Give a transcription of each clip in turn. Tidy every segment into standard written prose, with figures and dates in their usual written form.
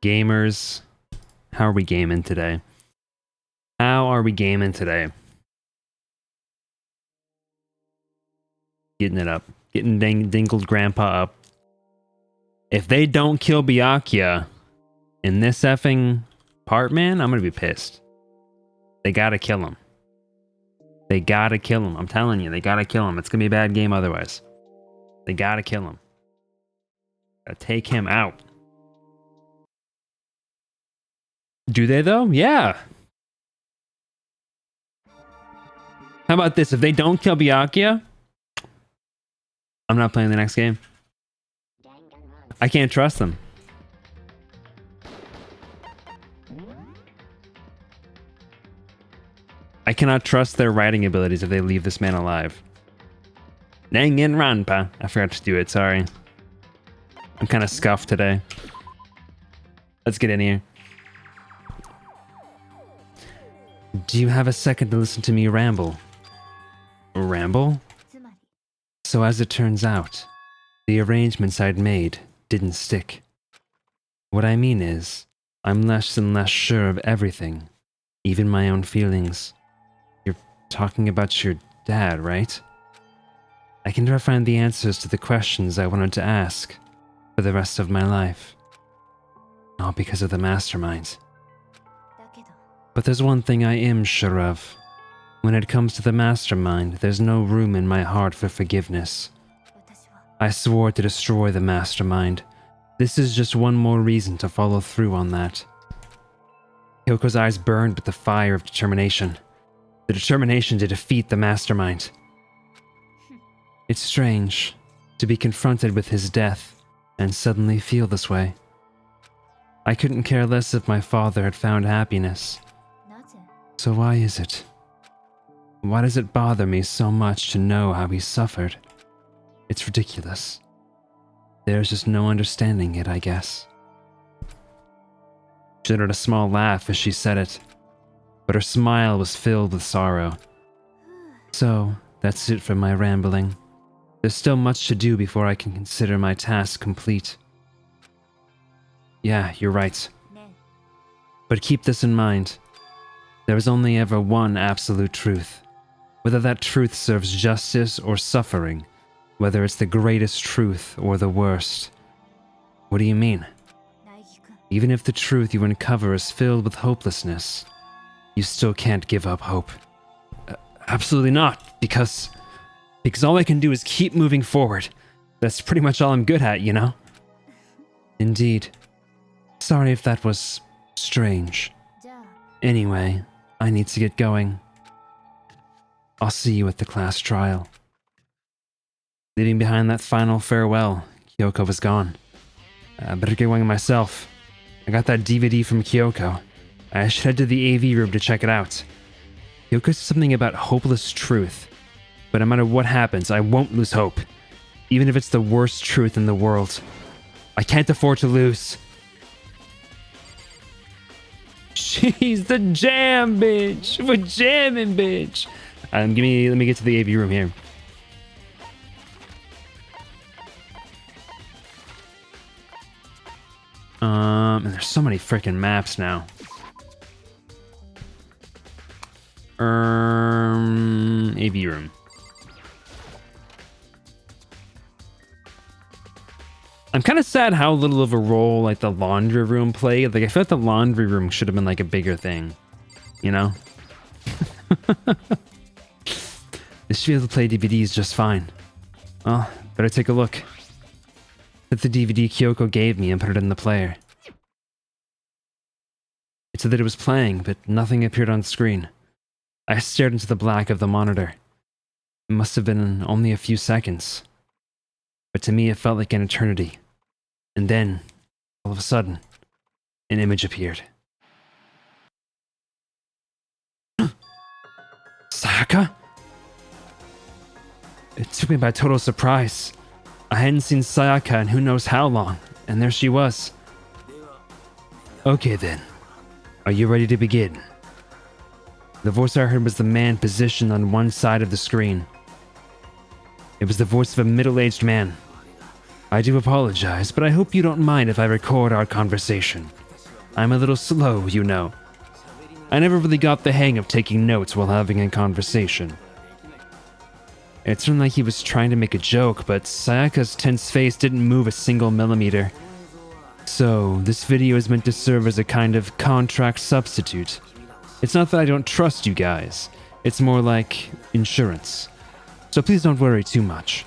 Gamers, how are we gaming today? How are we gaming today? Getting it up. Getting dingled grandpa up. If they don't kill Byakuya in this effing part, man, I'm gonna be pissed. They gotta kill him. They gotta kill him. I'm telling you, they gotta kill him. It's gonna be a bad game otherwise. They gotta kill him. Gotta take him out. Do they though? Yeah. How about this? If they don't kill Byakuya, I'm not playing the next game. I can't trust them. I cannot trust their writing abilities if they leave this man alive. Danganronpa. I forgot to do it, sorry. I'm kind of scuffed today. Let's get in here. Do you have a second to listen to me ramble? Ramble? So as it turns out, the arrangements I'd made didn't stick. What I mean is, I'm less and less sure of everything, even my own feelings. You're talking about your dad, right? I can never find the answers to the questions I wanted to ask for the rest of my life. All because of the mastermind. But there's one thing I am sure of. When it comes to the mastermind, there's no room in my heart for forgiveness. I swore to destroy the mastermind. This is just one more reason to follow through on that. Kyoko's eyes burned with the fire of determination. The determination to defeat the mastermind. It's strange to be confronted with his death and suddenly feel this way. I couldn't care less if my father had found happiness. So why is it? Why does it bother me so much to know how he suffered? It's ridiculous. There's just no understanding it, I guess. She uttered a small laugh as she said it, but her smile was filled with sorrow. So, that's it for my rambling. There's still much to do before I can consider my task complete. Yeah, you're right. But keep this in mind. There is only ever one absolute truth. Whether that truth serves justice or suffering, whether it's the greatest truth or the worst. What do you mean? Even if the truth you uncover is filled with hopelessness, you still can't give up hope. Absolutely not, because all I can do is keep moving forward. That's pretty much all I'm good at, you know? Indeed. Sorry if that was strange. Anyway, I need to get going. I'll see you at the class trial. Leaving behind that final farewell, Kyoko was gone. I better get going myself. I got that DVD from Kyoko. I should head to the AV room to check it out. Kyoko said something about hopeless truth. But no matter what happens, I won't lose hope. Even if it's the worst truth in the world. I can't afford to lose. She's the jam, bitch. We're jamming, bitch. Let me get to the AV room here. And there's so many freaking maps now. AV room. I'm kind of sad how little of a role like the laundry room played. Like I feel like the laundry room should have been like a bigger thing, you know? This should be able to play DVDs just fine. Well, better take a look. Took the DVD Kyoko gave me and put it in the player. It said that it was playing, but nothing appeared on screen. I stared into the black of the monitor. It must have been only a few seconds. But to me it felt like an eternity. And then, all of a sudden, an image appeared. Sayaka? It took me by total surprise. I hadn't seen Sayaka in who knows how long, and there she was. Okay then, are you ready to begin? The voice I heard was the man positioned on one side of the screen. It was the voice of a middle-aged man. I do apologize, but I hope you don't mind if I record our conversation. I'm a little slow, you know. I never really got the hang of taking notes while having a conversation. It turned like he was trying to make a joke, but Sayaka's tense face didn't move a single millimeter. So, this video is meant to serve as a kind of contract substitute. It's not that I don't trust you guys. It's more like insurance. So please don't worry too much.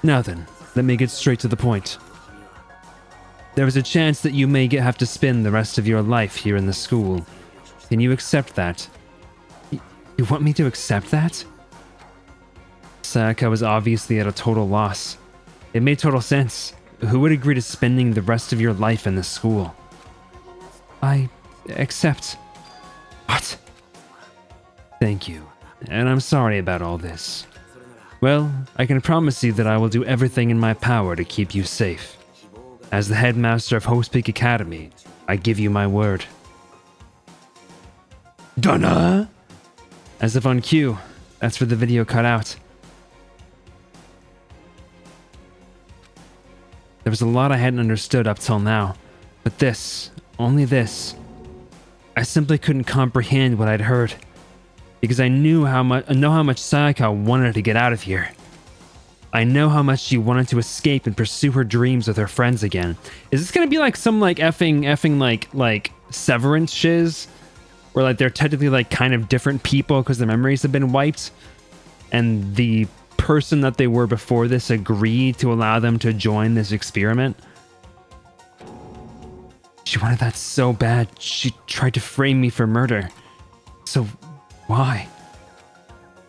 Now then, let me get straight to the point. There is a chance that you may have to spend the rest of your life here in the school. Can you accept that? You want me to accept that? Sayaka was obviously at a total loss. It made total sense. Who would agree to spending the rest of your life in this school? I accept. What? Thank you. And I'm sorry about all this. Well, I can promise you that I will do everything in my power to keep you safe. As the headmaster of Hope's Peak Academy, I give you my word. Donna! As if on cue, that's where the video cut out. There was a lot I hadn't understood up till now, but this, only this, I simply couldn't comprehend what I'd heard, because I know how much Sayaka wanted to get out of here. I know how much she wanted to escape and pursue her dreams with her friends again. Is this gonna be like some like effing like severance shiz? Where like they're technically like kind of different people because their memories have been wiped, and the person that they were before this agreed to allow them to join this experiment? She wanted that so bad, she tried to frame me for murder. So why?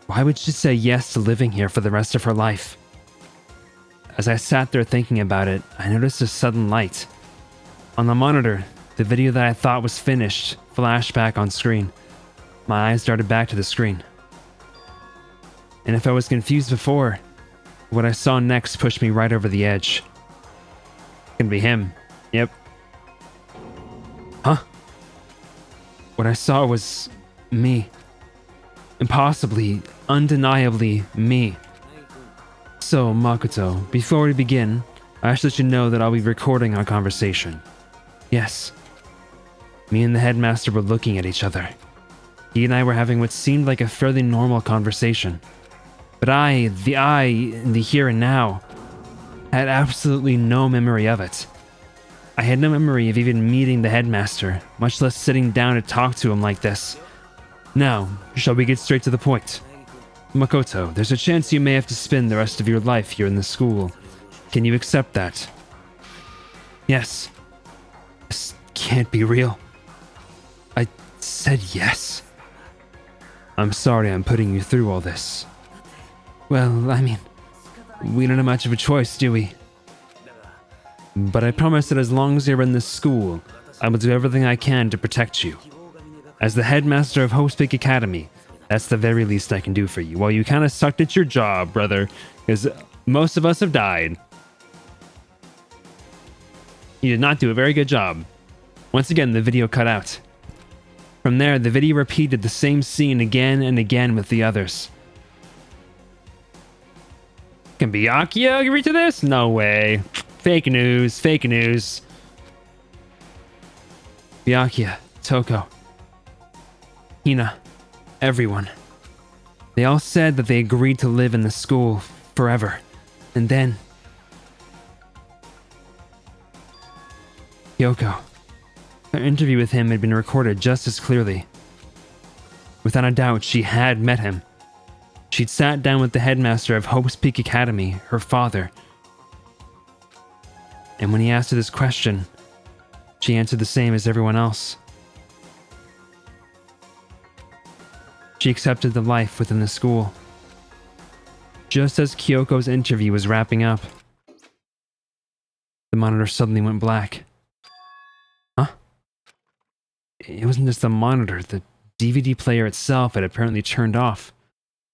Why would she say yes to living here for the rest of her life? As I sat there thinking about it, I noticed a sudden light. On the monitor, the video that I thought was finished flashed back on screen. My eyes darted back to the screen. And if I was confused before, what I saw next pushed me right over the edge. Can be him. Yep. Huh? What I saw was me. Impossibly, undeniably me. So, Makoto, before we begin, I should let you know that I'll be recording our conversation. Yes. Me and the headmaster were looking at each other. He and I were having what seemed like a fairly normal conversation. But in the here and now, had absolutely no memory of it. I had no memory of even meeting the headmaster, much less sitting down to talk to him like this. Now, shall we get straight to the point? Makoto, there's a chance you may have to spend the rest of your life here in the school. Can you accept that? Yes. This can't be real. I said yes. I'm sorry I'm putting you through all this. Well, I mean, we don't have much of a choice, do we? But I promise that as long as you're in this school, I will do everything I can to protect you. As the headmaster of Hope's Peak Academy, that's the very least I can do for you. Well, you kind of sucked at your job, brother, because most of us have died. You did not do a very good job. Once again, the video cut out. From there, the video repeated the same scene again and again with the others. Can Byakuya agree to this? No way. Fake news, fake news. Byakuya, Toko, Hina, everyone. They all said that they agreed to live in the school forever. And then Kyoko. Her interview with him had been recorded just as clearly. Without a doubt, she had met him. She'd sat down with the headmaster of Hope's Peak Academy, her father. And when he asked her this question, she answered the same as everyone else. She accepted the life within the school. Just as Kyoko's interview was wrapping up, the monitor suddenly went black. Huh? It wasn't just the monitor, the DVD player itself had apparently turned off,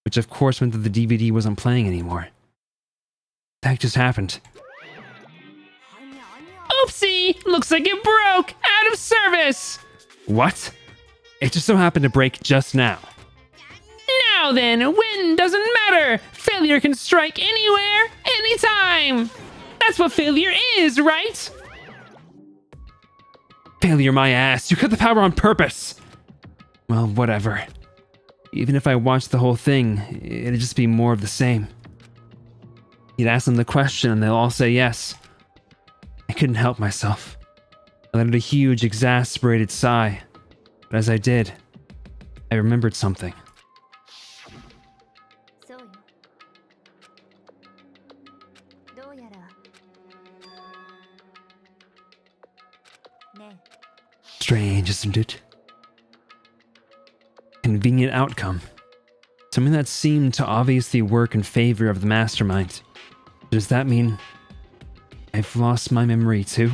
which of course meant that the DVD wasn't playing anymore. That just happened. Oopsie! Looks like it broke! Out of service! What? It just so happened to break just now. Now then, win doesn't matter! Failure can strike anywhere, anytime! That's what failure is, right? Failure my ass. You cut the power on purpose. Well, whatever. Even if I watched the whole thing, it'd just be more of the same. You'd ask them the question and they'll all say yes. I couldn't help myself. I let out a huge, exasperated sigh. But as I did, I remembered something. Strange, isn't it? Convenient outcome. Something that seemed to obviously work in favor of the mastermind. Does that mean I've lost my memory too?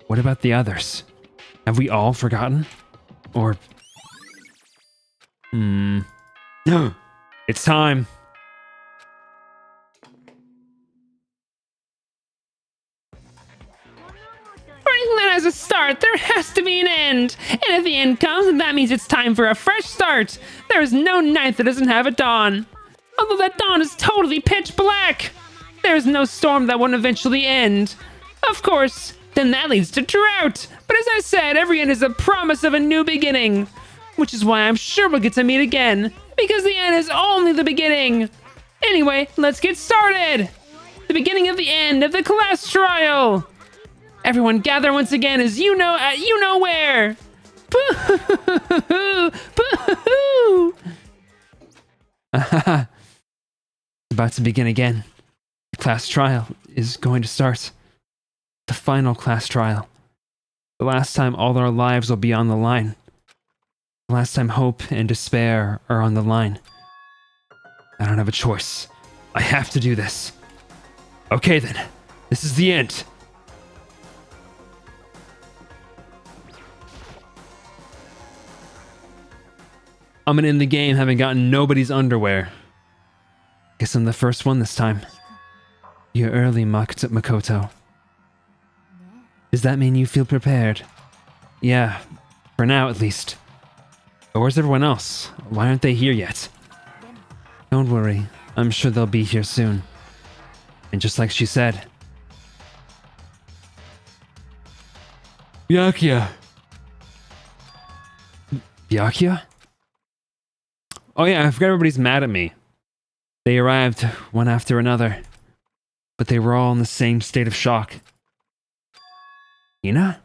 What about the others? Have we all forgotten? Or... It's time! That has a start, there has to be an end. And if the end comes, then that means it's time for a fresh start. There is no night that doesn't have a dawn. Although that dawn is totally pitch black. There is no storm that won't eventually end. Of course, then that leads to drought. But as I said, every end is a promise of a new beginning. Which is why I'm sure we'll get to meet again. Because the end is only the beginning. Anyway, let's get started. The beginning of the end of the class trial. Everyone gather once again as you know at you know where. Boo-hoo-hoo-hoo-hoo! Boo-hoo-hoo! About to begin again. The class trial is going to start. The final class trial. The last time all our lives will be on the line. The last time hope and despair are on the line. I don't have a choice. I have to do this. Okay then, this is the end. I'm gonna end the game having gotten nobody's underwear. Guess I'm the first one this time. You're early, Makoto. Does that mean you feel prepared? Yeah, for now at least. But where's everyone else? Why aren't they here yet? Don't worry, I'm sure they'll be here soon. And just like she said... Byakuya! Byakuya? Oh yeah, I forgot everybody's mad at me. They arrived one after another, but they were all in the same state of shock. Hina?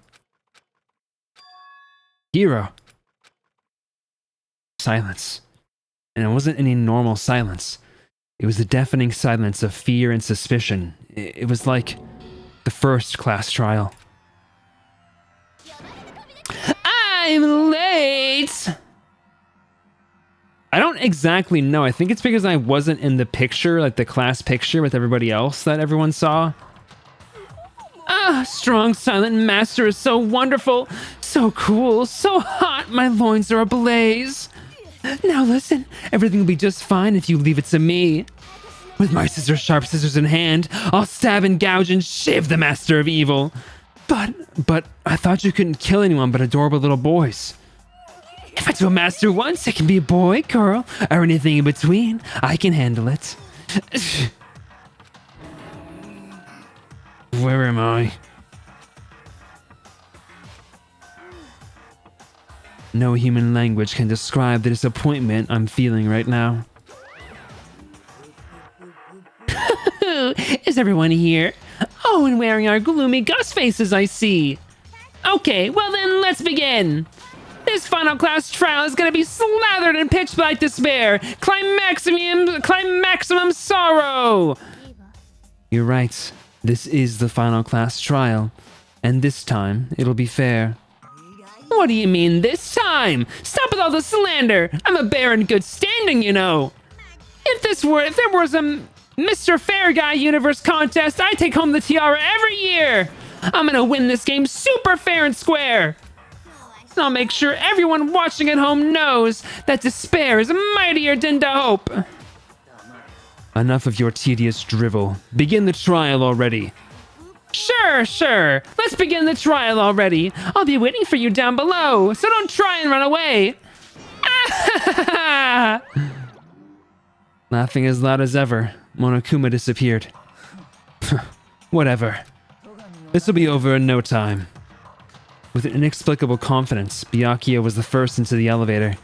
Hiro? Silence. And it wasn't any normal silence. It was the deafening silence of fear and suspicion. It was like the first class trial. I'm late! I don't exactly know. I think it's because I wasn't in the picture, like the class picture with everybody else that everyone saw. Ah, strong silent master is so wonderful, so cool, so hot, my loins are ablaze. Now listen, everything will be just fine if you leave it to me. With my sharp scissors in hand, I'll stab and gouge and shave the master of evil. But I thought you couldn't kill anyone but adorable little boys. If I do a master once, it can be a boy, girl, or anything in between. I can handle it. Where am I? No human language can describe the disappointment I'm feeling right now. Is everyone here? Oh, and wearing our gloomy ghost faces, I see. Okay, well then, let's begin. This final class trial is gonna be slathered in pitch black despair. Climaximum sorrow. You're right. This is the final class trial. And this time, it'll be fair. What do you mean this time? Stop with all the slander. I'm a bear in good standing, you know. If there was a Mr. Fair Guy Universe contest, I take home the tiara every year. I'm gonna win this game super fair and square. I'll make sure everyone watching at home knows that despair is mightier than the hope. Enough of your tedious drivel. Begin the trial already. Sure. Let's begin the trial already. I'll be waiting for you down below, so don't try and run away. Laughing as loud as ever, Monokuma disappeared. Whatever. This will be over in no time. With an inexplicable confidence, Byakuya was the first into the elevator.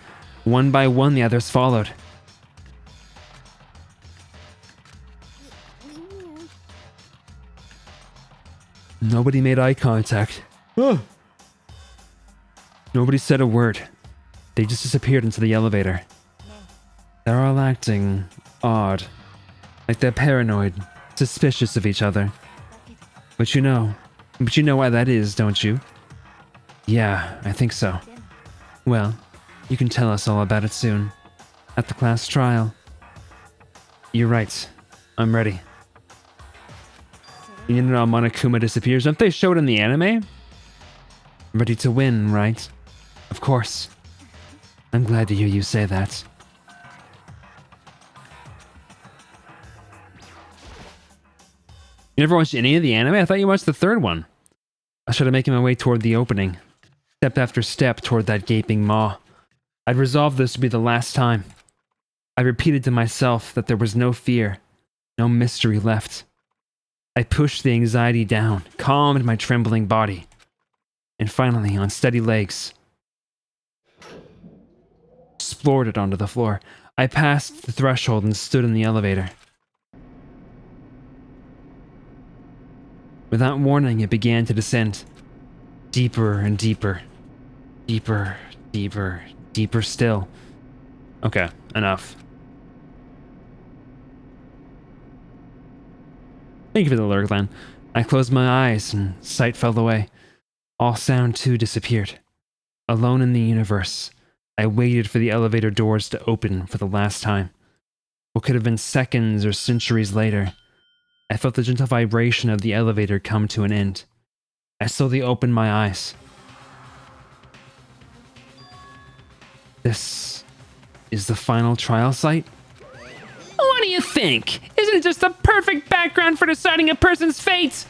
One by one, the others followed. Nobody made eye contact. Nobody said a word. They just disappeared into the elevator. They're all acting odd. Like they're paranoid, suspicious of each other. But you know why that is, don't you? Yeah, I think so. Well, you can tell us all about it soon. At the class trial. You're right. I'm ready. You know how Monokuma disappears? Don't they show it in the anime? Ready to win, right? Of course. I'm glad to hear you say that. You never watched any of the anime? I thought you watched the third one. I started making my way toward the opening. Step after step toward that gaping maw. I'd resolved this to be the last time. I repeated to myself that there was no fear, no mystery left. I pushed the anxiety down, calmed my trembling body, and finally, on steady legs, explored it onto the floor. I passed the threshold and stood in the elevator. Without warning, it began to descend. Deeper and deeper. Deeper, deeper, deeper still. Okay, enough. Thank you for the lurk, Len. I closed my eyes and sight fell away. All sound too disappeared. Alone in the universe, I waited for the elevator doors to open for the last time. What could have been seconds or centuries later, I felt the gentle vibration of the elevator come to an end. I slowly opened my eyes. This is the final trial site? What do you think? Isn't it just the perfect background for deciding a person's fate?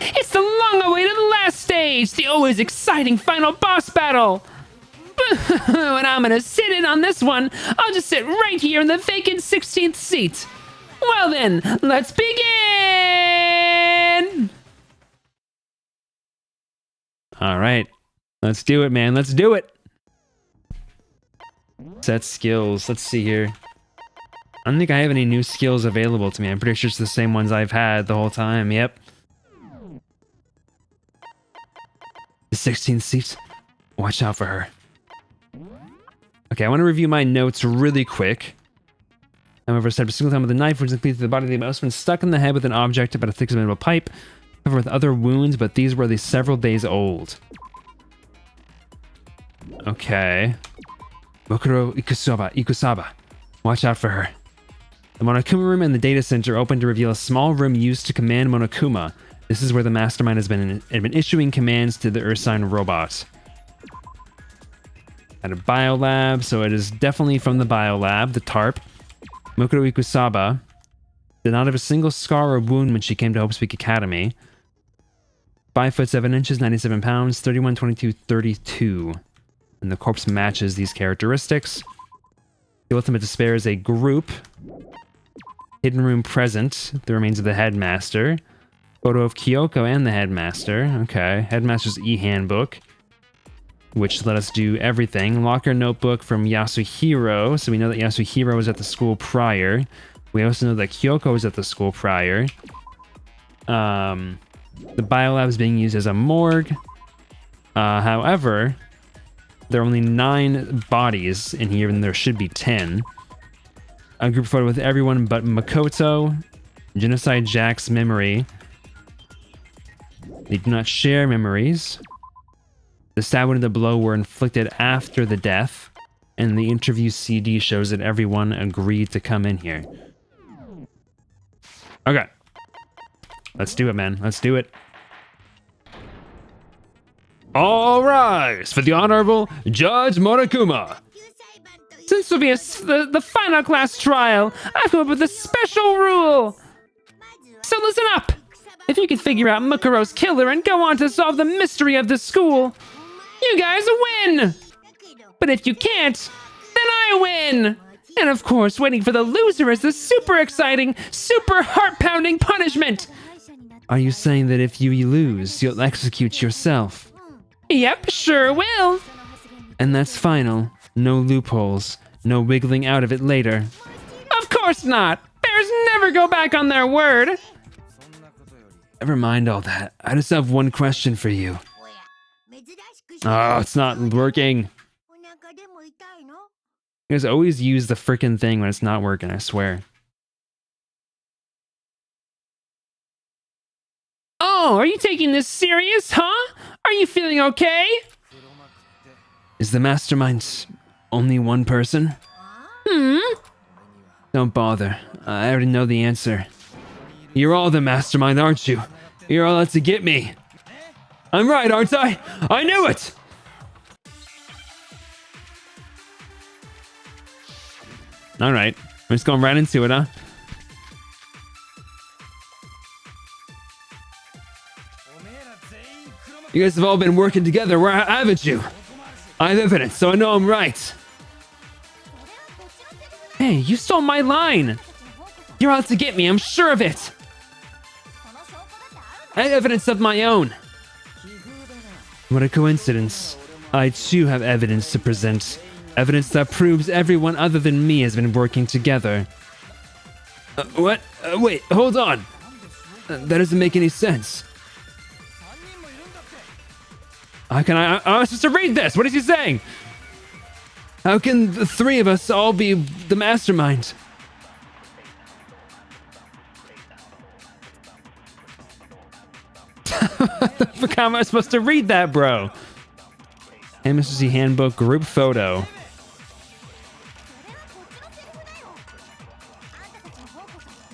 It's the long-awaited last stage, the always exciting final boss battle. When I'm gonna sit in on this one, I'll just sit right here in the vacant 16th seat. Well then, let's begin! All right, let's do it, man. Let's do it. Set skills. Let's see here. I don't think I have any new skills available to me. I'm pretty sure it's the same ones I've had the whole time. Yep. The 16th seat. Watch out for her. Okay, I want to review my notes really quick. However, stabbed a single time with a knife, which includes the body of the mouse, been stuck in the head with an object about a thick as a pipe, covered with other wounds, but these were at least several days old. Okay. Mokuro Ikusaba. Watch out for her. The Monokuma room in the data center opened to reveal a small room used to command Monokuma. This is where the mastermind had been issuing commands to the Ursine robot. At a biolab, so it is definitely from the biolab, the TARP. Mokuro Ikusaba did not have a single scar or wound when she came to Hope Speak Academy. 5 foot 7 inches, 97 pounds, 31, 22, 32. And the corpse matches these characteristics. The Ultimate Despair is a group. Hidden room present, the remains of the headmaster. Photo of Kyoko and the headmaster. Okay, headmaster's e-handbook, which let us do everything. Locker notebook from Yasuhiro, so we know that Yasuhiro was at the school prior. We also know that Kyoko was at the school prior. The biolab is being used as a morgue. However, there are only 9 bodies in here, and there should be 10. A group photo with everyone but Makoto. Genocide Jack's memory. They do not share memories. The stab wound and the blow were inflicted after the death, and the interview CD shows that everyone agreed to come in here. Okay. Let's do it, man. Let's do it. All rise for the Honorable Judge Monokuma. Since this will be the final class trial, I've come up with a special rule. So listen up. If you can figure out Mukuro's killer and go on to solve the mystery of the school, you guys win. But if you can't, then I win. And of course, waiting for the loser is the super exciting, super heart-pounding punishment. Are you saying that if you lose, you'll execute yourself? Yep, sure will. And that's final. No loopholes. No wiggling out of it later. Of course not. Bears never go back on their word. Never mind all that. I just have one question for you. Oh, it's not working. You guys always use the frickin' thing when it's not working, I swear. Oh, are you taking this serious, huh? Are you feeling okay? Is the mastermind only one person? Don't bother. I already know the answer. You're all the mastermind, aren't you? You're all out to get me. I'm right, aren't I? I knew it! Alright. We're just going right into it, huh? You guys have all been working together, where haven't you? I have evidence, so I know I'm right. Hey, you stole my line. You're out to get me, I'm sure of it. I have evidence of my own. What a coincidence. I too have evidence to present. Evidence that proves everyone other than me has been working together. What? Wait, hold on. That doesn't make any sense. How can I'm supposed to read this? What is he saying? How can the three of us all be the mastermind? How am I supposed to read that, bro? MSC Handbook Group Photo.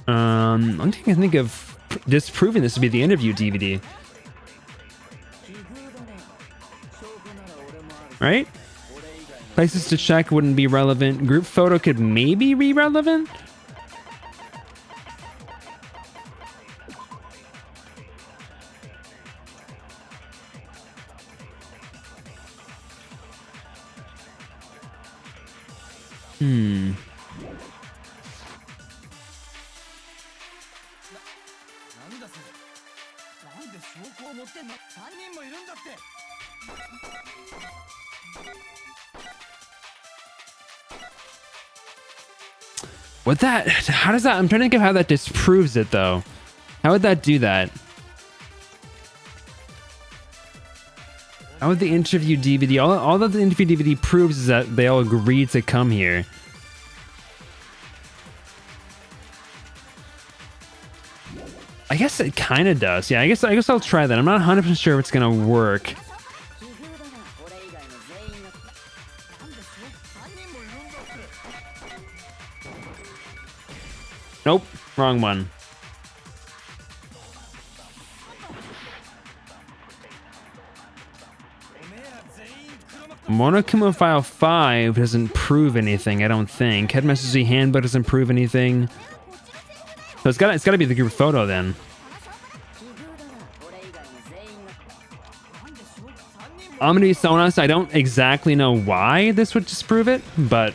I don't think I can think of disproving this to be the interview DVD. Right? Places to check wouldn't be relevant. Group photo could maybe be relevant? What that? How does that? I'm trying to think of how that disproves it, though. How would that do that? How would the interview DVD? All that the interview DVD proves is that they all agreed to come here. I guess it kind of does. Yeah, I guess I'll try that. I'm not 100% sure if it's gonna work. Nope, wrong one. Monokuma File 5 doesn't prove anything, I don't think. Headmaster's Handbook doesn't prove anything. So it's gotta be the group photo then. I'm gonna be so honest, I don't exactly know why this would disprove it, but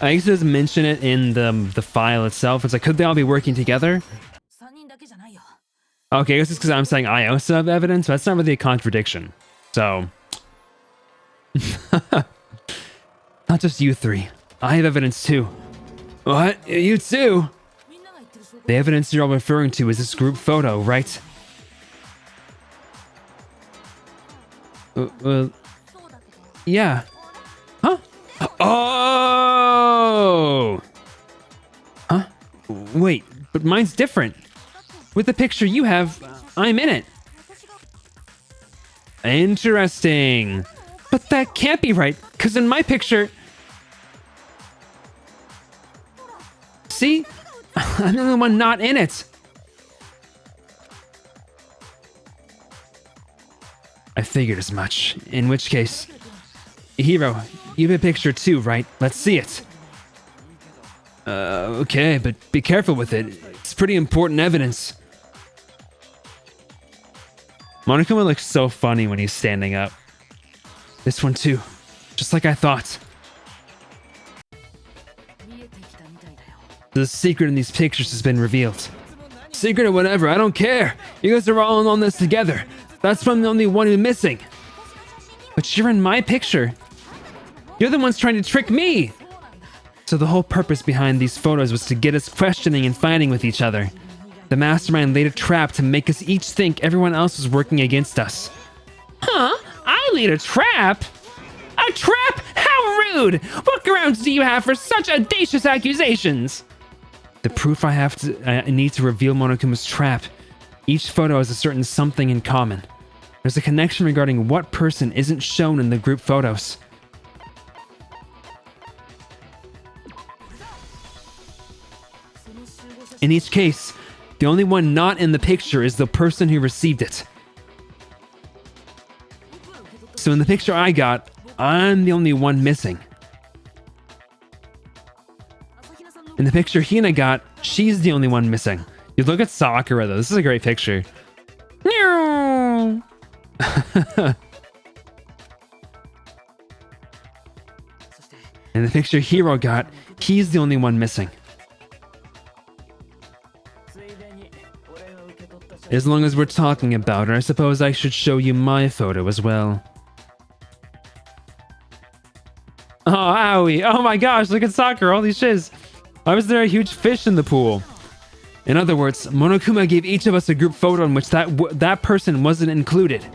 I guess it doesn't mention it in the file itself. It's like, could they all be working together? Okay, I guess it's because I'm saying I also have evidence, but that's not really a contradiction. So, not just you three. I have evidence too. What? You too? The evidence you're all referring to is this group photo, right? Yeah. Huh? Oh! Huh? Wait, but mine's different. With the picture you have, I'm in it. Interesting. But that can't be right, because in my picture... See? I'm the only one not in it. I figured as much. In which case... Hero, you have a picture too, right? Let's see it. Okay, but be careful with it. It's pretty important evidence. Monokuma looks so funny when he's standing up. This one too. Just like I thought. The secret in these pictures has been revealed. Secret or whatever, I don't care. You guys are all on this together. That's why I'm the only one who's missing. But you're in my picture. You're the ones trying to trick me. So the whole purpose behind these photos was to get us questioning and fighting with each other. The mastermind laid a trap to make us each think everyone else was working against us. Huh? I laid a trap? A trap? How rude! What grounds do you have for such audacious accusations? The proof I need to reveal Monokuma's trap. Each photo has a certain something in common. There's a connection regarding what person isn't shown in the group photos. In each case, the only one not in the picture is the person who received it. So in the picture I got, I'm the only one missing. In the picture Hina got, she's the only one missing. You look at Sakura though, this is a great picture. No. In the picture Hiro got, he's the only one missing. As long as we're talking about her, I suppose I should show you my photo as well. Oh, owie. Oh my gosh, look at Sakura, holy shiz. Why was there a huge fish in the pool? In other words, Monokuma gave each of us a group photo in which that person wasn't included.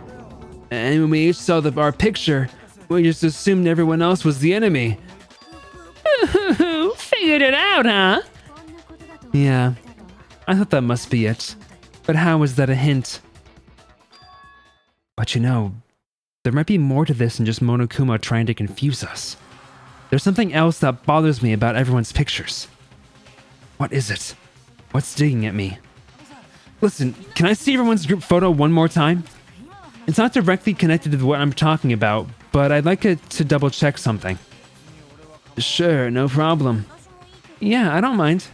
And when we each saw our picture, we just assumed everyone else was the enemy. Figured it out, huh? Yeah, I thought that must be it. But how is that a hint? But you know, there might be more to this than just Monokuma trying to confuse us. There's something else that bothers me about everyone's pictures. What is it? What's digging at me? Listen, can I see everyone's group photo one more time? It's not directly connected to what I'm talking about, but I'd like it to double check something. Sure, no problem. Yeah, I don't mind.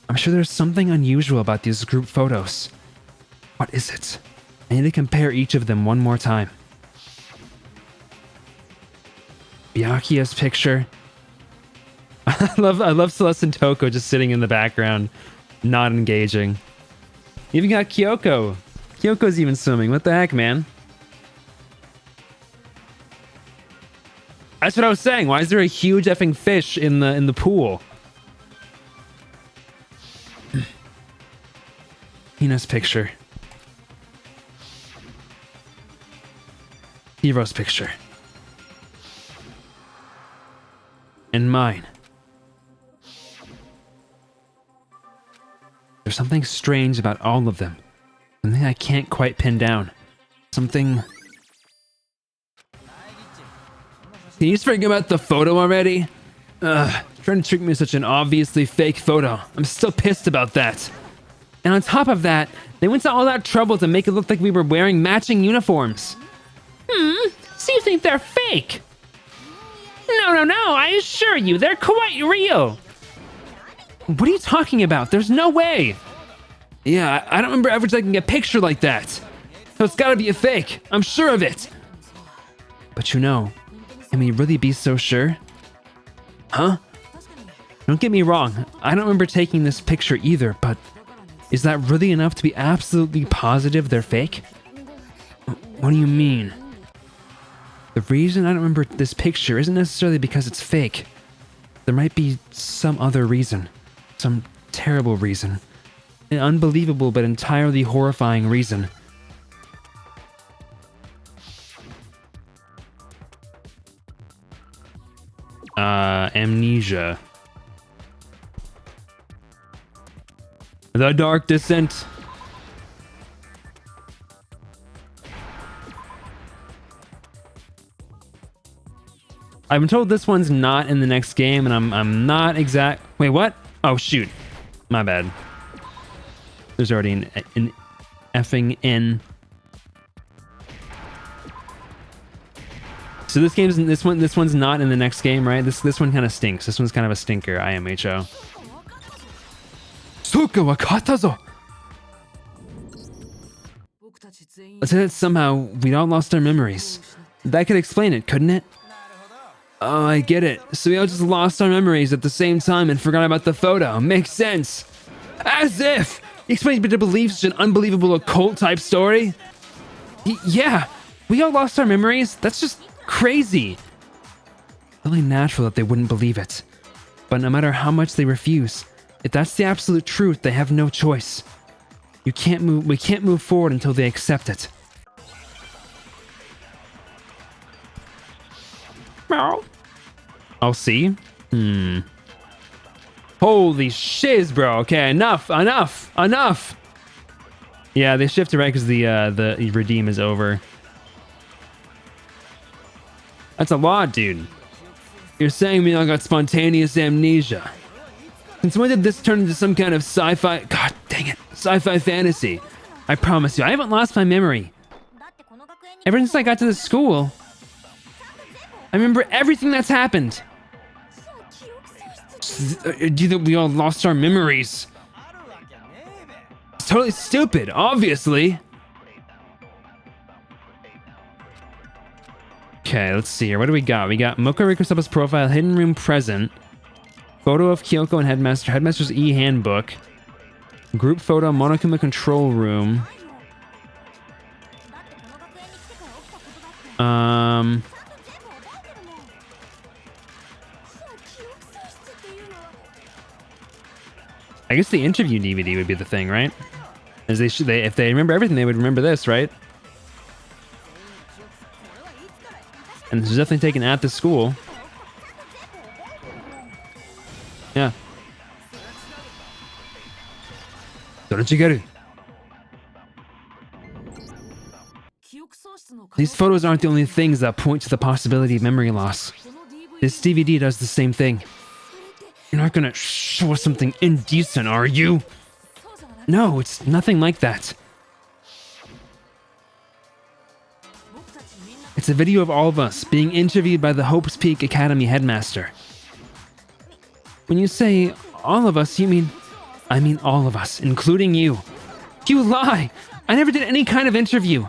I'm sure there's something unusual about these group photos. What is it? I need to compare each of them one more time. Byakuya's picture. I love Celeste and Toko just sitting in the background, not engaging. You even got Kyoko. Kyoko's even swimming. What the heck, man? That's what I was saying. Why is there a huge effing fish in the pool? Hina's picture. Hiro's picture. And mine. There's something strange about all of them. Something I can't quite pin down. Something... Can you just forget about the photo already? Trying to trick me with such an obviously fake photo. I'm still pissed about that. And on top of that, they went to all that trouble to make it look like we were wearing matching uniforms. So you think they're fake? No, I assure you, they're quite real. What are you talking about? There's no way. Yeah, I don't remember ever taking a picture like that. So it's gotta be a fake. I'm sure of it. But you know, can we really be so sure? Huh? Don't get me wrong, I don't remember taking this picture either, but is that really enough to be absolutely positive they're fake? What do you mean? The reason I don't remember this picture isn't necessarily because it's fake. There might be some other reason. Some terrible reason. An unbelievable but entirely horrifying reason. Amnesia. The Dark Descent. I've been told this one's not in the next game, and I'm not exact. Wait, what? Oh shoot, my bad. There's already an effing N. So this one's not in the next game, right? This one kind of stinks. This one's kind of a stinker. IMHO. Soka wa katazo. Let's say that somehow we'd all lost our memories. That could explain it, couldn't it? Oh, I get it. So we all just lost our memories at the same time and forgot about the photo. Makes sense. As if! You expect me to believe such an unbelievable occult type story? Yeah, we all lost our memories. That's just crazy. Really natural that they wouldn't believe it. But no matter how much they refuse, if that's the absolute truth, they have no choice. We can't move forward until they accept it. I'll see. Holy shiz, bro. Okay, enough. Yeah, they shifted right because the redeem is over. That's a lot, dude. You're saying me I got spontaneous amnesia. Since when did this turn into some kind of sci-fi... God dang it. Sci-fi fantasy. I promise you, I haven't lost my memory. Ever since I got to the school, I remember everything that's happened. Do you think we all lost our memories? It's totally stupid, obviously. Okay, let's see here. What do we got? We got Mocha Rikusaba's profile, hidden room present, photo of Kyoko and Headmaster, Headmaster's e-handbook, group photo, Monokuma control room. I guess the interview DVD would be the thing, right? As if they remember everything, they would remember this, right? And this is definitely taken at the school. Yeah. These photos aren't the only things that point to the possibility of memory loss. This DVD does the same thing. You're not gonna show us something indecent, are you? No, it's nothing like that. It's a video of all of us being interviewed by the Hope's Peak Academy headmaster. When you say all of us, you mean... I mean all of us, including you. You lie! I never did any kind of interview.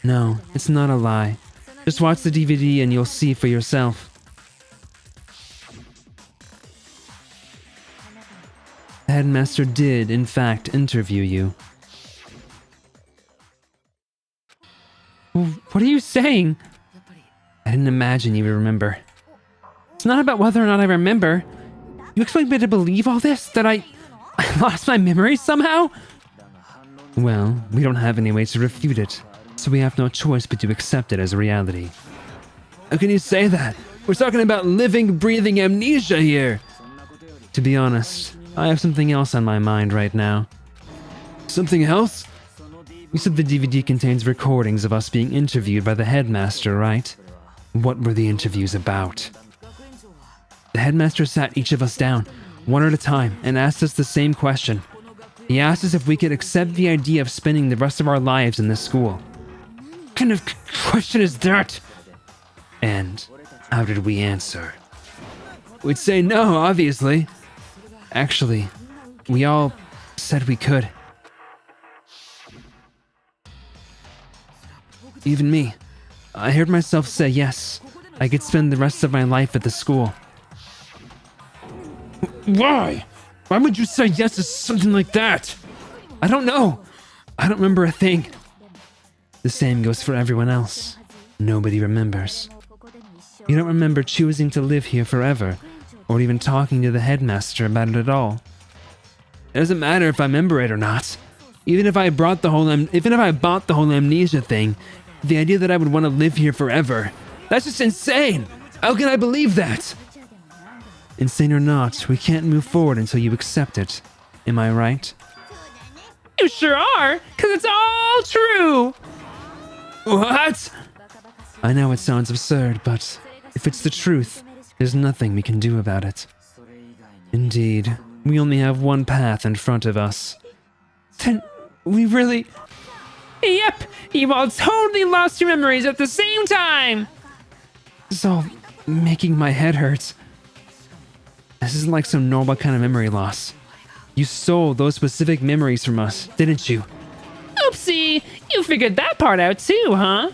No, it's not a lie. Just watch the DVD and you'll see for yourself. The headmaster did, in fact, interview you. What are you saying? I didn't imagine you would remember. It's not about whether or not I remember. You expect me to believe all this? That I lost my memory somehow? Well, we don't have any way to refute it, so we have no choice but to accept it as a reality. How can you say that? We're talking about living, breathing amnesia here. To be honest, I have something else on my mind right now. Something else? You said the DVD contains recordings of us being interviewed by the headmaster, right? What were the interviews about? The headmaster sat each of us down, one at a time, and asked us the same question. He asked us if we could accept the idea of spending the rest of our lives in this school. What kind of question is that? And how did we answer? We'd say no, obviously. Actually, we all said we could. Even me. I heard myself say yes. I could spend the rest of my life at the school. Why? Why would you say yes to something like that? I don't know. I don't remember a thing. The same goes for everyone else. Nobody remembers. You don't remember choosing to live here forever, or even talking to the headmaster about it at all. It doesn't matter if I remember it or not. Even if I bought the whole amnesia thing, the idea that I would want to live here forever, that's just insane. How can I believe that? Insane or not, we can't move forward until you accept it. Am I right? You sure are, because it's all true. What? I know it sounds absurd, but if it's the truth, there's nothing we can do about it. Indeed, we only have one path in front of us. Then we really... Yep, you all totally lost your memories at the same time. This is all making my head hurt. This isn't like some normal kind of memory loss. You stole those specific memories from us, didn't you? Oopsie, you figured that part out too, huh?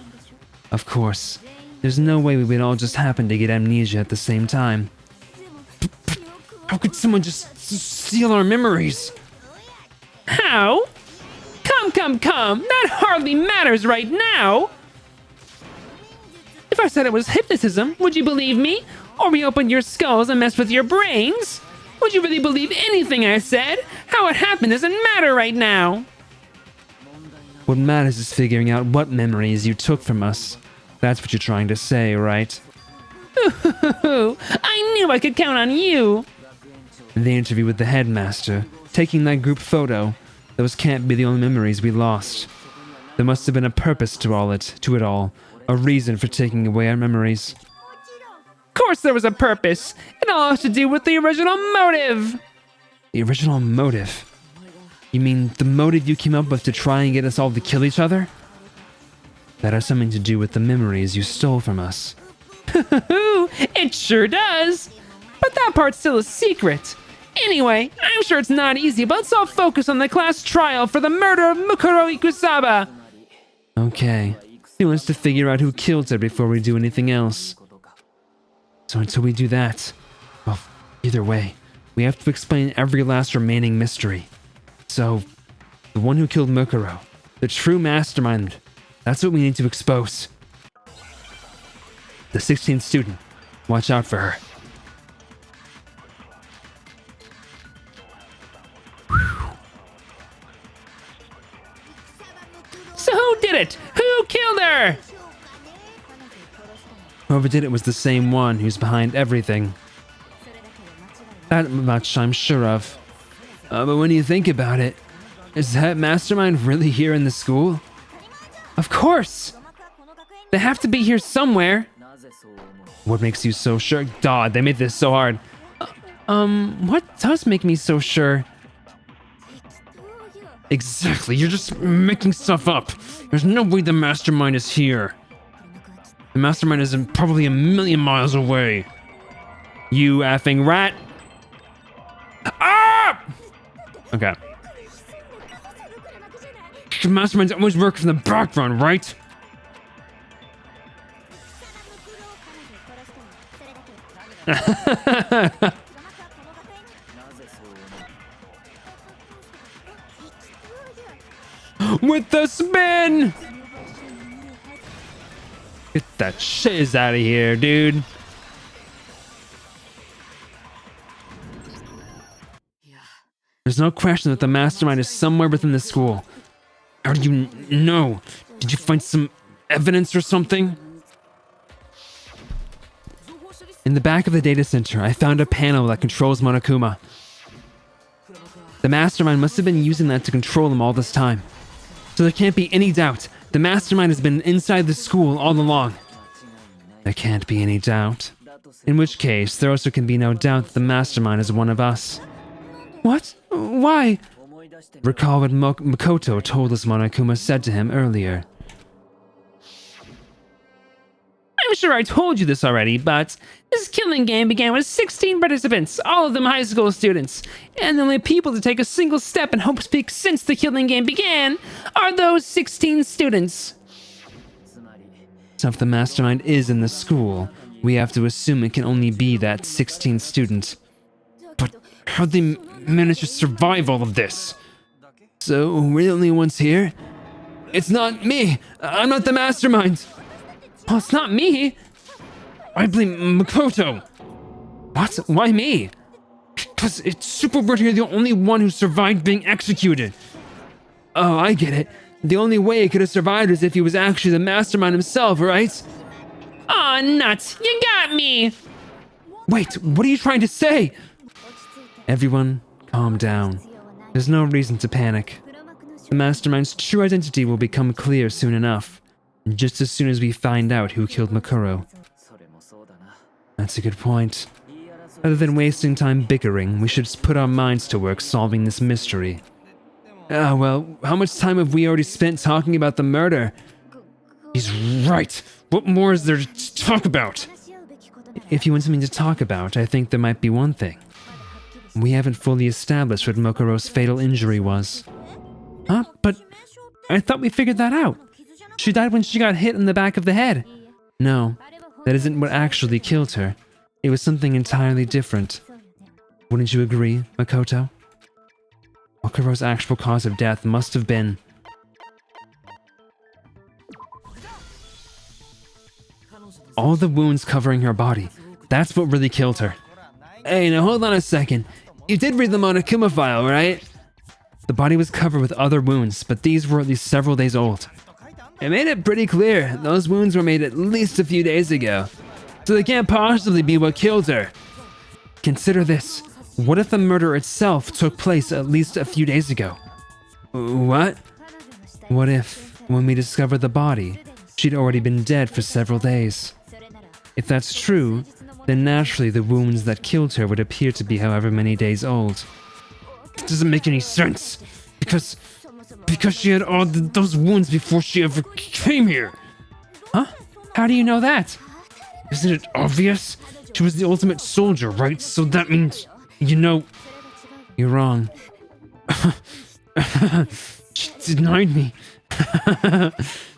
Of course. There's no way we would all just happen to get amnesia at the same time. How could someone just steal our memories? How? Come Come. That hardly matters right now. If I said it was hypnotism, would you believe me? Or reopen your skulls and mess with your brains? Would you really believe anything I said? How it happened doesn't matter right now. What matters is figuring out what memories you took from us. That's what you're trying to say, right? I knew I could count on you. The interview with the headmaster, taking that group photo, those can't be the only memories we lost. There must have been a purpose to it all, a reason for taking away our memories. Of course there was a purpose. It all has to do with the original motive. The original motive? You mean the motive you came up with to try and get us all to kill each other? That has something to do with the memories you stole from us. It sure does. But that part's still a secret. Anyway, I'm sure it's not easy, but let's all focus on the class trial for the murder of Mukuro Ikusaba. Okay. He wants to figure out who killed her before we do anything else. So until we do that, well, either way, we have to explain every last remaining mystery. So, the one who killed Mukuro, the true mastermind, that's what we need to expose. The 16th student, watch out for her. So who did it? Who killed her? Whoever did it was the same one who's behind everything. That much I'm sure of. But when you think about it, is that mastermind really here in the school? Of course! They have to be here somewhere. What makes you so sure? God, they made this so hard. What does make me so sure? Exactly, you're just making stuff up. There's no way the mastermind is here. The mastermind is probably 1,000,000 miles away. You effing rat. Ah! Okay. The masterminds always work from the background, right? With the spin! Get that shiz out of here, dude. There's no question that the mastermind is somewhere within the school. How do you know? Did you find some evidence or something? In the back of the data center, I found a panel that controls Monokuma. The mastermind must have been using that to control him all this time. So there can't be any doubt. The mastermind has been inside the school all along. There can't be any doubt. In which case, there also can be no doubt that the mastermind is one of us. What? Why? Recall what Makoto told us Monokuma said to him earlier. I'm sure I told you this already, but this killing game began with 16 participants, all of them high school students. And the only people to take a single step and hope speak since the killing game began are those 16 students. So if the mastermind is in the school, we have to assume it can only be that 16th student. But how'd they manage to survive all of this? So we're the only ones here? It's not me! I'm not the mastermind! Well, it's not me. I blame Makoto. What? Why me? Because it's super weird you're the only one who survived being executed. Oh, I get it. The only way he could have survived is if he was actually the mastermind himself, right? Aw, nuts. You got me. Wait, what are you trying to say? Everyone, calm down. There's no reason to panic. The mastermind's true identity will become clear soon enough. Just as soon as we find out who killed Makuro. That's a good point. Rather than wasting time bickering, we should put our minds to work solving this mystery. Well, how much time have we already spent talking about the murder? He's right. What more is there to talk about? If you want something to talk about, I think there might be one thing. We haven't fully established what Mokuro's fatal injury was. Huh? But I thought we figured that out. She died when she got hit in the back of the head. No, that isn't what actually killed her. It was something entirely different. Wouldn't you agree, Makoto? Okuro's actual cause of death must have been All the wounds covering her body. That's what really killed her. Hey, now hold on a second. You did read the Monokuma file, right? The body was covered with other wounds, but these were at least several days old. It made it pretty clear. Those wounds were made at least a few days ago. So they can't possibly be what killed her. Consider this. What if the murder itself took place at least a few days ago? What? What if, when we discovered the body, she'd already been dead for several days? If that's true, then naturally the wounds that killed her would appear to be however many days old. It doesn't make any sense, because she had all those wounds before she ever came here. Huh? How do you know that? Isn't it obvious? She was the ultimate soldier, right? So that means, you know... You're wrong. She denied me.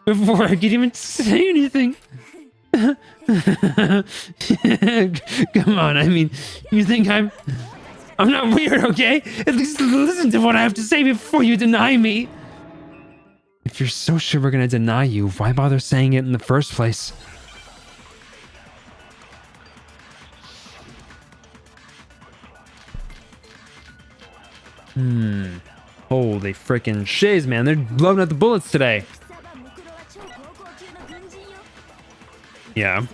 Before I could even say anything. Come on, I mean, you think I'm not weird, okay? At least listen to what I have to say before you deny me. If you're so sure we're gonna deny you, why bother saying it in the first place? Holy frickin' shiz, man. They're blowing out the bullets today. Yeah.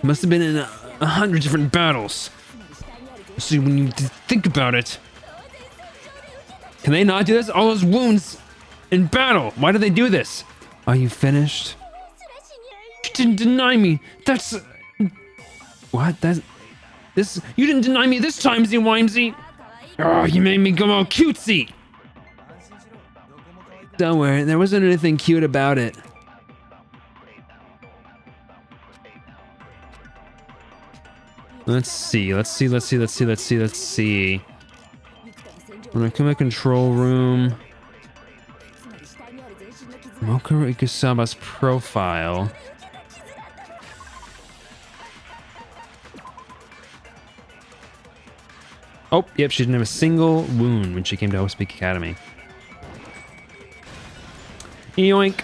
Must have been in 100 different battles. See, when you think about it. Can they not do this? All those wounds in battle. Why do they do this? Are you finished? You didn't deny me. That's... What? That's... This... You didn't deny me this time, Z-Wimesy. Oh, you made me go all cutesy. Don't worry, there wasn't anything cute about it. Let's see. Monokuma control room. Mokuro Ikusaba's profile. Oh, yep, she didn't have a single wound when she came to Hope's Peak Academy. Yoink.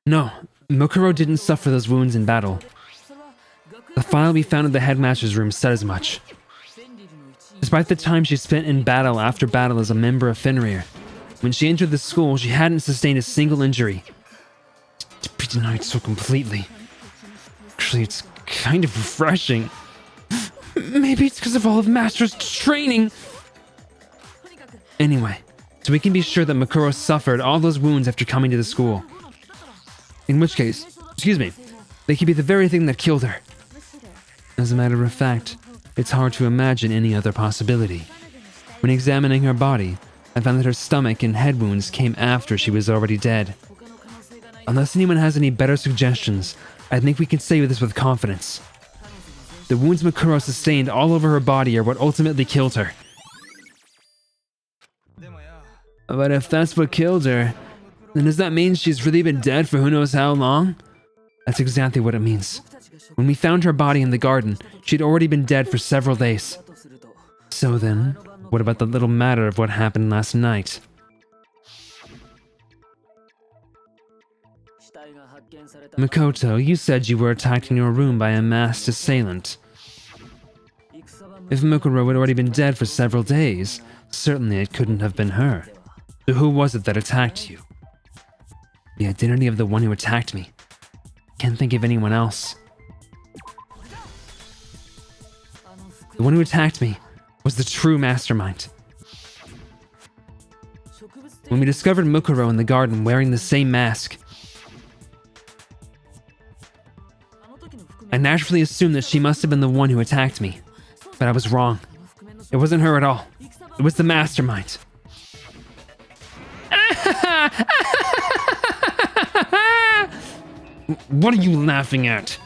No, Mokuro didn't suffer those wounds in battle. The file we found in the headmaster's room said as much. Despite the time she spent in battle after battle as a member of Fenrir, when she entered the school, she hadn't sustained a single injury. To be denied so completely. Actually, it's kind of refreshing. Maybe it's because of all of Master's training. Anyway, so we can be sure that Mokuro suffered all those wounds after coming to the school. In which case, excuse me, they could be the very thing that killed her. As a matter of fact, it's hard to imagine any other possibility. When examining her body, I found that her stomach and head wounds came after she was already dead. Unless anyone has any better suggestions, I think we can say this with confidence. The wounds Mokuro sustained all over her body are what ultimately killed her. But if that's what killed her, then does that mean she's really been dead for who knows how long? That's exactly what it means. When we found her body in the garden, she'd already been dead for several days. So then, what about the little matter of what happened last night? Makoto, you said you were attacked in your room by a masked assailant. If Mokuro had already been dead for several days, certainly it couldn't have been her. So who was it that attacked you? The identity of the one who attacked me. Can't think of anyone else. The one who attacked me was the true mastermind. When we discovered Mokuro in the garden wearing the same mask, I naturally assumed that she must have been the one who attacked me. But I was wrong. It wasn't her at all. It was the mastermind. What are you laughing at?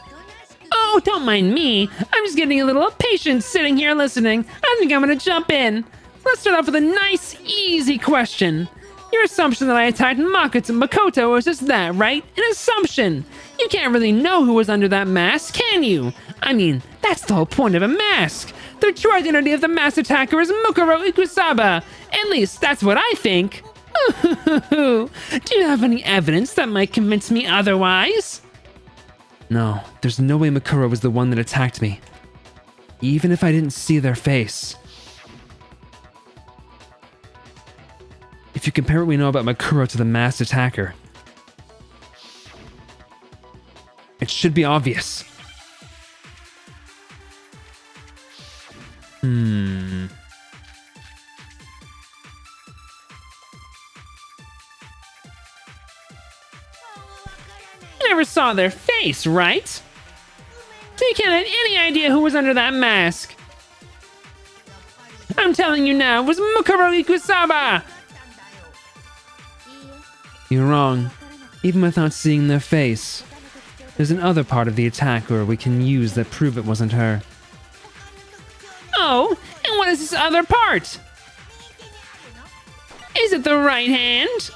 Oh, don't mind me. I'm just getting a little impatient sitting here listening. I think I'm gonna jump in. Let's start off with a nice, easy question. Your assumption that I attacked Makoto was just that, right? An assumption. You can't really know who was under that mask, can you? I mean, that's the whole point of a mask. The true identity of the masked attacker is Mokuro Ikusaba. At least, that's what I think. Do you have any evidence that might convince me otherwise? No, there's no way Makuro was the one that attacked me. Even if I didn't see their face. If you compare what we know about Makuro to the masked attacker, it should be obvious. You never saw their face, right? So you can't have any idea who was under that mask. I'm telling you now, it was Mukuro Ikusaba! You're wrong. Even without seeing their face, there's another part of the attacker we can use that prove it wasn't her. Oh, and what is this other part? Is it the right hand?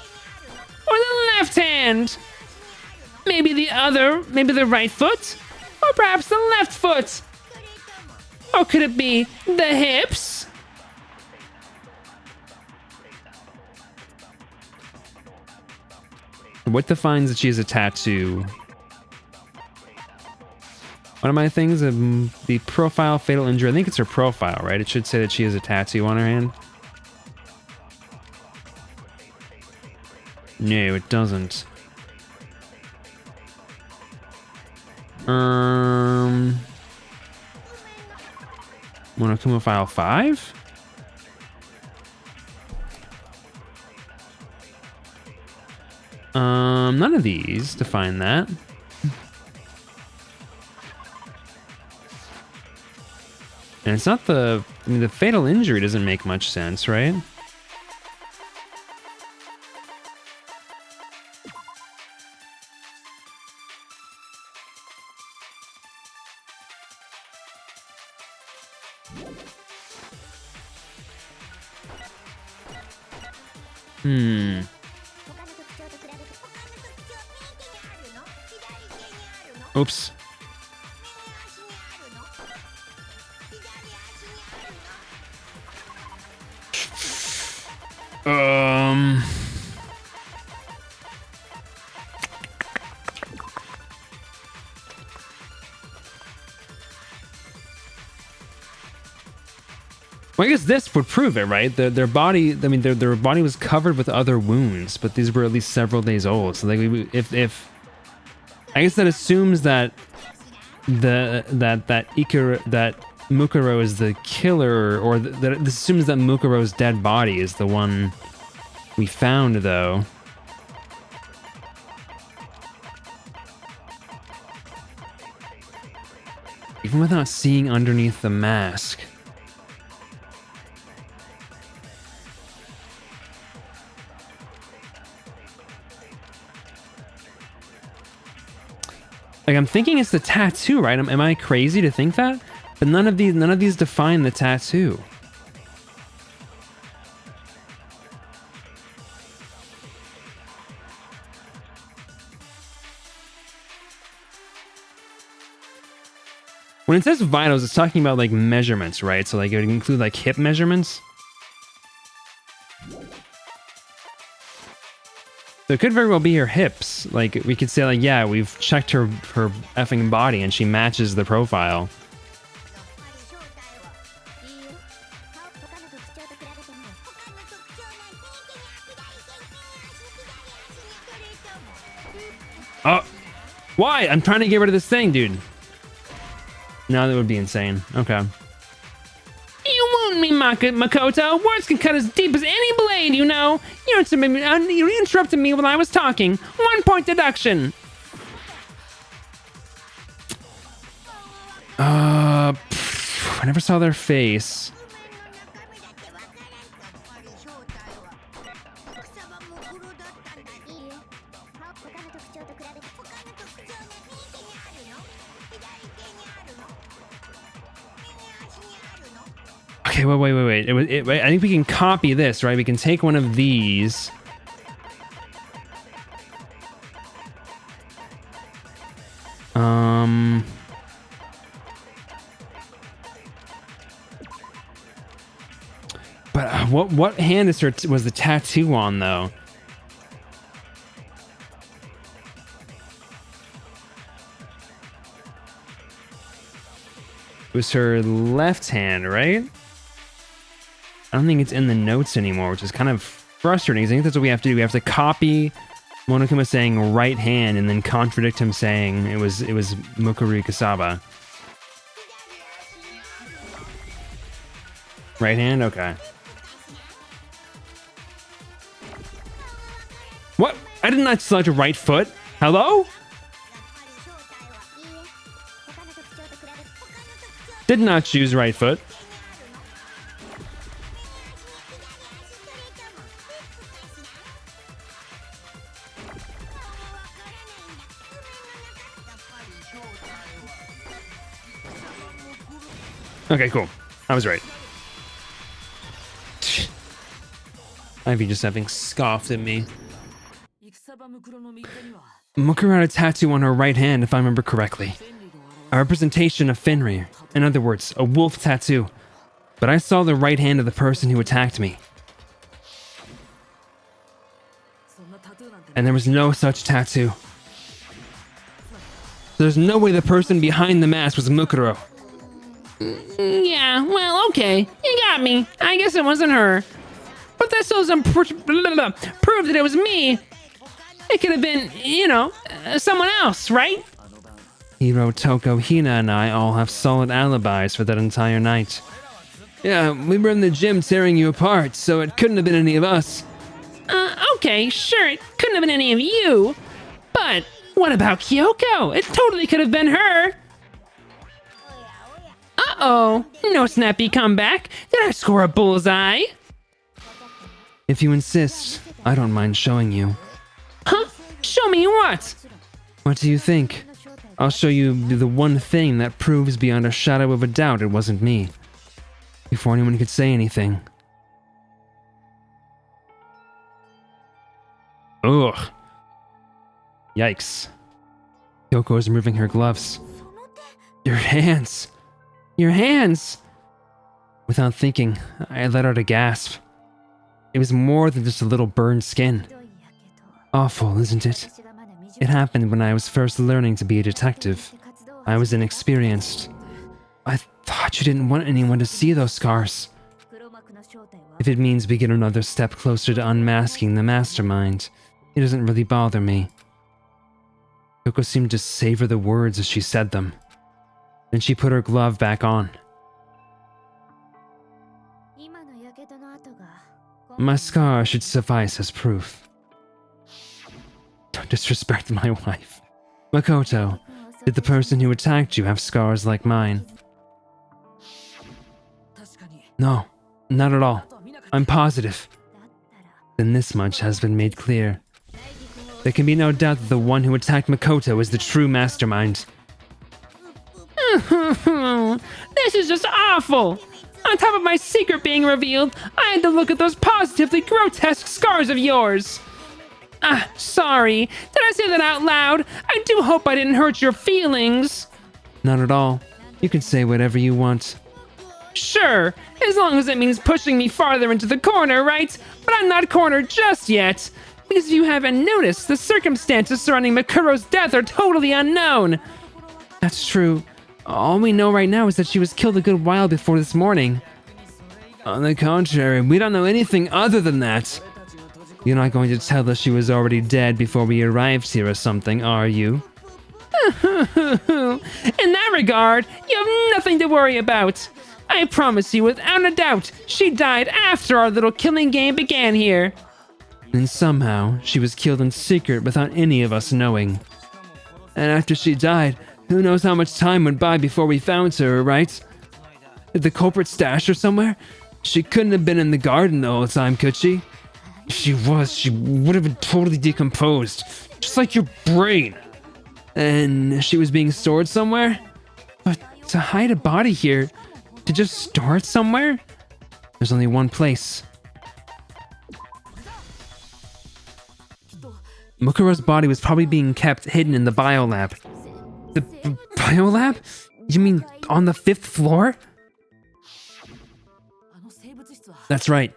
Or the left hand? Maybe the right foot? Or perhaps the left foot? Or could it be the hips? What defines that she has a tattoo? One of my things, the profile fatal injury. I think it's her profile, right? It should say that she has a tattoo on her hand. No, it doesn't. Monokuma file 5? None of these define that. And it's not the... I mean, the fatal injury doesn't make much sense, right? Oops. Well, I guess this would prove it, right? Their body, I mean, their body was covered with other wounds, but these were at least several days old. So, like, if I guess that assumes that that Mukuro is the killer, or that this assumes that Mukuro's dead body is the one we found, though. Even without seeing underneath the mask. Like, I'm thinking it's the tattoo, right? Am I crazy to think that? But none of these define the tattoo. When it says vitals, it's talking about like measurements, right? So like it would include like hip measurements. So it could very well be her hips. Like, we could say, like, yeah, we've checked her effing body and she matches the profile. Oh, why? I'm trying to get rid of this thing, dude. No, that would be insane. Okay. You wound me, Makoto. Words can cut as deep as any blade, you know. You interrupted me while I was talking. 1 point deduction. I never saw their face. Okay, wait. I think we can copy this, right? We can take one of these. But what hand was the tattoo on, though? It was her left hand, right? I don't think it's in the notes anymore, which is kind of frustrating. I think that's what we have to do. We have to copy Monokuma saying right hand and then contradict him saying it was Mukuru Kasaba. Right hand? Okay. What? I did not select a right foot. Hello? Did not choose right foot. Okay, cool. I was right. Ivy just having scoffed at me. Mukuru had a tattoo on her right hand, if I remember correctly. A representation of Fenrir. In other words, a wolf tattoo. But I saw the right hand of the person who attacked me. And there was no such tattoo. There's no way the person behind the mask was Mukuro. Yeah, well, okay. You got me. I guess it wasn't her. But that still doesn't prove that it was me. It could have been, someone else, right? Hiro, Toko, Hina, and I all have solid alibis for that entire night. Yeah, we were in the gym tearing you apart, so it couldn't have been any of us. Okay, sure, it couldn't have been any of you. But what about Kyoko? It totally could have been her. Uh-oh, no snappy comeback. Did I score a bullseye? If you insist, I don't mind showing you. Huh? Show me what? What do you think? I'll show you the one thing that proves beyond a shadow of a doubt it wasn't me. Before anyone could say anything. Ugh. Yikes. Kyoko is removing her gloves. Your hands! Your hands! Without thinking, I let out a gasp. It was more than just a little burned skin. Awful, isn't it? It happened when I was first learning to be a detective. I was inexperienced. I thought you didn't want anyone to see those scars. If it means we get another step closer to unmasking the mastermind, it doesn't really bother me. Kyoko seemed to savor the words as she said them. Then she put her glove back on. My scar should suffice as proof. Don't disrespect my wife. Makoto, did the person who attacked you have scars like mine? No, not at all. I'm positive. Then this much has been made clear. There can be no doubt that the one who attacked Makoto is the true mastermind. This is just awful! On top of my secret being revealed, I had to look at those positively grotesque scars of yours! Sorry. Did I say that out loud? I do hope I didn't hurt your feelings. Not at all. You can say whatever you want. Sure, as long as it means pushing me farther into the corner, right? But I'm not cornered just yet. Because if you haven't noticed, the circumstances surrounding Makuro's death are totally unknown. That's true. All we know right now is that she was killed a good while before this morning. On the contrary, we don't know anything other than that. You're not going to tell us she was already dead before we arrived here or something, are you? In that regard, you have nothing to worry about. I promise you, without a doubt, she died after our little killing game began here. And somehow, she was killed in secret without any of us knowing. And after she died, who knows how much time went by before we found her, right? Did the culprit stash her somewhere? She couldn't have been in the garden the whole time, could she? If she was, she would have been totally decomposed. Just like your brain. And she was being stored somewhere? But to hide a body here, to just store it somewhere? There's only one place. Mukuro's body was probably being kept hidden in the biolab. The biolab? You mean on the 5th floor? That's right.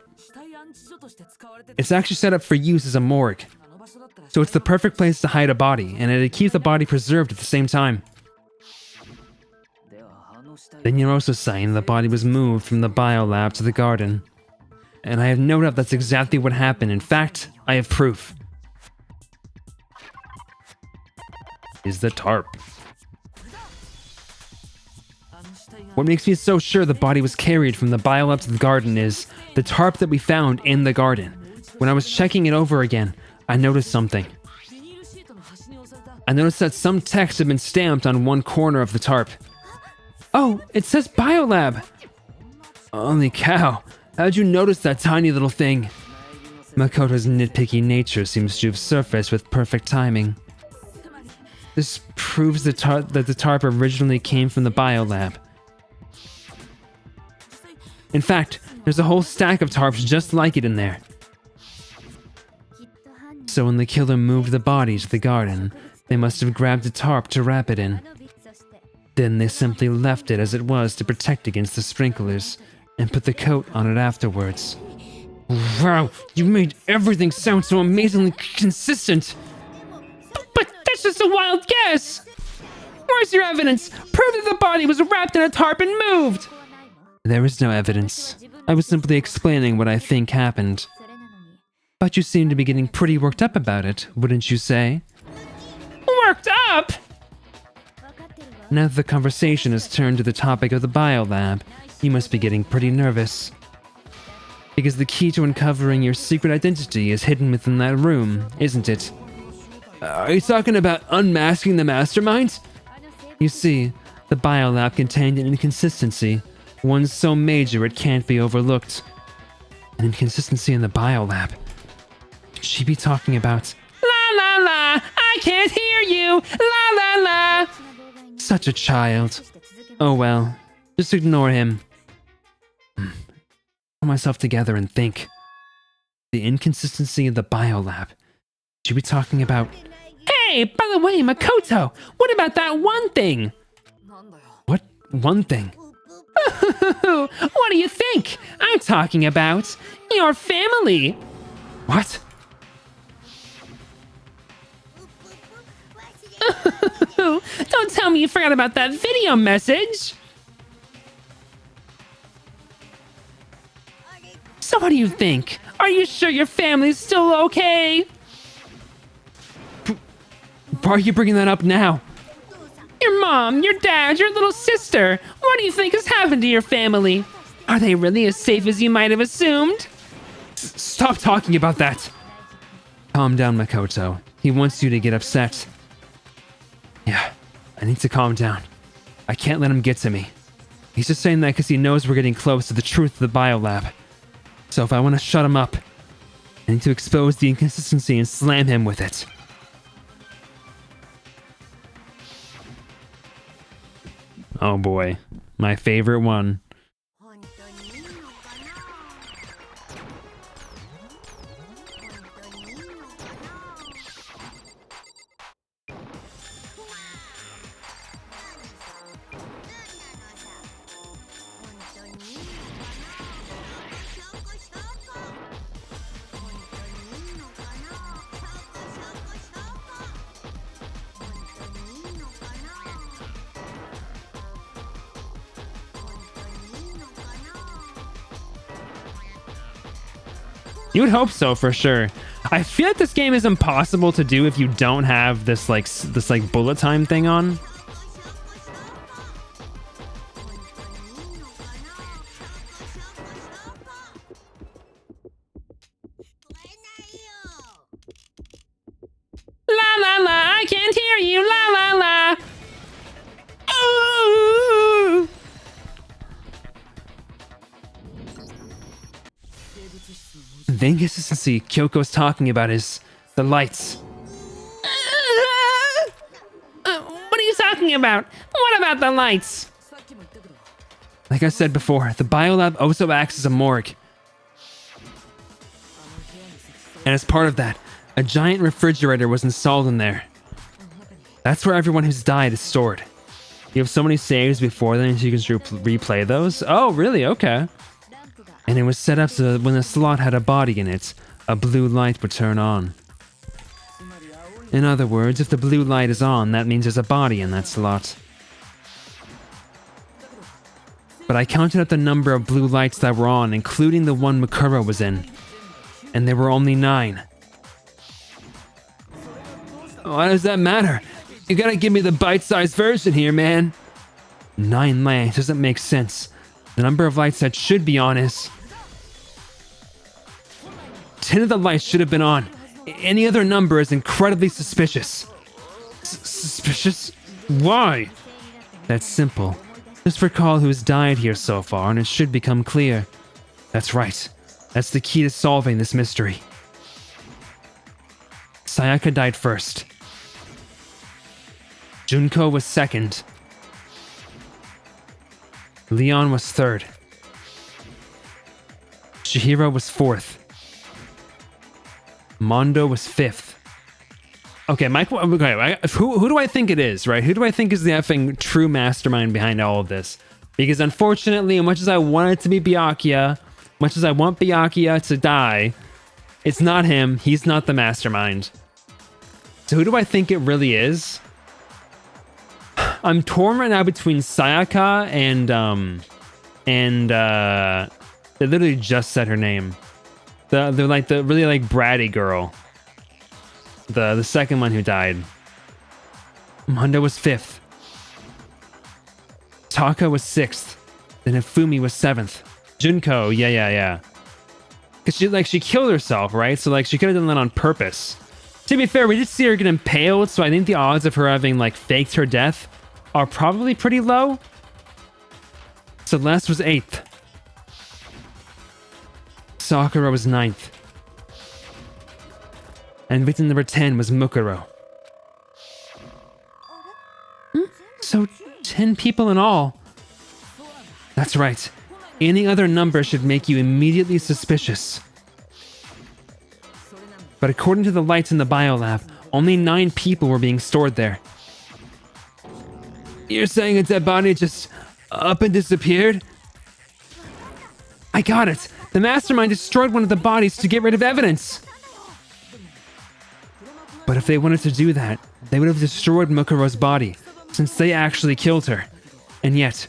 It's actually set up for use as a morgue. So it's the perfect place to hide a body, and it'd keep the body preserved at the same time. Then you're also saying the body was moved from the biolab to the garden. And I have no doubt that's exactly what happened. In fact, I have proof. Is the tarp. What makes me so sure the body was carried from the biolab to the garden is the tarp that we found in the garden. When I was checking it over again, I noticed something. I noticed that some text had been stamped on one corner of the tarp. Oh, it says biolab! Holy cow, how'd you notice that tiny little thing? Makoto's nitpicky nature seems to have surfaced with perfect timing. This proves that the tarp originally came from the biolab. In fact, there's a whole stack of tarps just like it in there. So when the killer moved the body to the garden, they must have grabbed a tarp to wrap it in. Then they simply left it as it was to protect against the sprinklers, and put the coat on it afterwards. Wow, you made everything sound so amazingly consistent! But that's just a wild guess! Where's your evidence? Prove that the body was wrapped in a tarp and moved! There is no evidence. I was simply explaining what I think happened. But you seem to be getting pretty worked up about it, wouldn't you say? Worked up? Now that the conversation has turned to the topic of the biolab, you must be getting pretty nervous. Because the key to uncovering your secret identity is hidden within that room, isn't it? Are you talking about unmasking the mastermind? You see, the biolab contained an inconsistency, one so major it can't be overlooked. An inconsistency in the biolab. Could she be talking about... La la la! I can't hear you! La la la! Such a child. Oh well, just ignore him. Pull myself together and think. The inconsistency in the biolab. Should we be talking about... Hey, by the way, Makoto, what about that one thing? What one thing? What do you think? I'm talking about your family. What? Don't tell me you forgot about that video message. So what do you think? Are you sure your family's still okay? Why are you bringing that up now? Your mom, your dad, your little sister. What do you think has happened to your family? Are they really as safe as you might have assumed? Stop talking about that! Calm down, Makoto. He wants you to get upset. Yeah, I need to calm down. I can't let him get to me. He's just saying that because he knows we're getting close to the truth of the biolab. So if I want to shut him up, I need to expose the inconsistency and slam him with it. Oh boy, my favorite one. You would hope so, for sure. I feel like this game is impossible to do if you don't have this bullet time thing on. La la la, I can't hear you. La la la. Ooh. The inconsistency Kyoko's talking about is the lights. What are you talking about? What about the lights? Like I said before, the biolab also acts as a morgue. And as part of that, a giant refrigerator was installed in there. That's where everyone who's died is stored. You have so many saves before then, so you can replay those. Oh, really? Okay. And it was set up so that when the slot had a body in it, a blue light would turn on. In other words, if the blue light is on, that means there's a body in that slot. But I counted up the number of blue lights that were on, including the one Mukuro was in. And there were only 9. Why does that matter? You gotta give me the bite-sized version here, man. 9 lights doesn't make sense. The number of lights that should be on is... 10 of the lights should have been on. Any other number is incredibly suspicious. Suspicious? Why? That's simple. Just recall who's died here so far, and it should become clear. That's right. That's the key to solving this mystery. Sayaka died first. Junko was second. Leon was third. Chihiro was fourth. Mondo was fifth. Okay, Mike. Okay, who do I think it is, right? Who do I think is the effing true mastermind behind all of this? Because unfortunately, as much as I want it to be Byakuya, much as I want Byakuya to die, it's not him. He's not the mastermind. So who do I think it really is? I'm torn right now between Sayaka and they literally just said her name. The really like bratty girl. The second one who died. Mondo was 5th. Taka was 6th. Then Ifumi was 7th. Junko, yeah. Cause she killed herself, right? So like she could have done that on purpose. To be fair, we did see her get impaled, so I think the odds of her having like faked her death are probably pretty low. Celeste was 8th. Sakura was 9th. And victim number 10 was Mukuro. So 10 people in all. That's right. Any other number should make you immediately suspicious. But according to the lights in the biolab, only 9 people were being stored there. You're saying a dead body just up and disappeared? I got it! The mastermind destroyed one of the bodies to get rid of evidence! But if they wanted to do that, they would have destroyed Mukuro's body, since they actually killed her. And yet,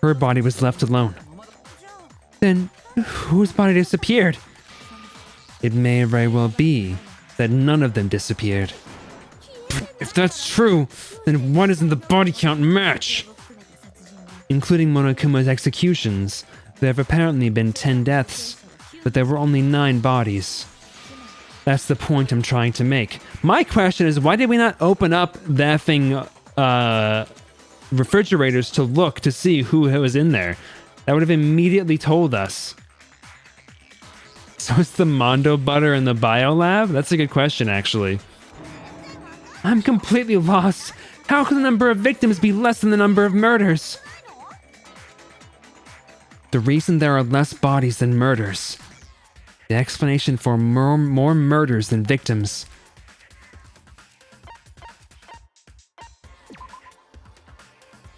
her body was left alone. Then, whose body disappeared? It may very well be that none of them disappeared. If that's true, then why doesn't the body count match? Including Monokuma's executions, there have apparently been 10 deaths, but there were only 9 bodies. That's the point I'm trying to make. My question is, why did we not open up the effing refrigerators to look to see who was in there? That would have immediately told us. So it's the Mondo butter in the biolab? That's a good question, actually. I'm completely lost. How can the number of victims be less than the number of murders? The reason there are less bodies than murders. The explanation for more murders than victims.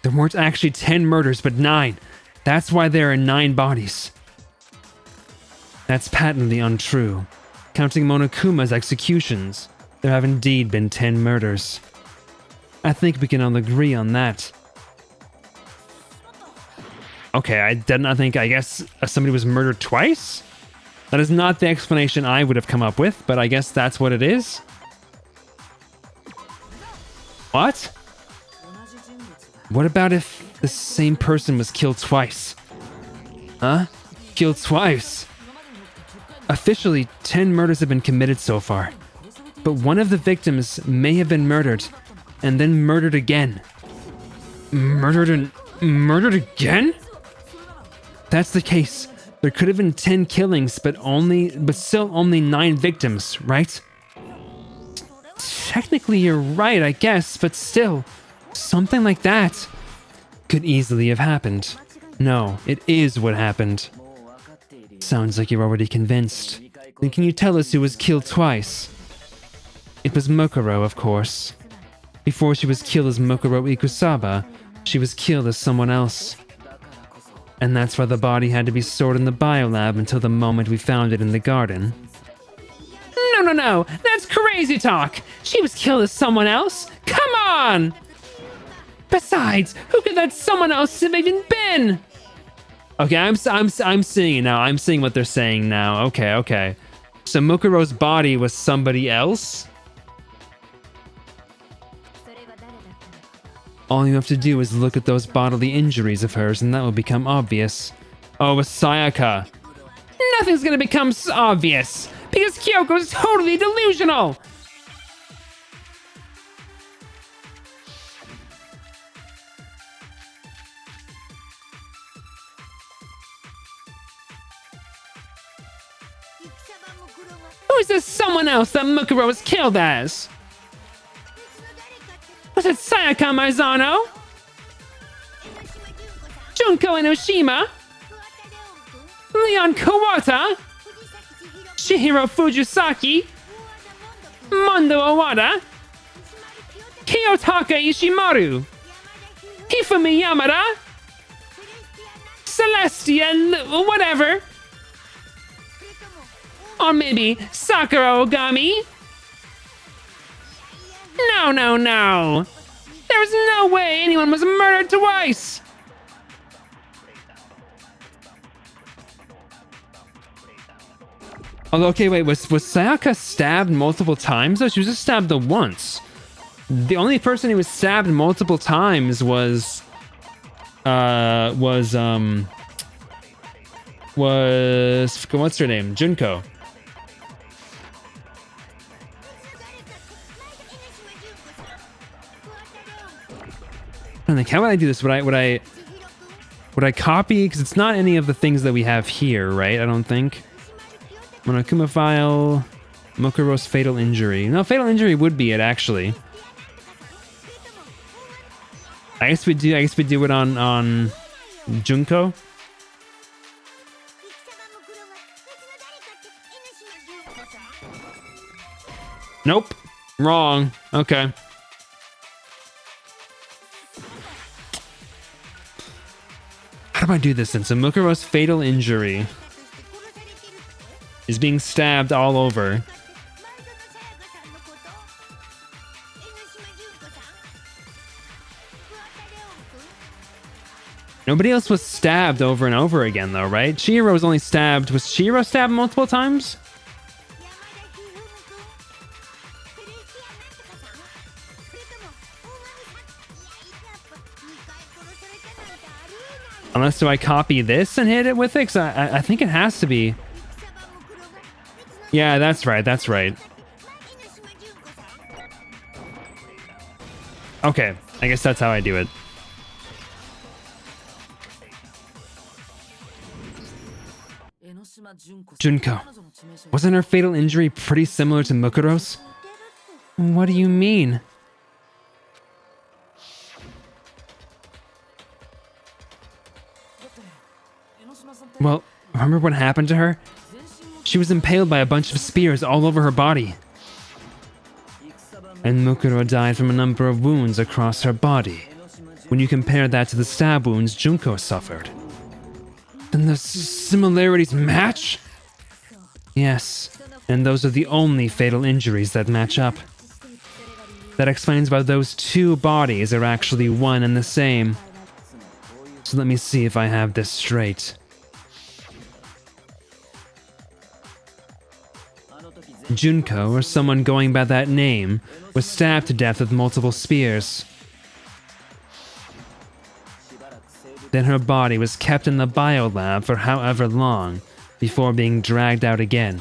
There weren't actually 10 murders, but 9. That's why there are 9 bodies. That's patently untrue. Counting Monokuma's executions, there have indeed been 10 murders. I think we can all agree on that. Okay, I guess somebody was murdered twice? That is not the explanation I would have come up with, but I guess that's what it is. What? What about if the same person was killed twice? Huh? Killed twice? Officially, 10 murders have been committed so far. But one of the victims may have been murdered, and then murdered again. Murdered again? That's the case. There could have been 10 killings, but still only 9 victims, right? Technically, you're right, I guess, but still, something like that could easily have happened. No, it is what happened. Sounds like you're already convinced. Then can you tell us who was killed twice? It was Mukuro, of course. Before she was killed as Mukuro Ikusaba, she was killed as someone else. And that's why the body had to be stored in the biolab until the moment we found it in the garden. No, that's crazy talk. She was killed as someone else. Come on! Besides, who could that someone else have even been? Okay, I'm seeing it now. I'm seeing what they're saying now. Okay. So Mukuro's body was somebody else? All you have to do is look at those bodily injuries of hers and that will become obvious. Oh, it was Sayaka. Nothing's gonna become obvious because Kyoko's totally delusional. Who's this someone else that Mukuro was killed as? Was it Sayaka Maizano? Junko Enoshima? Leon Kawata? Shihiro Fujisaki? Mondo Owada? Kiyotaka Ishimaru? Hifumi Yamada? Celestia, whatever. Or maybe Sakura Ogami? No. There's no way anyone was murdered twice. Although, okay, wait, was Sayaka stabbed multiple times? though? She was just stabbed the once. The only person who was stabbed multiple times was what's her name? Junko. I think, how would I do this? Would I copy? Because it's not any of the things that we have here, right? I don't think. Monokuma file, Mukuro's fatal injury. No, fatal injury would be it actually. I guess we do it on Junko. Nope. Wrong. Okay. How do I do this then? So Mukuro's fatal injury is being stabbed all over. Nobody else was stabbed over and over again though, right? Chihiro was only stabbed. Was Chihiro stabbed multiple times? Unless do I copy this and hit it with it? 'Cause I think it has to be. Yeah, that's right. Okay, I guess that's how I do it. Junko, wasn't her fatal injury pretty similar to Mukuro's? What do you mean? Well, remember what happened to her? She was impaled by a bunch of spears all over her body. And Mukuro died from a number of wounds across her body. When you compare that to the stab wounds Junko suffered. Then the similarities match? Yes, and those are the only fatal injuries that match up. That explains why those two bodies are actually one and the same. So let me see if I have this straight. Junko, or someone going by that name, was stabbed to death with multiple spears. Then her body was kept in the biolab for however long, before being dragged out again.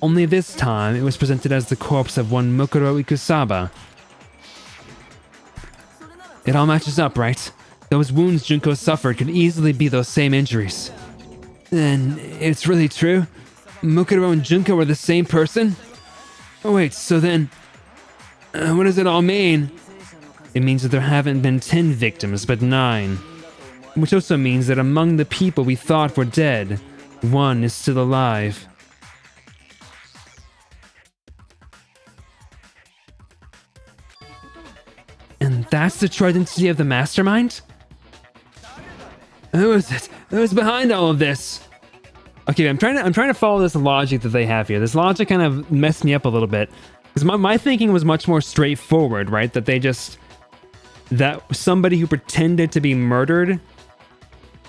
Only this time, it was presented as the corpse of one Mukuro Ikusaba. It all matches up, right? Those wounds Junko suffered could easily be those same injuries. Then, it's really true? Mukuro and Junko were the same person? Oh wait, so then... what does it all mean? It means that there haven't been 10 victims, but 9. Which also means that among the people we thought were dead, 1 is still alive. And That's the true identity of the mastermind? Who is it? Who's behind all of this? Okay, I'm trying to follow this logic that they have here. This logic kind of messed me up a little bit. Because my thinking was much more straightforward, right? That somebody who pretended to be murdered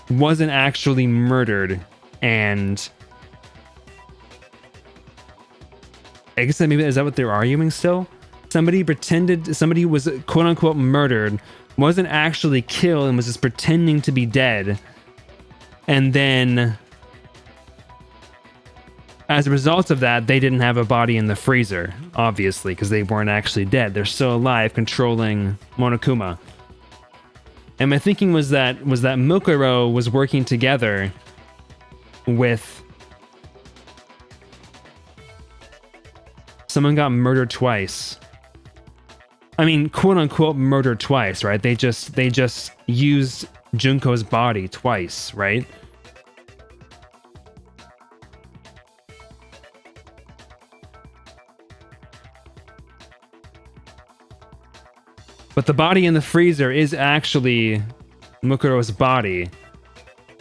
wasn't actually murdered. And I guess maybe, is that what they're arguing still? Somebody who was quote unquote murdered wasn't actually killed and was just pretending to be dead. And then as a result of that, they didn't have a body in the freezer, obviously, because they weren't actually dead. They're still alive, controlling Monokuma. And my thinking was that Mukuro was working together with someone got murdered twice. I mean, quote unquote murdered twice, right? They just used Junko's body twice, right? But the body in the freezer is actually Mukuro's body.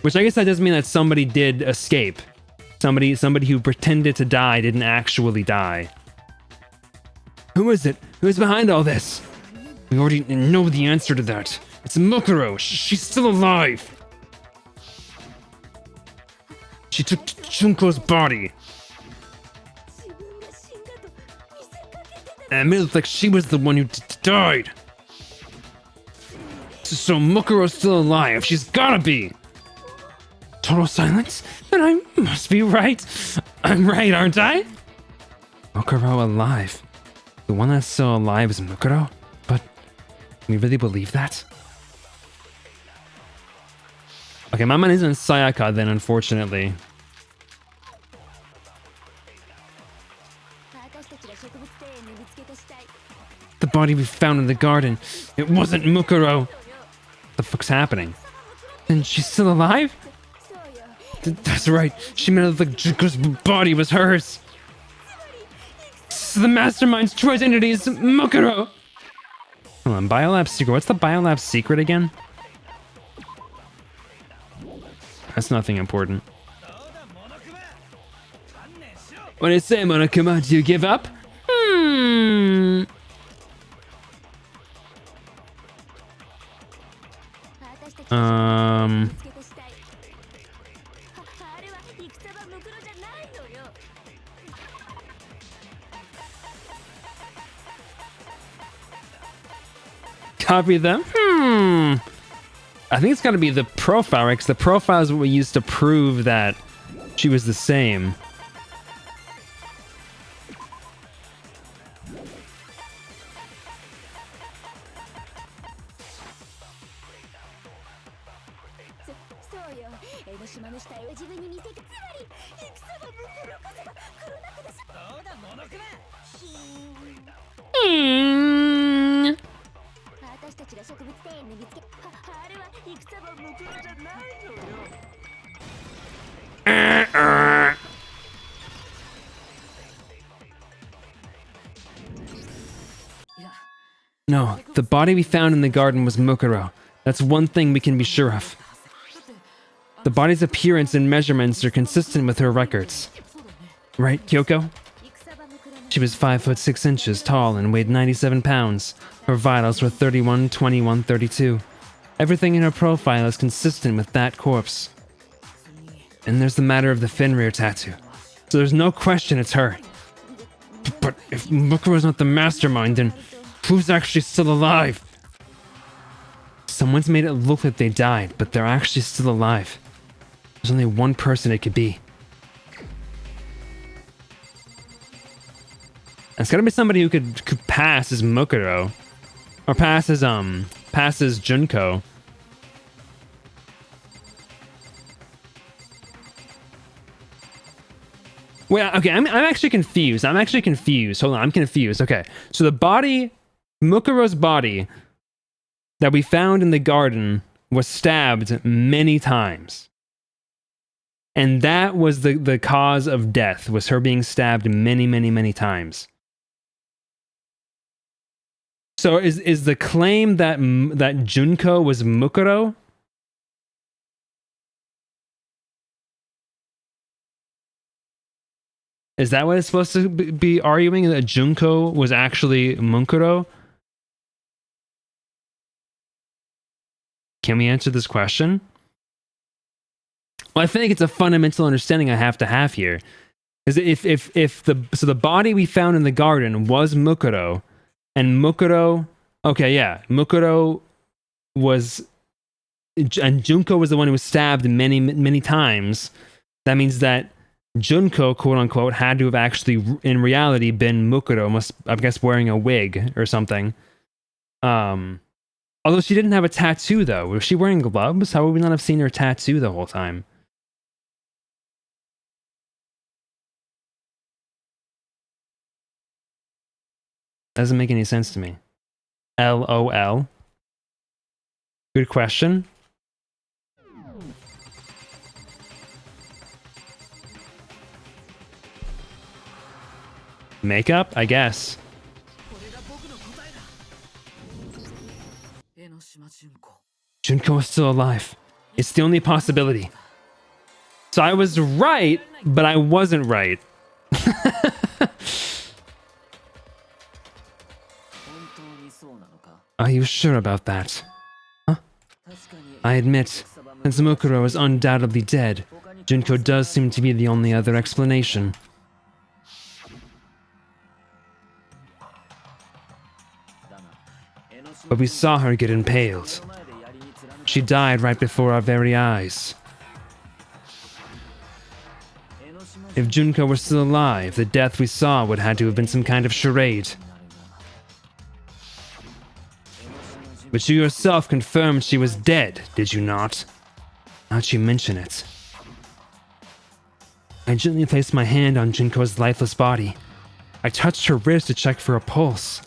Which I guess that does mean that somebody did escape. Somebody who pretended to die didn't actually die. Who is it? Who's behind all this? We already know the answer to that. It's Mukuro. She's still alive. She took Junko's body. And it made it look like she was the one who died. So Mukuro's still alive. She's gotta be. Total silence? Then I must be right. I'm right, aren't I? Mukuro alive. The one that's still alive is Mukuro? But can we really believe that? Okay, my mind isn't Sayaka then, unfortunately. The body we found in the garden. It wasn't Mukuro. What the fuck's happening? And she's still alive? That's right. She made it look like Junko's body was hers. So the mastermind's true identity is Mukuro. Hold on, Biolab secret. What's the Biolab secret again? That's nothing important. What do you say, Monokuma? Do you give up? Copy them? I think it's gotta be the profile, right? Because the profile is what we used to prove that she was the same. No, the body we found in the garden was Mukuro. That's one thing we can be sure of. The body's appearance and measurements are consistent with her records. Right, Kyoko? She was 5'6" tall and weighed 97 pounds. Her vitals were 31, 21, 32. Everything in her profile is consistent with that corpse. And there's the matter of the Fenrir tattoo. So there's no question it's her. But if Mukuro's not the mastermind, then who's actually still alive? Someone's made it look like they died, but they're actually still alive. There's only one person it could be. It's gotta be somebody who could pass as Mukuro. Or pass as Junko. Well, okay, I'm actually confused. Hold on, I'm confused. Okay, so the body, Mukuro's body that we found in the garden was stabbed many times. And that was the cause of death, was her being stabbed many, many, many times. So is the claim that that Junko was Mukuro? Is that what it's supposed to be arguing, that Junko was actually Mukuro? Can we answer this question? Well, I think it's a fundamental understanding I have to have here. Is if the body we found in the garden was Mukuro, and Mukuro, okay, yeah, Mukuro was, and Junko was the one who was stabbed many times. That means that Junko, quote unquote, had to have actually, in reality, been Mukuro. I guess, wearing a wig or something. Although she didn't have a tattoo, though. Was she wearing gloves? How would we not have seen her tattoo the whole time? Doesn't make any sense to me. LOL. Good question. Makeup, I guess. Junko is still alive. It's the only possibility. So I was right, but I wasn't right. Are you sure about that? Huh? I admit, since Mukuro is undoubtedly dead, Junko does seem to be the only other explanation. But we saw her get impaled. She died right before our very eyes. If Junko were still alive, the death we saw would have to have been some kind of charade. But you yourself confirmed she was dead, did you not? Now that you mention it. I gently placed my hand on Junko's lifeless body. I touched her wrist to check for a pulse,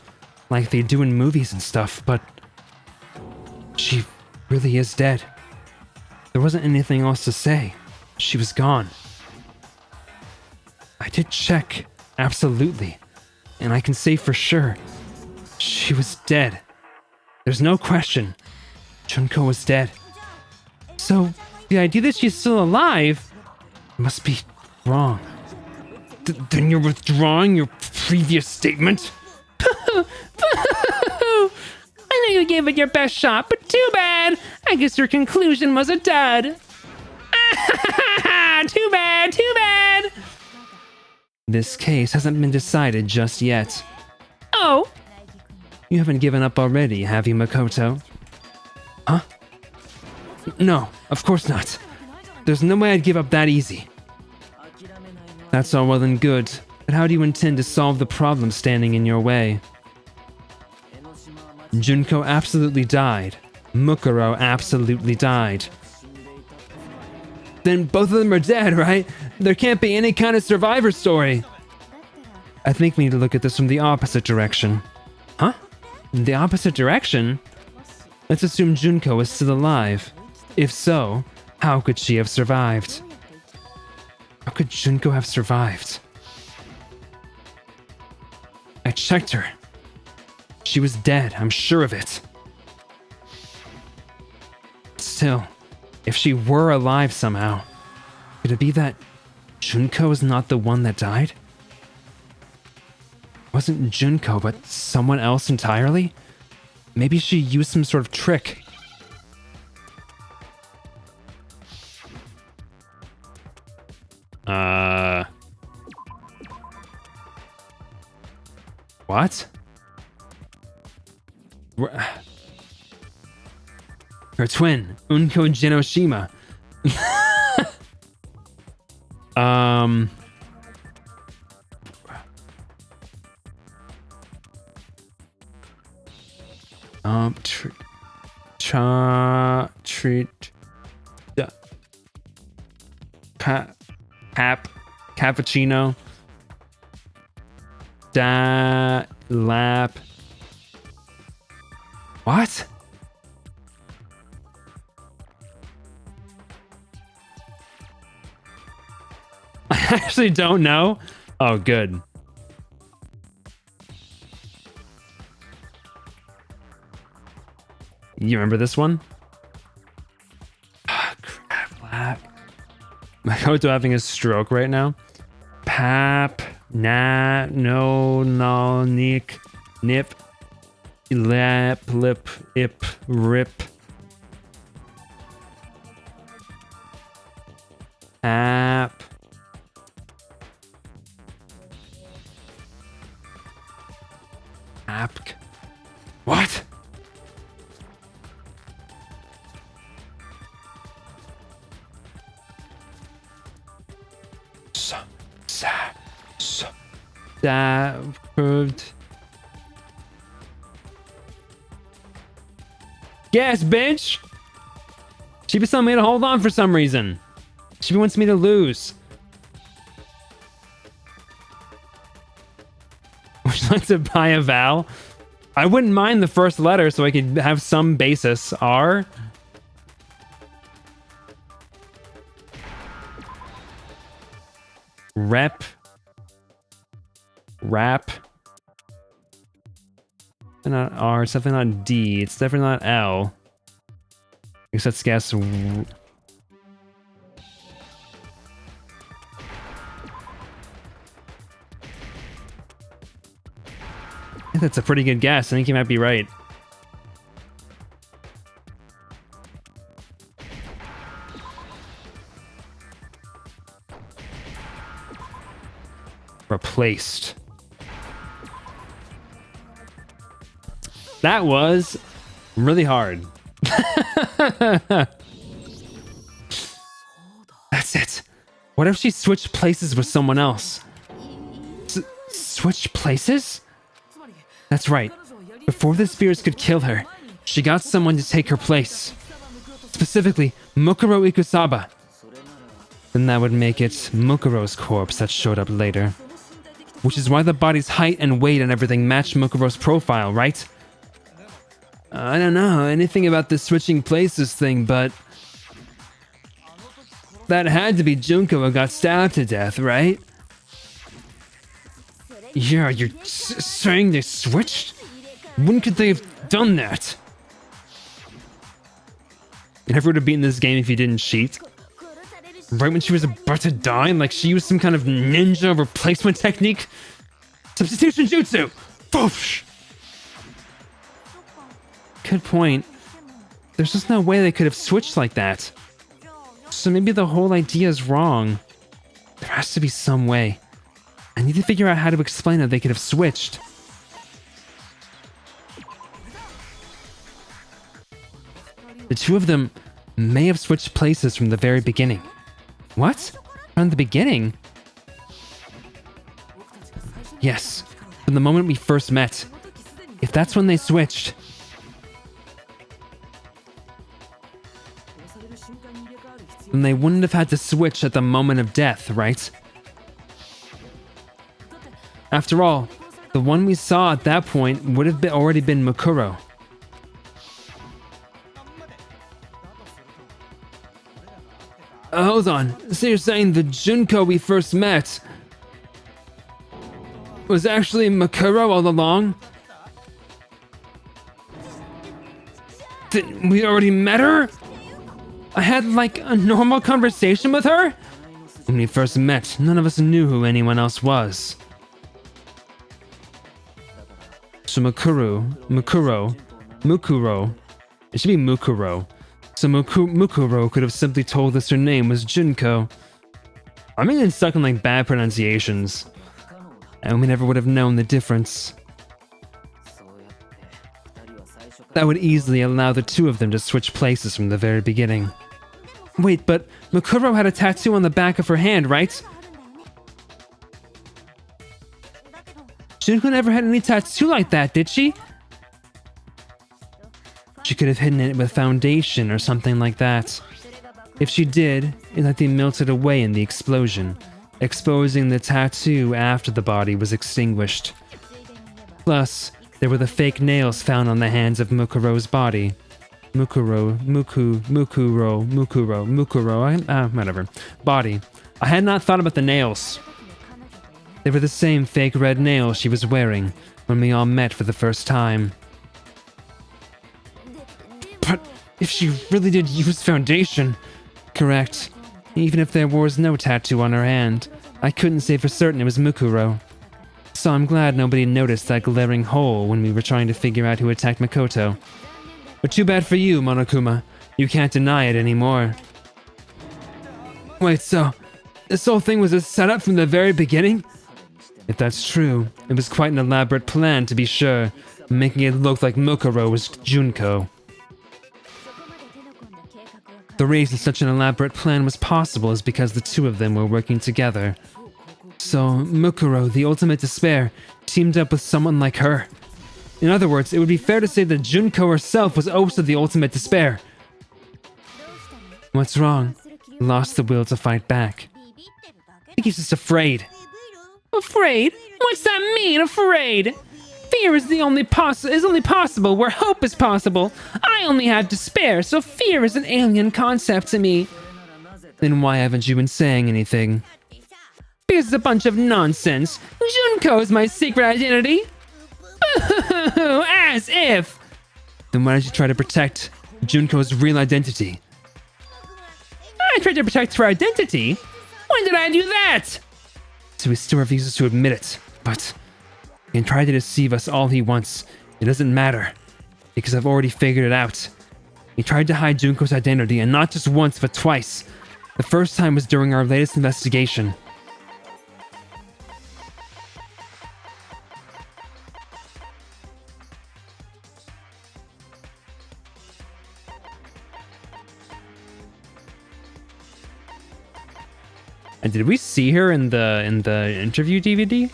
like they do in movies and stuff, but she really is dead. There wasn't anything else to say. She was gone. I did check, absolutely, and I can say for sure, she was dead. There's no question. Junko was dead. So, the idea that she's still alive must be wrong. Then you're withdrawing your previous statement? I know you gave it your best shot, but too bad. I guess your conclusion was a dud. Too bad, too bad. This case hasn't been decided just yet. Oh? You haven't given up already, have you, Makoto? Huh? No, of course not. There's no way I'd give up that easy. That's all well and good, but how do you intend to solve the problem standing in your way? Junko absolutely died. Mukuro absolutely died. Then both of them are dead, right? There can't be any kind of survivor story. I think we need to look at this from the opposite direction. Huh? The opposite direction? Let's assume Junko is still alive. If so, how could she have survived? How could Junko have survived? I checked her. She was dead, I'm sure of it. Still, if she were alive somehow, could it be that Junko is not the one that died? Wasn't Junko, but someone else entirely? Maybe she used some sort of trick. What? Her twin, Unko Genoshima. Cappuccino. Lap. What? I actually don't know. Oh, good. You remember this one? Ah, crap. Black. My Koto having a stroke right now. Pap. Nah. No. No. Nick. Nip. Lap. Lip. Ip. Rip. App. App. What? Approved. Gas, bitch! She was telling me to hold on for some reason. She wants me to lose. Would you like to buy a vowel? I wouldn't mind the first letter so I could have some basis. R. Rep. Rap. It's not R, it's definitely not D, it's definitely not L. I guess let's guess. I think that's a pretty good guess. I think you might be right. Replaced. That was really hard. That's it. What if she switched places with someone else? Switch places? That's right. Before the spirits could kill her, she got someone to take her place. Specifically, Mukuro Ikusaba. Then that would make it Mukuro's corpse that showed up later. Which is why the body's height and weight and everything matched Mukuro's profile, right? I don't know anything about this switching places thing, but that had to be Junko who got stabbed to death, right? Yeah, you're saying they switched? When could they have done that? You never would have beaten this game if you didn't cheat. Right when she was about to die, like she used some kind of ninja replacement technique? Substitution jutsu! Boosh! Good point. There's just no way they could have switched like that. So maybe the whole idea is wrong. There has to be some way. I need to figure out how to explain how they could have switched. The two of them may have switched places from the very beginning. What? From the beginning? Yes, from the moment we first met. If that's when they switched. Then they wouldn't have had to switch at the moment of death, right? After all, the one we saw at that point would have already been Mukuro. Hold on, so you're saying the Junko we first met was actually Mukuro all along? Did we already met her? I had like a normal conversation with her? When we first met, none of us knew who anyone else was. So Mukuro, it should be Mukuro. So Mukuro could have simply told us her name was Junko. I'm even stuck in like bad pronunciations. And we never would have known the difference. That would easily allow the two of them to switch places from the very beginning. Wait, but Mukuro had a tattoo on the back of her hand, right? Junko never had any tattoo like that, did she? She could have hidden it with foundation or something like that. If she did, it likely melted away in the explosion, exposing the tattoo after the body was extinguished. Plus, there were the fake nails found on the hands of Mukuro's body. Mukuro, whatever. Body. I had not thought about the nails. They were the same fake red nails she was wearing when we all met for the first time. If she really did use foundation. Correct. Even if there was no tattoo on her hand, I couldn't say for certain it was Mukuro. So I'm glad nobody noticed that glaring hole when we were trying to figure out who attacked Makoto. But too bad for you, Monokuma. You can't deny it anymore. Wait, so this whole thing was a setup from the very beginning? If that's true, it was quite an elaborate plan to be sure, making it look like Mukuro was Junko. The reason such an elaborate plan was possible is because the two of them were working together. So, Mukuro, the ultimate despair, teamed up with someone like her. In other words, it would be fair to say that Junko herself was also the ultimate despair. What's wrong? Lost the will to fight back. I think he's just afraid. Afraid? What's that mean, afraid? Fear is only possible where hope is possible. I only have despair, so fear is an alien concept to me. Then why haven't you been saying anything? Because it's a bunch of nonsense. Junko is my secret identity. As if. Then why did you try to protect Junko's real identity? I tried to protect her identity? When did I do that? So he still refuses to admit it, but he can try to deceive us all he wants. It doesn't matter, because I've already figured it out. He tried to hide Junko's identity, and not just once, but twice. The first time was during our latest investigation. And did we see her in the interview DVD?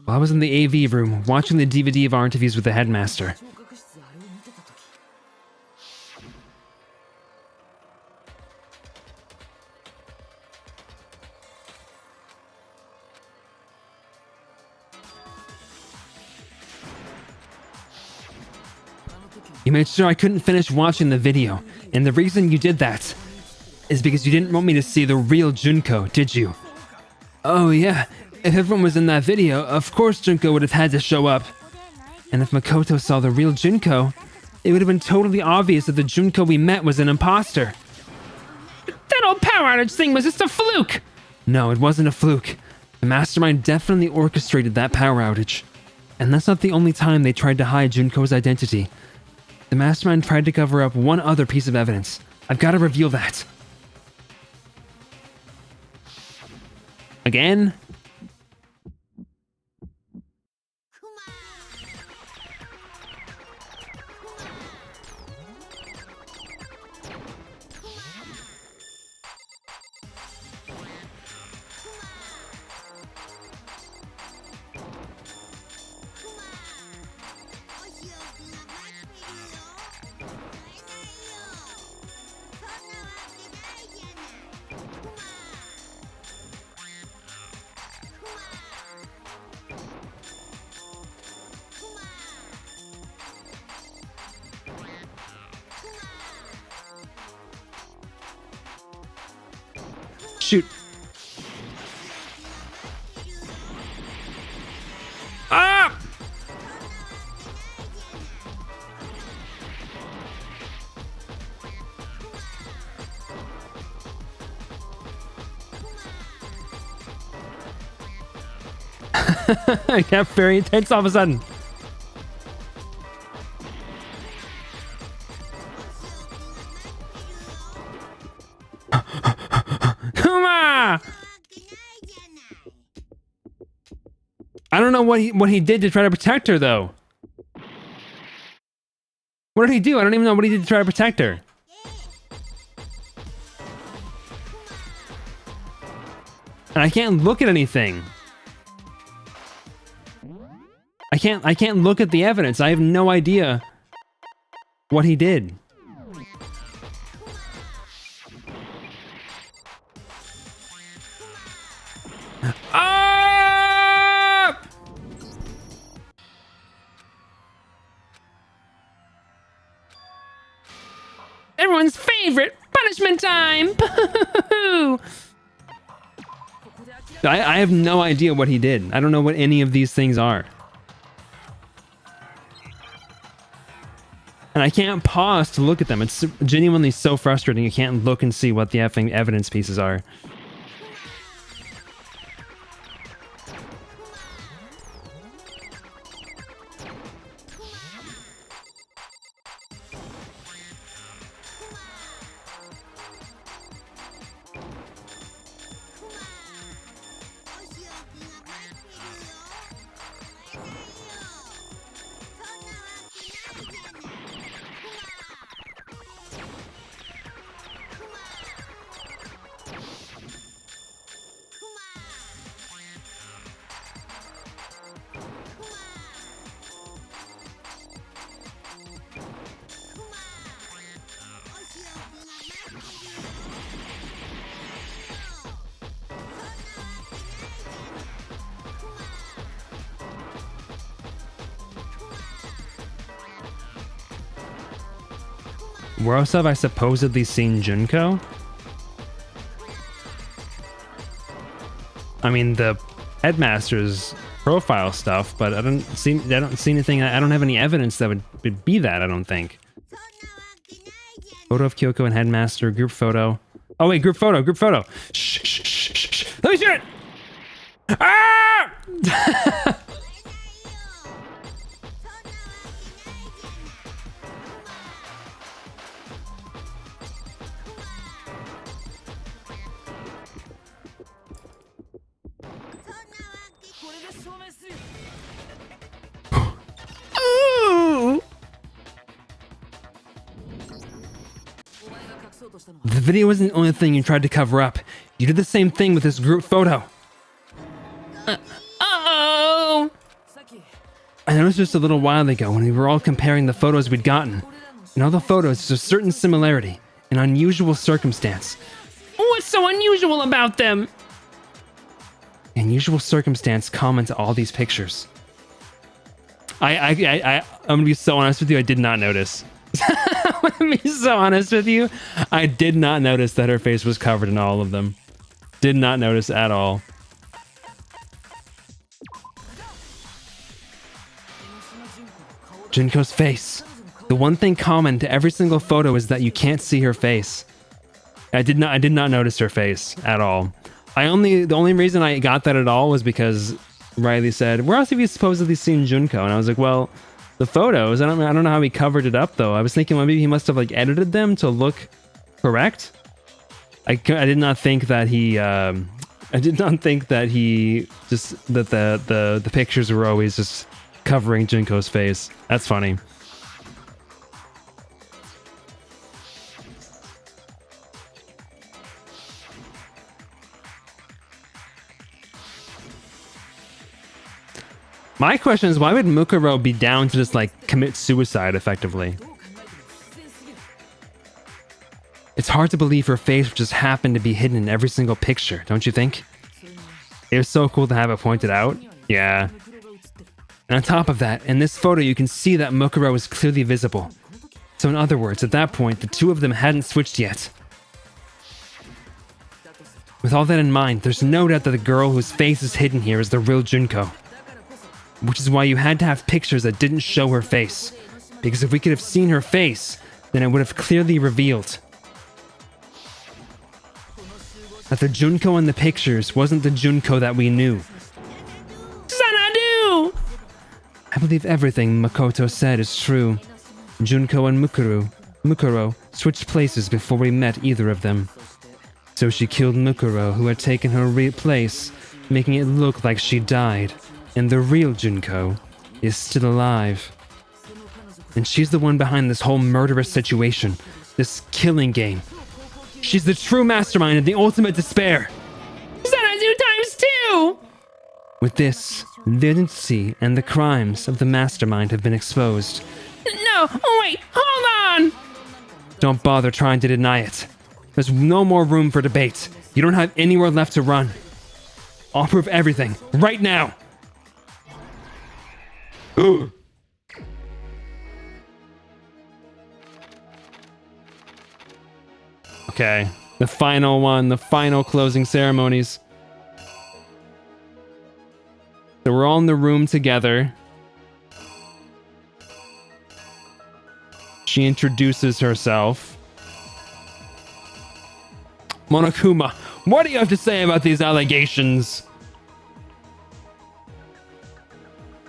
Well, I was in the AV room watching the DVD of our interviews with the headmaster. You made sure I couldn't finish watching the video, and the reason you did that is because you didn't want me to see the real Junko, did you? Oh yeah, if everyone was in that video, of course Junko would have had to show up. And if Makoto saw the real Junko, it would have been totally obvious that the Junko we met was an imposter. That old power outage thing was just a fluke! No, it wasn't a fluke. The mastermind definitely orchestrated that power outage. And that's not the only time they tried to hide Junko's identity. The mastermind tried to cover up one other piece of evidence. I've got to reveal that. Again? Shoot. Ah! It got very intense all of a sudden. I don't know what he did to try to protect her, though. What did he do? I don't even know what he did to try to protect her. And I can't look at anything. I can't look at the evidence. I have no idea what he did. Ah! Everyone's favorite punishment time. I have no idea what he did. I don't know what any of these things are. And I can't pause to look at them. It's genuinely so frustrating. You can't look and see what the effing evidence pieces are. Where else have I supposedly seen Junko? I mean, the headmaster's profile stuff, but I don't see anything. I don't have any evidence that would be that, I don't think. Photo of Kyoko and headmaster, group photo. Oh wait, group photo. Shh, shh, shh, shh, shh. Let me shoot it! Ah! The video wasn't the only thing you tried to cover up. You did the same thing with this group photo. Uh-oh! I noticed just a little while ago when we were all comparing the photos we'd gotten. In all the photos, there's a certain similarity, an unusual circumstance. What's so unusual about them? Unusual circumstance common to all these pictures. I'm gonna be so honest with you, I did not notice. I'm gonna be so honest with you. I did not notice that her face was covered in all of them. Did not notice at all. Junko's face. The one thing common to every single photo is that you can't see her face. I did not notice her face at all. The only reason I got that at all was because Riley said, "Where else have you supposedly seen Junko?" And I was like, "Well, the photos. I don't know how he covered it up though." I was thinking, well, maybe he must have like edited them to look correct. I did not think that he. I did not think that he just that the pictures were always just covering Junko's face. That's funny. My question is, why would Mukuro be down to just like commit suicide effectively? It's hard to believe her face just happened to be hidden in every single picture, don't you think? It was so cool to have it pointed out. Yeah. And on top of that, in this photo you can see that Mukuro is clearly visible. So in other words, at that point, the two of them hadn't switched yet. With all that in mind, there's no doubt that the girl whose face is hidden here is the real Junko. Which is why you had to have pictures that didn't show her face. Because if we could have seen her face, then it would have clearly revealed that the Junko in the pictures wasn't the Junko that we knew. Xanadu! I believe everything Makoto said is true. Junko and Mukuro switched places before we met either of them. So she killed Mukuro, who had taken her place, making it look like she died. And the real Junko is still alive. And she's the one behind this whole murderous situation, this killing game. She's the true mastermind of the ultimate despair. Xanadu ×2! With this, the identity and the crimes of the mastermind have been exposed. No, wait, hold on! Don't bother trying to deny it. There's no more room for debate. You don't have anywhere left to run. I'll prove everything right now. Okay, the final one, the final closing ceremonies. So we're all in the room together. She introduces herself. Monokuma, what do you have to say about these allegations?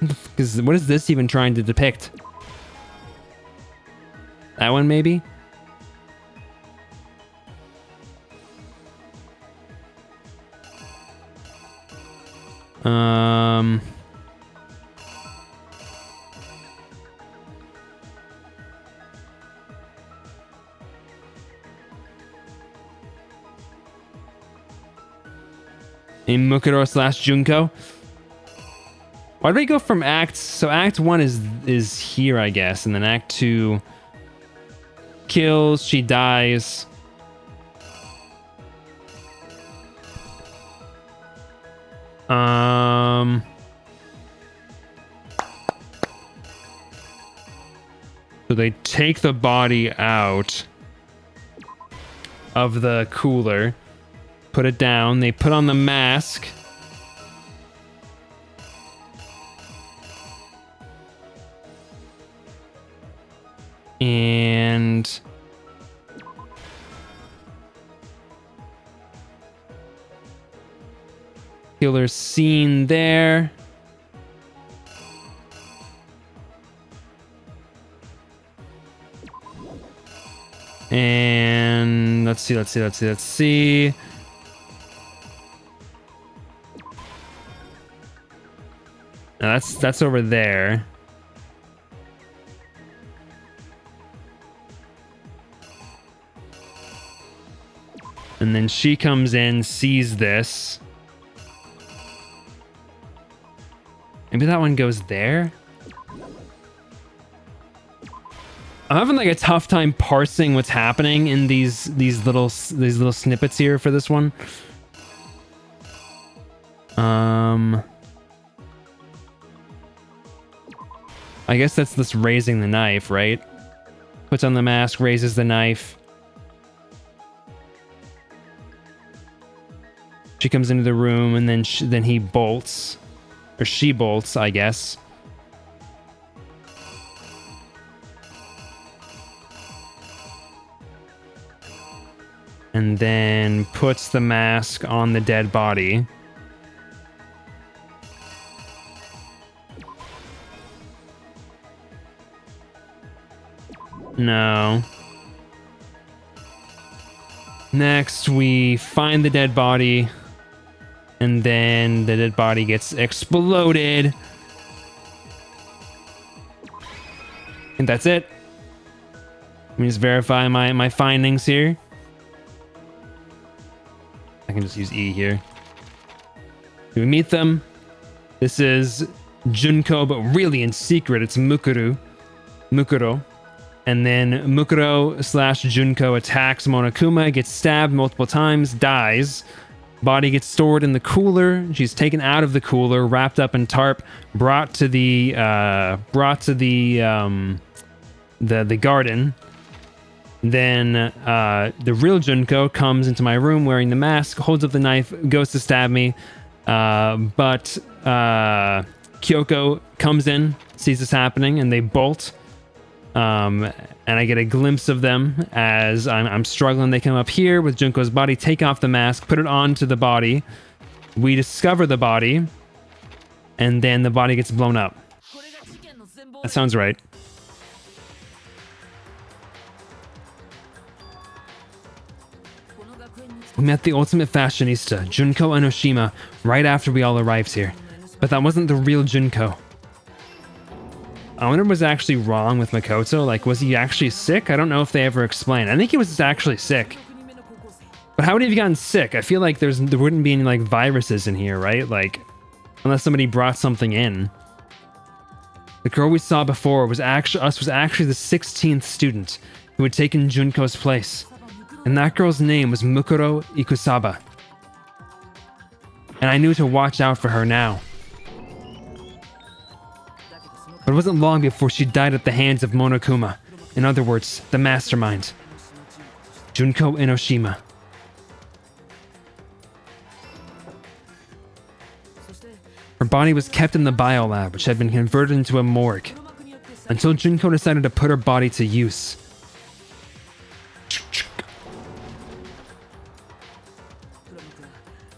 What is this even trying to depict? That one, maybe? In Mukuro / Junko. Why did we go from so act 1 is here, I guess, and then act 2 kills, she dies. So they take the body out of the cooler, put it down, they put on the mask. And killer's seen there. And let's see. Now that's over there. And then she comes in, sees this. Maybe that one goes there? I'm having like a tough time parsing what's happening in these little snippets here for this one. I guess that's this raising the knife, right? Puts on the mask, raises the knife. She comes into the room, and then he bolts, or she bolts, I guess. And then puts the mask on the dead body. No. Next, we find the dead body. And then the dead body gets exploded. And that's it. Let me just verify my findings here. I can just use E here. We meet them. This is Junko, but really in secret, it's Mukuro. And then Mukuro / Junko attacks Monokuma, gets stabbed multiple times, dies. Body gets stored in the cooler. She's taken out of the cooler, wrapped up in tarp, brought to the garden. Then the real Junko comes into my room wearing the mask, holds up the knife, goes to stab me. But Kyoko comes in, sees this happening, and they bolt. And I get a glimpse of them as I'm struggling. They come up here with Junko's body, take off the mask, put it onto the body. We discover the body, and then the body gets blown up. That sounds right. We met the ultimate fashionista, Junko Enoshima, right after we all arrived here. But that wasn't the real Junko. I wonder what was actually wrong with Makoto. Like, was he actually sick? I don't know if they ever explain. I think he was actually sick. But how would he have gotten sick? I feel like there wouldn't be any, like, viruses in here, right? Like, unless somebody brought something in. The girl we saw before was actually the 16th student who had taken Junko's place. And that girl's name was Mukuro Ikusaba. and I knew to watch out for her now. But it wasn't long before she died at the hands of Monokuma. In other words, the mastermind. Junko Enoshima. Her body was kept in the biolab, which had been converted into a morgue, until Junko decided to put her body to use.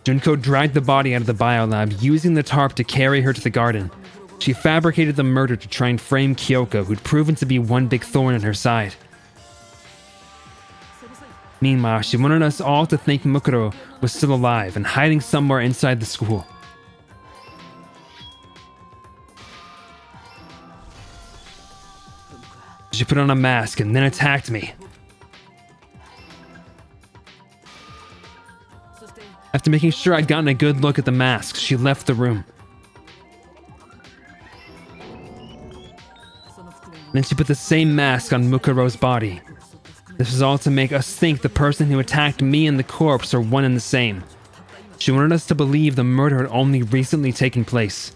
Junko dragged the body out of the biolab, using the tarp to carry her to the garden. She fabricated the murder to try and frame Kyoko, who'd proven to be one big thorn in her side. Meanwhile, she wanted us all to think Mukuro was still alive and hiding somewhere inside the school. She put on a mask and then attacked me. After making sure I'd gotten a good look at the mask, she left the room. Then she put the same mask on Mukuro's body. This was all to make us think the person who attacked me and the corpse are one and the same. She wanted us to believe the murder had only recently taken place.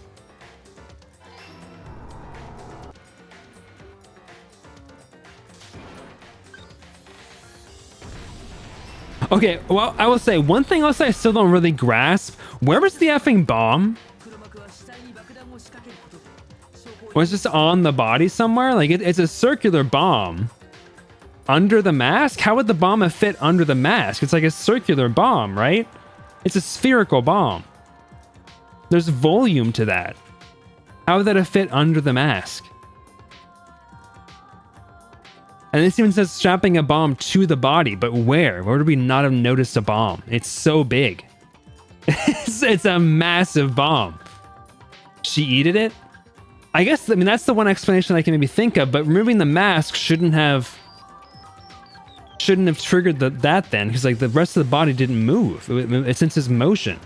Okay, well, I will say, one thing else I still don't really grasp. Where was the effing bomb? Was it just on the body somewhere? Like, it's a circular bomb. Under the mask? How would the bomb have fit under the mask? It's like a circular bomb, right? It's a spherical bomb. There's volume to that. How would that have fit under the mask? And this even says strapping a bomb to the body, but where? Where would we not have noticed a bomb? It's so big. It's a massive bomb. She eated it? I guess, I mean, that's the one explanation I can maybe think of, but removing the mask shouldn't have triggered that then, because like the rest of the body didn't move. It senses motion.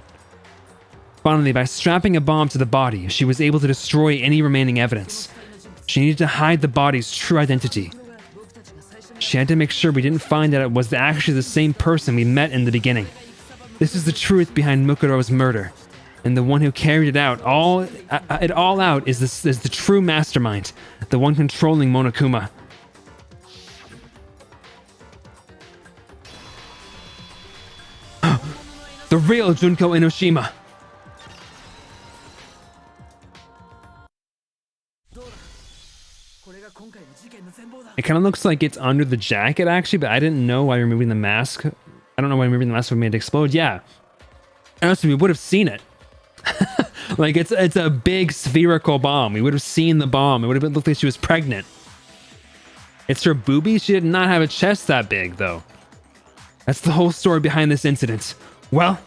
Finally, by strapping a bomb to the body, she was able to destroy any remaining evidence. She needed to hide the body's true identity. She had to make sure we didn't find that it was actually the same person we met in the beginning. This is the truth behind Mukuro's murder. And the one who carried it all out is the true mastermind, the one controlling Monokuma. The real Junko Enoshima. It kind of looks like it's under the jacket actually, but I didn't know why removing the mask. I don't know why removing the mask would made it explode. Yeah. Honestly, we would have seen it. Like it's a big spherical bomb. We would have seen the bomb. It would have looked like she was pregnant. It's her boobies. She did not have a chest that big though. That's the whole story behind this incident. Well,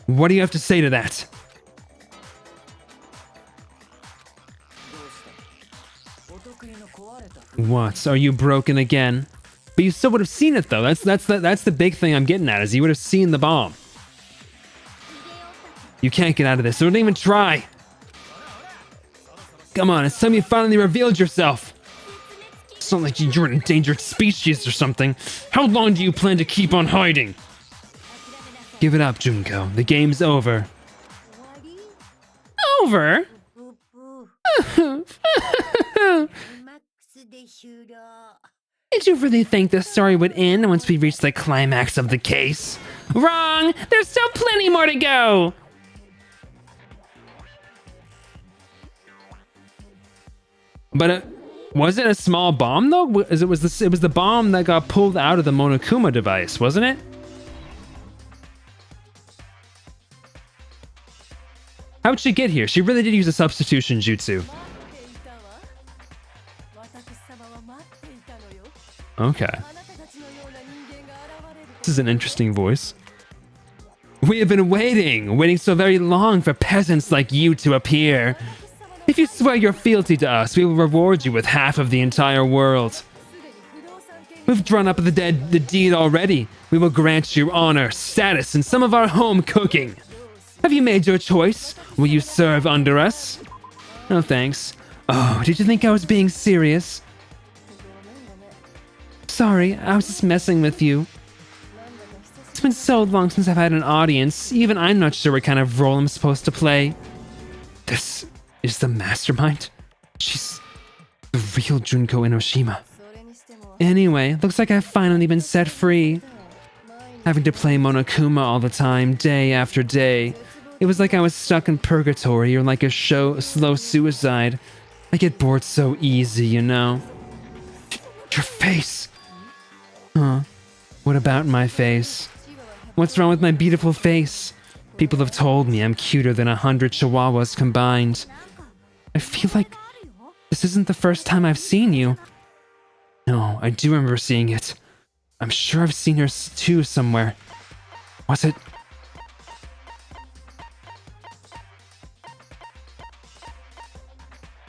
what do you have to say to that? What? Are you broken again? But you still would have seen it though. That's the big thing I'm getting at, is you would have seen the bomb. You can't get out of this, so don't even try. Come on, it's time you finally revealed yourself. It's not like you're an endangered species or something. How long do you plan to keep on hiding? Give it up, Junko. The game's over. Over? Did you really think the story would end once we reached the climax of the case? Wrong! There's still plenty more to go! But was it a small bomb though? It was the bomb that got pulled out of the Monokuma device, wasn't it? How'd she get here? She really did use a substitution jutsu. Okay. This is an interesting voice. We have been waiting so very long for peasants like you to appear. If you swear your fealty to us, we will reward you with half of the entire world. We've drawn up the deed already. We will grant you honor, status, and some of our home cooking. Have you made your choice? Will you serve under us? No thanks. Oh, did you think I was being serious? Sorry, I was just messing with you. It's been so long since I've had an audience. Even I'm not sure what kind of role I'm supposed to play. This is the mastermind? She's the real Junko Enoshima. Anyway, looks like I've finally been set free. Having to play Monokuma all the time, day after day. It was like I was stuck in purgatory or like a slow suicide. I get bored so easy, you know? Your face! Huh. What about my face? What's wrong with my beautiful face? People have told me I'm cuter than 100 chihuahuas combined. I feel like this isn't the first time I've seen you. No, I do remember seeing it. I'm sure I've seen her too somewhere. Was it?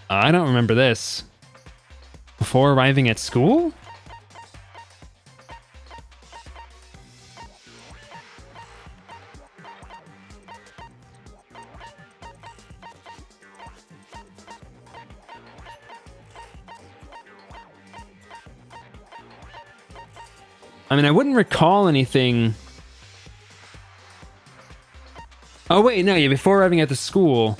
I don't remember this. Before arriving at school? I mean, I wouldn't recall anything. Oh, wait, no, yeah, before arriving at the school.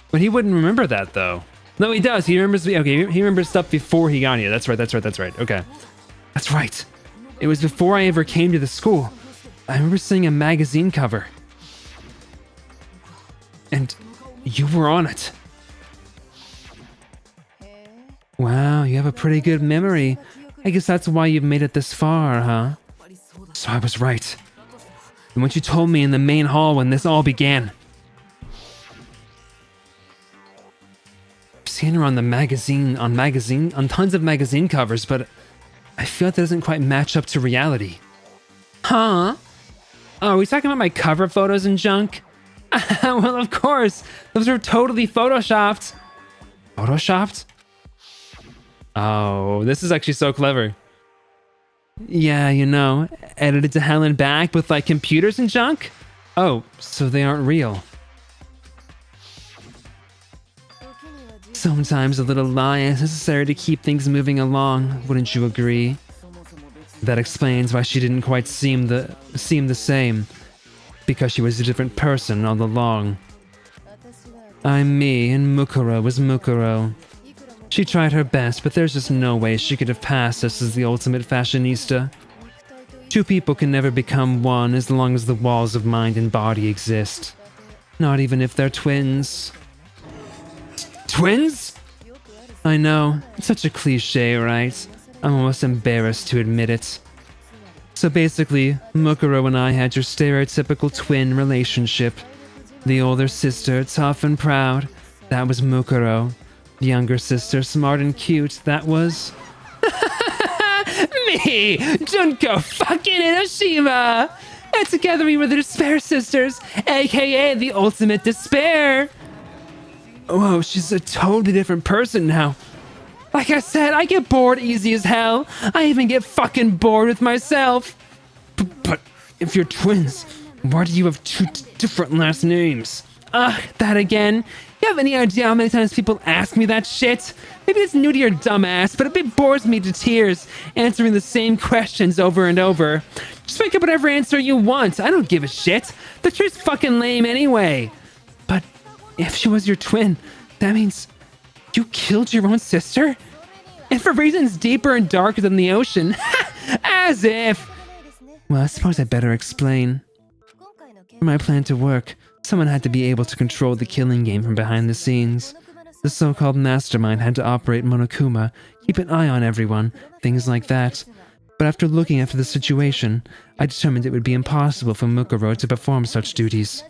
But he wouldn't remember that, though. No, he does. He remembers. Okay, he remembers stuff before he got here. That's right. Okay. That's right. It was before I ever came to the school. I remember seeing a magazine cover. And you were on it. Wow, you have a pretty good memory. I guess that's why you've made it this far, huh? So I was right. And what you told me in the main hall when this all began. I've seen her on the magazine, on tons of magazine covers, but I feel that doesn't quite match up to reality. Huh? Oh, are we talking about my cover photos and junk? Well, of course. Those are totally photoshopped. Photoshopped? Oh, this is actually so clever. Yeah, you know, edited to hell and back with like computers and junk? Oh, so they aren't real. Sometimes a little lie is necessary to keep things moving along, wouldn't you agree? That explains why she didn't quite seem the same, because she was a different person all along. I'm me, and Mukuro was Mukuro. She tried her best, but there's just no way she could have passed us as the ultimate fashionista. Two people can never become one as long as the walls of mind and body exist. Not even if they're twins. Twins? I know, it's such a cliche, right? I'm almost embarrassed to admit it. So basically, Mukuro and I had your stereotypical twin relationship. The older sister, tough and proud, that was Mukuro. The younger sister, smart and cute, that was... Me! Junko fucking Enoshima! And together we were the Despair Sisters, aka the ultimate despair! Whoa, she's a totally different person now. Like I said, I get bored easy as hell. I even get fucking bored with myself. But if you're twins, why do you have two different last names? That again. You have any idea how many times people ask me that shit? Maybe it's new to your dumb ass, but it bores me to tears, answering the same questions over and over. Just make up whatever answer you want. I don't give a shit. The truth's fucking lame anyway. But if she was your twin, that means you killed your own sister? And for reasons deeper and darker than the ocean. As if. Well, I suppose I better explain. For my plan to work, someone had to be able to control the killing game from behind the scenes. The so-called mastermind had to operate Monokuma, keep an eye on everyone, things like that. But after looking after the situation, I determined it would be impossible for Mukuro to perform such duties.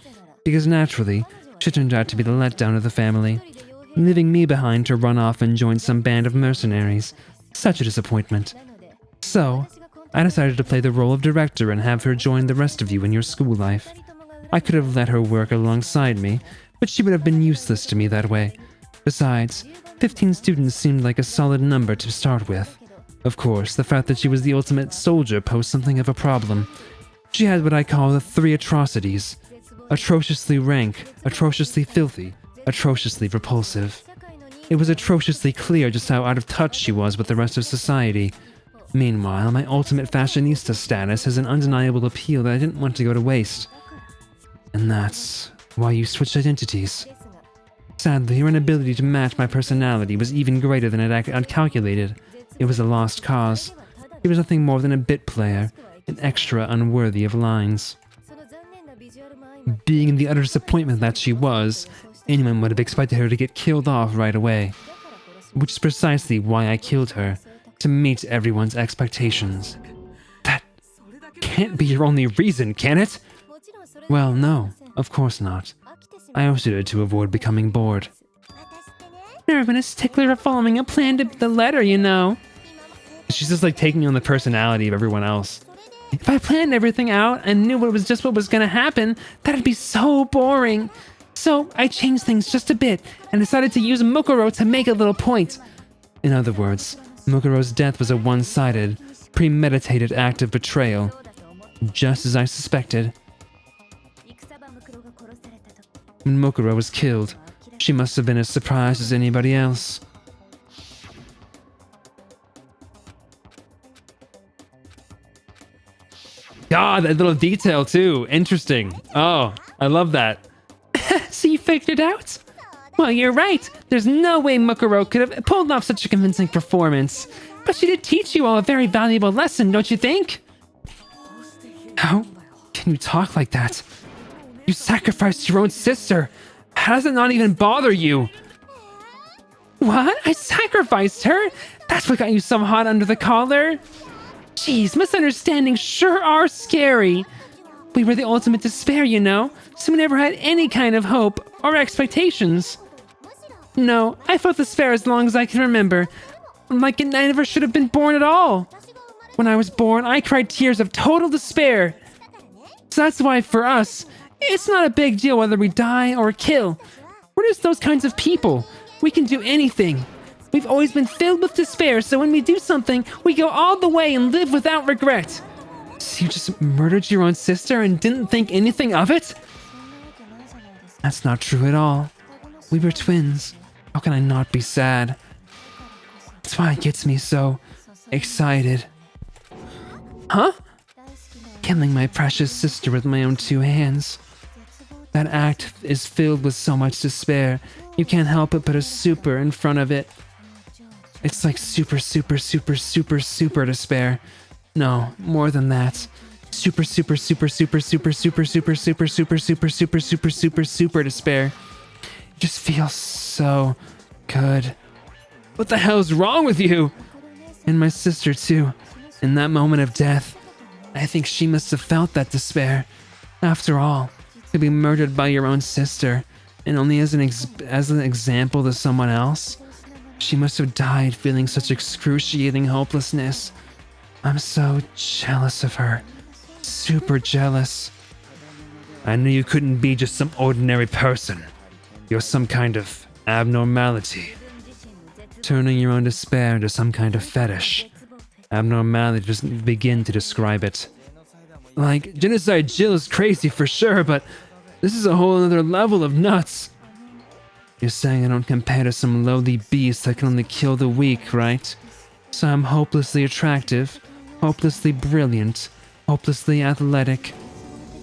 Because naturally, she turned out to be the letdown of the family, leaving me behind to run off and join some band of mercenaries. Such a disappointment. So, I decided to play the role of director and have her join the rest of you in your school life. I could have let her work alongside me, but she would have been useless to me that way. Besides, 15 students seemed like a solid number to start with. Of course, the fact that she was the ultimate soldier posed something of a problem. She had what I call the three atrocities. Atrociously rank, atrociously filthy, atrociously repulsive. It was atrociously clear just how out of touch she was with the rest of society. Meanwhile, my ultimate fashionista status has an undeniable appeal that I didn't want to go to waste. And that's why you switched identities. Sadly, your inability to match my personality was even greater than I'd calculated. It was a lost cause. She was nothing more than a bit player, an extra unworthy of lines. Being the utter disappointment that she was, anyone would have expected her to get killed off right away. Which is precisely why I killed her, to meet everyone's expectations. That can't be your only reason, can it? Well, no, of course not. I also did it to avoid becoming bored. Never been a stickler for following a plan to the letter, you know. She's just like taking on the personality of everyone else. If I planned everything out and knew what was gonna happen, that'd be so boring. So I changed things just a bit and decided to use Mukuro to make a little point. In other words, Mukuro's death was a one-sided, premeditated act of betrayal, just as I suspected. When Mukuro was killed, she must have been as surprised as anybody else. God, that little detail too. Interesting. Oh, I love that. So you figured it out? Well, you're right. There's no way Mukuro could have pulled off such a convincing performance. But she did teach you all a very valuable lesson, don't you think? How can you talk like that? You sacrificed your own sister. How does it not even bother you? What? I sacrificed her? That's what got you so hot under the collar? Jeez, misunderstandings sure are scary. We were the ultimate despair, you know, so we never had any kind of hope or expectations. No, I felt despair as long as I can remember. Like I never should have been born at all. When I was born, I cried tears of total despair. So that's why for us, it's not a big deal whether we die or kill. We're just those kinds of people. We can do anything. We've always been filled with despair, so when we do something, we go all the way and live without regret. So you just murdered your own sister and didn't think anything of it? That's not true at all. We were twins. How can I not be sad? That's why it gets me so excited. Huh? Killing my precious sister with my own two hands. That act is filled with so much despair, you can't help but put a super in front of it. It's like super, super, super, super, super despair. No, more than that. Super, super, super, super, super, super, super, super, super, super, super, super, super, super despair. It just feels so good. What the hell's wrong with you? And my sister too. In that moment of death, I think she must have felt that despair. After all, to be murdered by your own sister, and only as an example to someone else, she must have died feeling such excruciating hopelessness. I'm so jealous of her. Super jealous. I knew you couldn't be just some ordinary person. You're some kind of abnormality. Turning your own despair into some kind of fetish. Abnormality doesn't begin to describe it. Like, Genocide Jill is crazy for sure, but this is a whole other level of nuts. You're saying I don't compare to some lowly beast that can only kill the weak, right? So I'm hopelessly attractive, hopelessly brilliant, hopelessly athletic.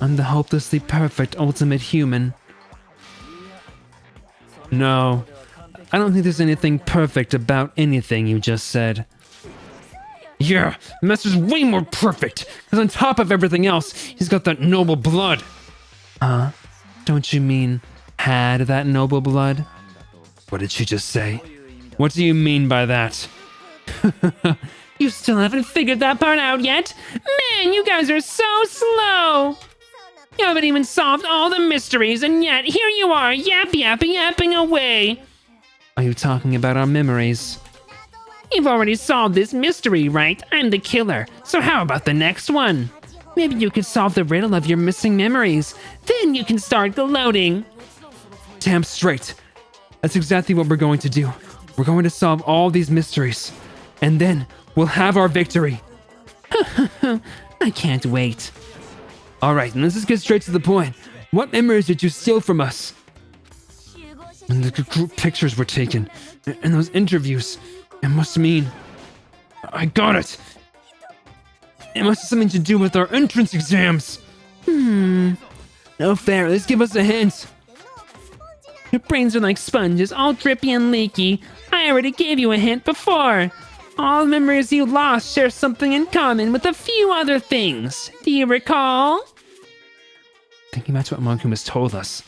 I'm the hopelessly perfect ultimate human. No, I don't think there's anything perfect about anything you just said. Yeah, Master's way more perfect, because on top of everything else, he's got that noble blood. Huh? Don't you mean had that noble blood? What did she just say? What do you mean by that? You still haven't figured that part out yet? Man, you guys are so slow! You haven't even solved all the mysteries, and yet here you are, yapping away! Are you talking about our memories? You've already solved this mystery, right? I'm the killer, so how about the next one? Maybe you could solve the riddle of your missing memories. Then you can start gloating. Damn straight. That's exactly what we're going to do. We're going to solve all these mysteries. And then we'll have our victory. I can't wait. Alright, let's just get straight to the point. What memories did you steal from us? And the group pictures were taken. And those interviews. It must mean... I got it. It must have something to do with our entrance exams. No fair, let's give us a hint. Your brains are like sponges, all drippy and leaky. I already gave you a hint before. All memories you lost share something in common with a few other things. Do you recall? Thinking back to what Monkuma's told us.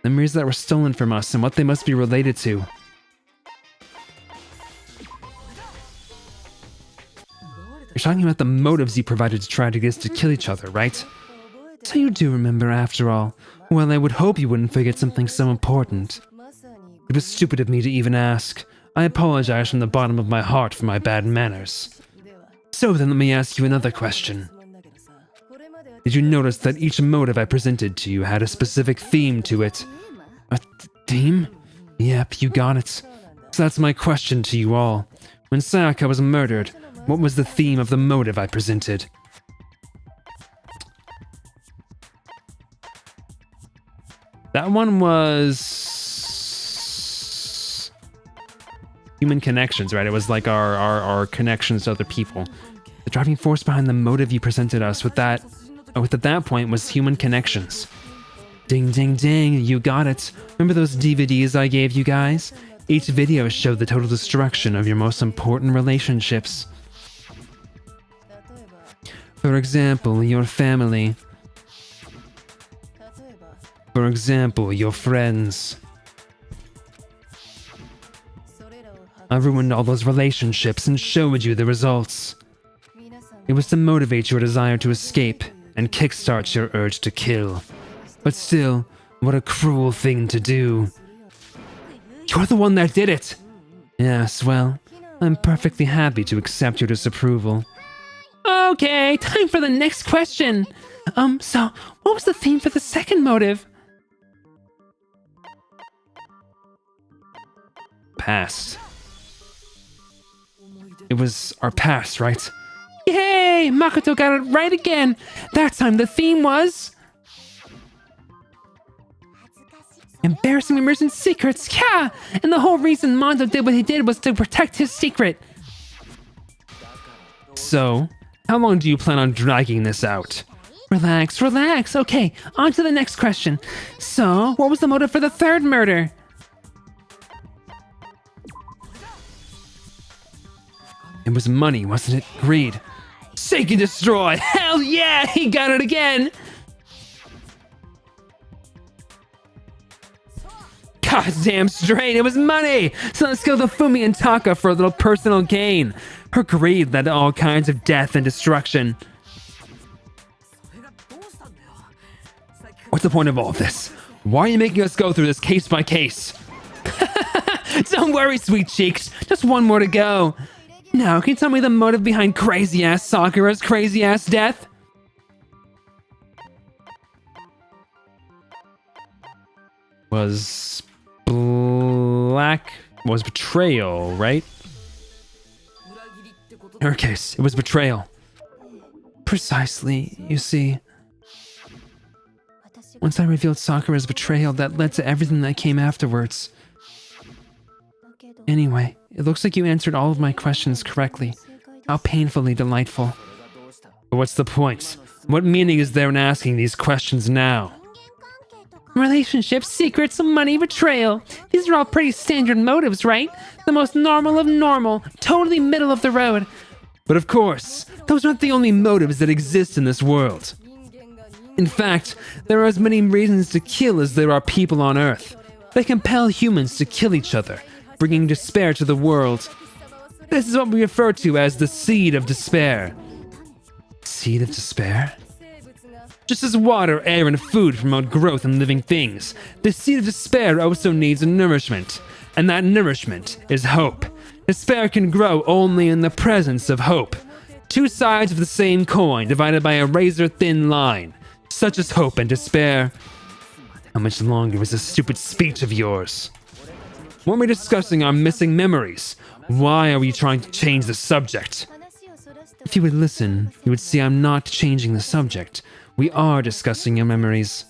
Memories that were stolen from us and what they must be related to. You're talking about the motives you provided to try to get us to kill each other, right? So you do remember after all. Well, I would hope you wouldn't forget something so important. It was stupid of me to even ask. I apologize from the bottom of my heart for my bad manners. So then let me ask you another question. Did you notice that each motive I presented to you had a specific theme to it? A theme? Yep, you got it. So that's my question to you all. When Sayaka was murdered, what was the theme of the motive I presented? That one was human connections, right? It was like our connections to other people. The driving force behind the motive you presented us with that at that point was human connections. Ding, ding, ding, you got it. Remember those DVDs I gave you guys? Each video showed the total destruction of your most important relationships. For example, your family. For example, your friends. I ruined all those relationships and showed you the results. It was to motivate your desire to escape and kickstart your urge to kill. But still, what a cruel thing to do. You're the one that did it! Yes, well, I'm perfectly happy to accept your disapproval. Okay, time for the next question. So, what was the theme for the second motive? Past. It was our past, right? Yay! Makoto got it right again. That time the theme was... embarrassing memories and secrets, yeah! And the whole reason Mondo did what he did was to protect his secret. So, how long do you plan on dragging this out? Relax, relax. Okay, on to the next question. So, what was the motive for the third murder? It was money, wasn't it? Greed. Seek and destroy! Hell yeah! He got it again! God damn straight, it was money! So let's go to Fumi and Taka for a little personal gain. Her greed led to all kinds of death and destruction. What's the point of all of this? Why are you making us go through this case by case? Don't worry, sweet cheeks. Just one more to go. Now, can you tell me the motive behind crazy-ass Sakura's crazy-ass death? Was betrayal, right? In her case, it was betrayal. Precisely, you see. Once I revealed Sakura's betrayal, that led to everything that came afterwards. Anyway, it looks like you answered all of my questions correctly. How painfully delightful. But what's the point? What meaning is there in asking these questions now? Relationships, secrets, money, betrayal. These are all pretty standard motives, right? The most normal of normal, totally middle of the road. But of course, those aren't the only motives that exist in this world. In fact, there are as many reasons to kill as there are people on Earth. They compel humans to kill each other, bringing despair to the world. This is what we refer to as the seed of despair. Seed of despair? Just as water, air, and food promote growth in living things, the seed of despair also needs nourishment, and that nourishment is hope. Despair can grow only in the presence of hope. Two sides of the same coin divided by a razor-thin line. Such as hope and despair. How much longer is this stupid speech of yours? When we're discussing our missing memories, why are we trying to change the subject? If you would listen, you would see I'm not changing the subject. We are discussing your memories.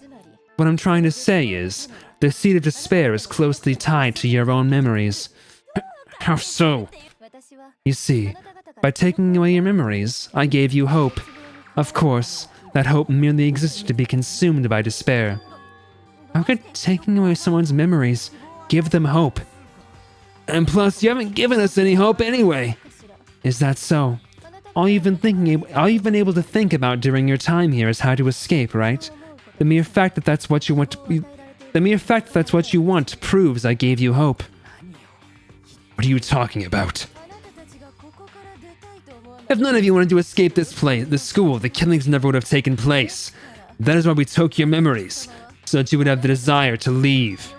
What I'm trying to say is, the seed of despair is closely tied to your own memories. How so? You see, By taking away your memories, I gave you hope. Of course, that hope merely existed to be consumed by despair. How could taking away someone's memories give them hope? And plus, you haven't given us any hope anyway. Is that so? All you've been able to think about during your time here is how to escape, right? The mere fact that that's what you want proves I gave you hope. What are you talking about? If none of you wanted to escape this school, the killings never would have taken place. That is why we took your memories, so that you would have the desire to leave.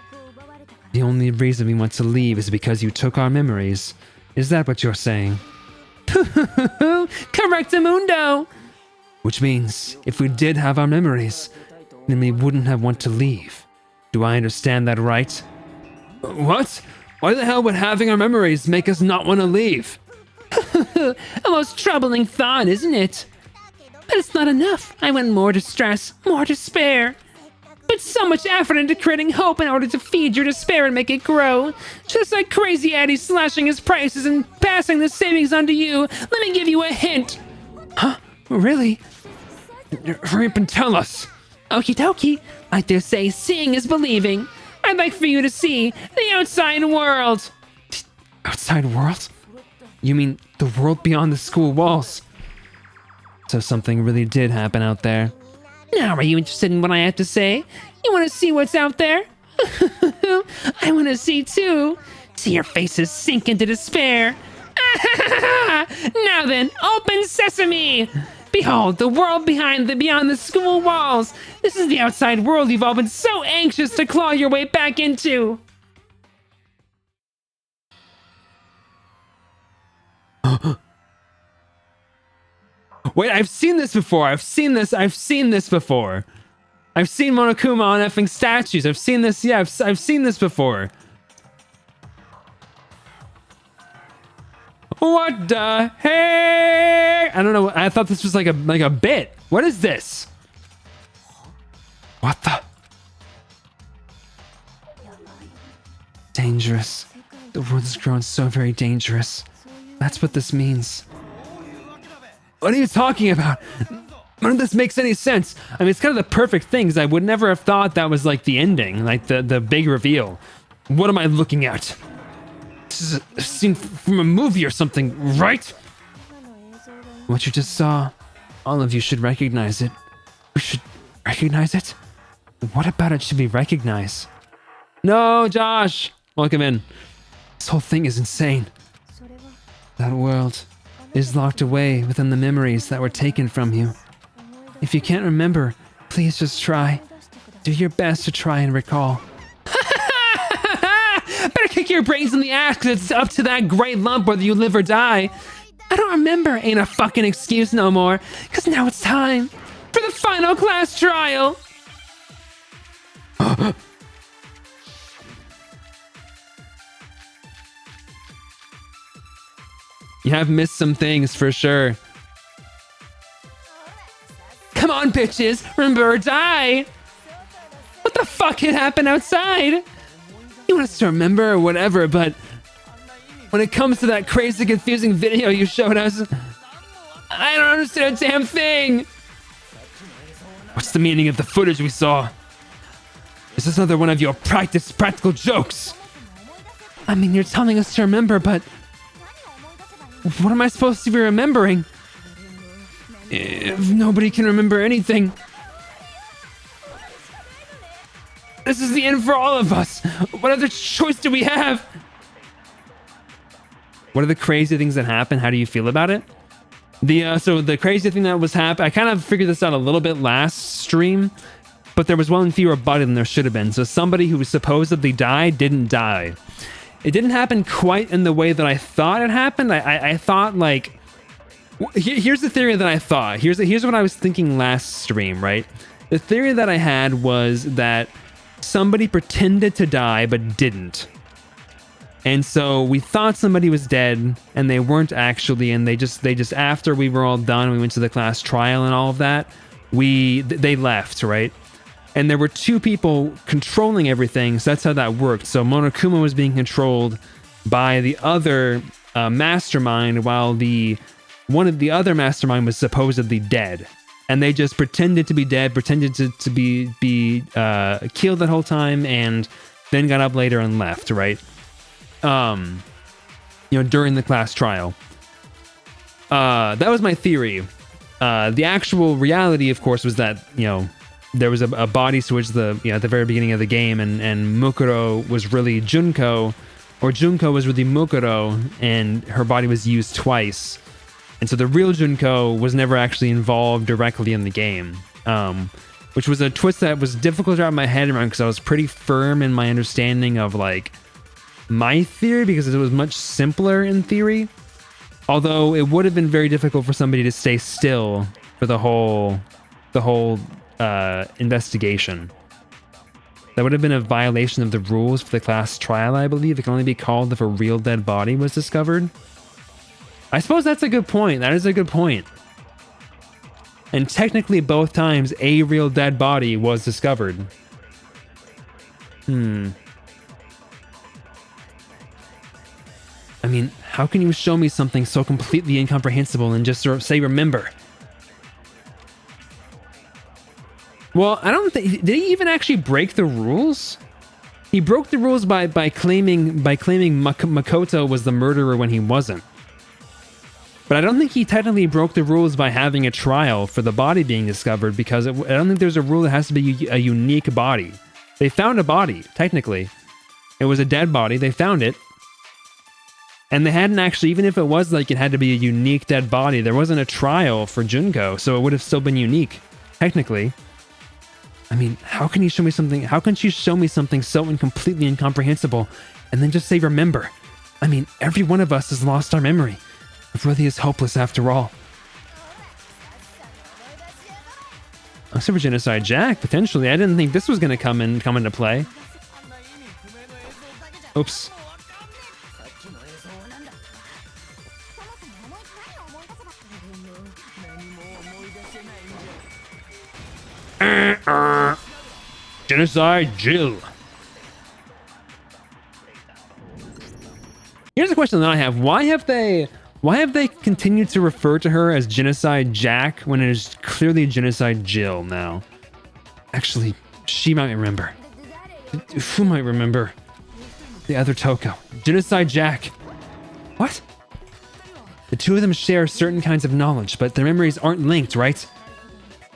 The only reason we want to leave is because you took our memories. Is that what you're saying? Correctamundo! Which means, if we did have our memories, then we wouldn't have want to leave. Do I understand that right? What? Why the hell would having our memories make us not want to leave? A most troubling thought, isn't it? But it's not enough. I want more distress, more despair. Put so much effort into creating hope in order to feed your despair and make it grow. Just like Crazy Eddie slashing his prices and passing the savings on to you, let me give you a hint. Huh? Really? Hurry up and tell us. Okie dokie. Like they say, seeing is believing. I'd like for you to see the outside world. Outside world? You mean the world beyond the school walls? So something really did happen out there. Now are you interested in what I have to say? You want to see what's out there? I want to see too. See your faces sink into despair. Now then, open sesame! Behold, the world beyond the school walls. This is the outside world you've all been so anxious to claw your way back into. Wait, I've seen this before. I've seen this before. I've seen Monokuma on effing statues. I've seen this. Yeah, I've seen this before. What the heck? I don't know. I thought this was like a bit. What is this? What the? Dangerous. The world has grown so very dangerous. That's what this means. What are you talking about? None of this makes any sense. I mean, it's kind of the perfect thing, 'cause I would never have thought that was like the ending, like the big reveal. What am I looking at? This is a scene from a movie or something, right? What you just saw, all of you should recognize it. We should recognize it? What about it should we recognize? No, Josh! Welcome in. This whole thing is insane. That world is locked away within the memories that were taken from you. If you can't remember, please just try. Do your best to try and recall. Better kick your brains in the ass, 'cause it's up to that gray lump whether you live or die. I don't remember ain't a fucking excuse no more, 'cause now it's time for the final class trial. You have missed some things for sure. Come on, bitches, remember or die. What the fuck had happened outside? You want us to remember or whatever, but when it comes to that crazy, confusing video you showed us, I don't understand a damn thing. What's the meaning of the footage we saw? Is this another one of your practical jokes? I mean, you're telling us to remember, but what am I supposed to be remembering? If nobody can remember anything, this is the end for all of us. What other choice do we have? what are the crazy things that happen? How do you feel about it? So the crazy thing that was happening, I kind of figured this out a little bit last stream, but there was one fewer body than there should have been. So somebody who supposedly died didn't die. It didn't happen quite in the way that I thought it happened. I thought like, here's the theory that I thought. Here's what I was thinking last stream, right? The theory that I had was that somebody pretended to die but didn't. And so we thought somebody was dead and they weren't actually, and they just after we were all done, we went to the class trial and all of that, they left, right? And there were two people controlling everything, so that's how that worked. So Monokuma was being controlled by the other mastermind, while one of the other mastermind was supposedly dead. And they just pretended to be dead, pretended to be killed that whole time, and then got up later and left, right? During the class trial. That was my theory. The actual reality, of course, was that, there was a body switch at the very beginning of the game, and Mukuro was really Junko, or Junko was really Mukuro, and her body was used twice. And so the real Junko was never actually involved directly in the game, which was a twist that was difficult to wrap my head around, because I was pretty firm in my understanding of like my theory, because it was much simpler in theory. Although it would have been very difficult for somebody to stay still for the whole investigation. That would have been a violation of the rules for the class trial, I believe. It can only be called if a real dead body was discovered. I suppose that's a good point. That is a good point. And technically both times a real dead body was discovered. I mean, how can you show me something so completely incomprehensible and just sort of say remember? Well, I don't think... Did he even actually break the rules? He broke the rules by claiming Makoto was the murderer when he wasn't. But I don't think he technically broke the rules by having a trial for the body being discovered, because I don't think there's a rule that has to be a unique body. They found a body, technically. It was a dead body. They found it. And they hadn't actually, even if it was like it had to be a unique dead body, there wasn't a trial for Junko, so it would have still been unique, technically. I mean, how can you show me something? How can she show me something so completely incomprehensible and then just say remember? I mean, every one of us has lost our memory. It really is hopeless after all. Except for Genocide Jack, potentially. I didn't think this was going to come into play. Oops. Genocide Jill. Here's a question that I have. Why have they continued to refer to her as Genocide Jack when it is clearly Genocide Jill now? Actually, she might remember. Who might remember? The other Toko. Genocide Jack. What? The two of them share certain kinds of knowledge, but their memories aren't linked, right?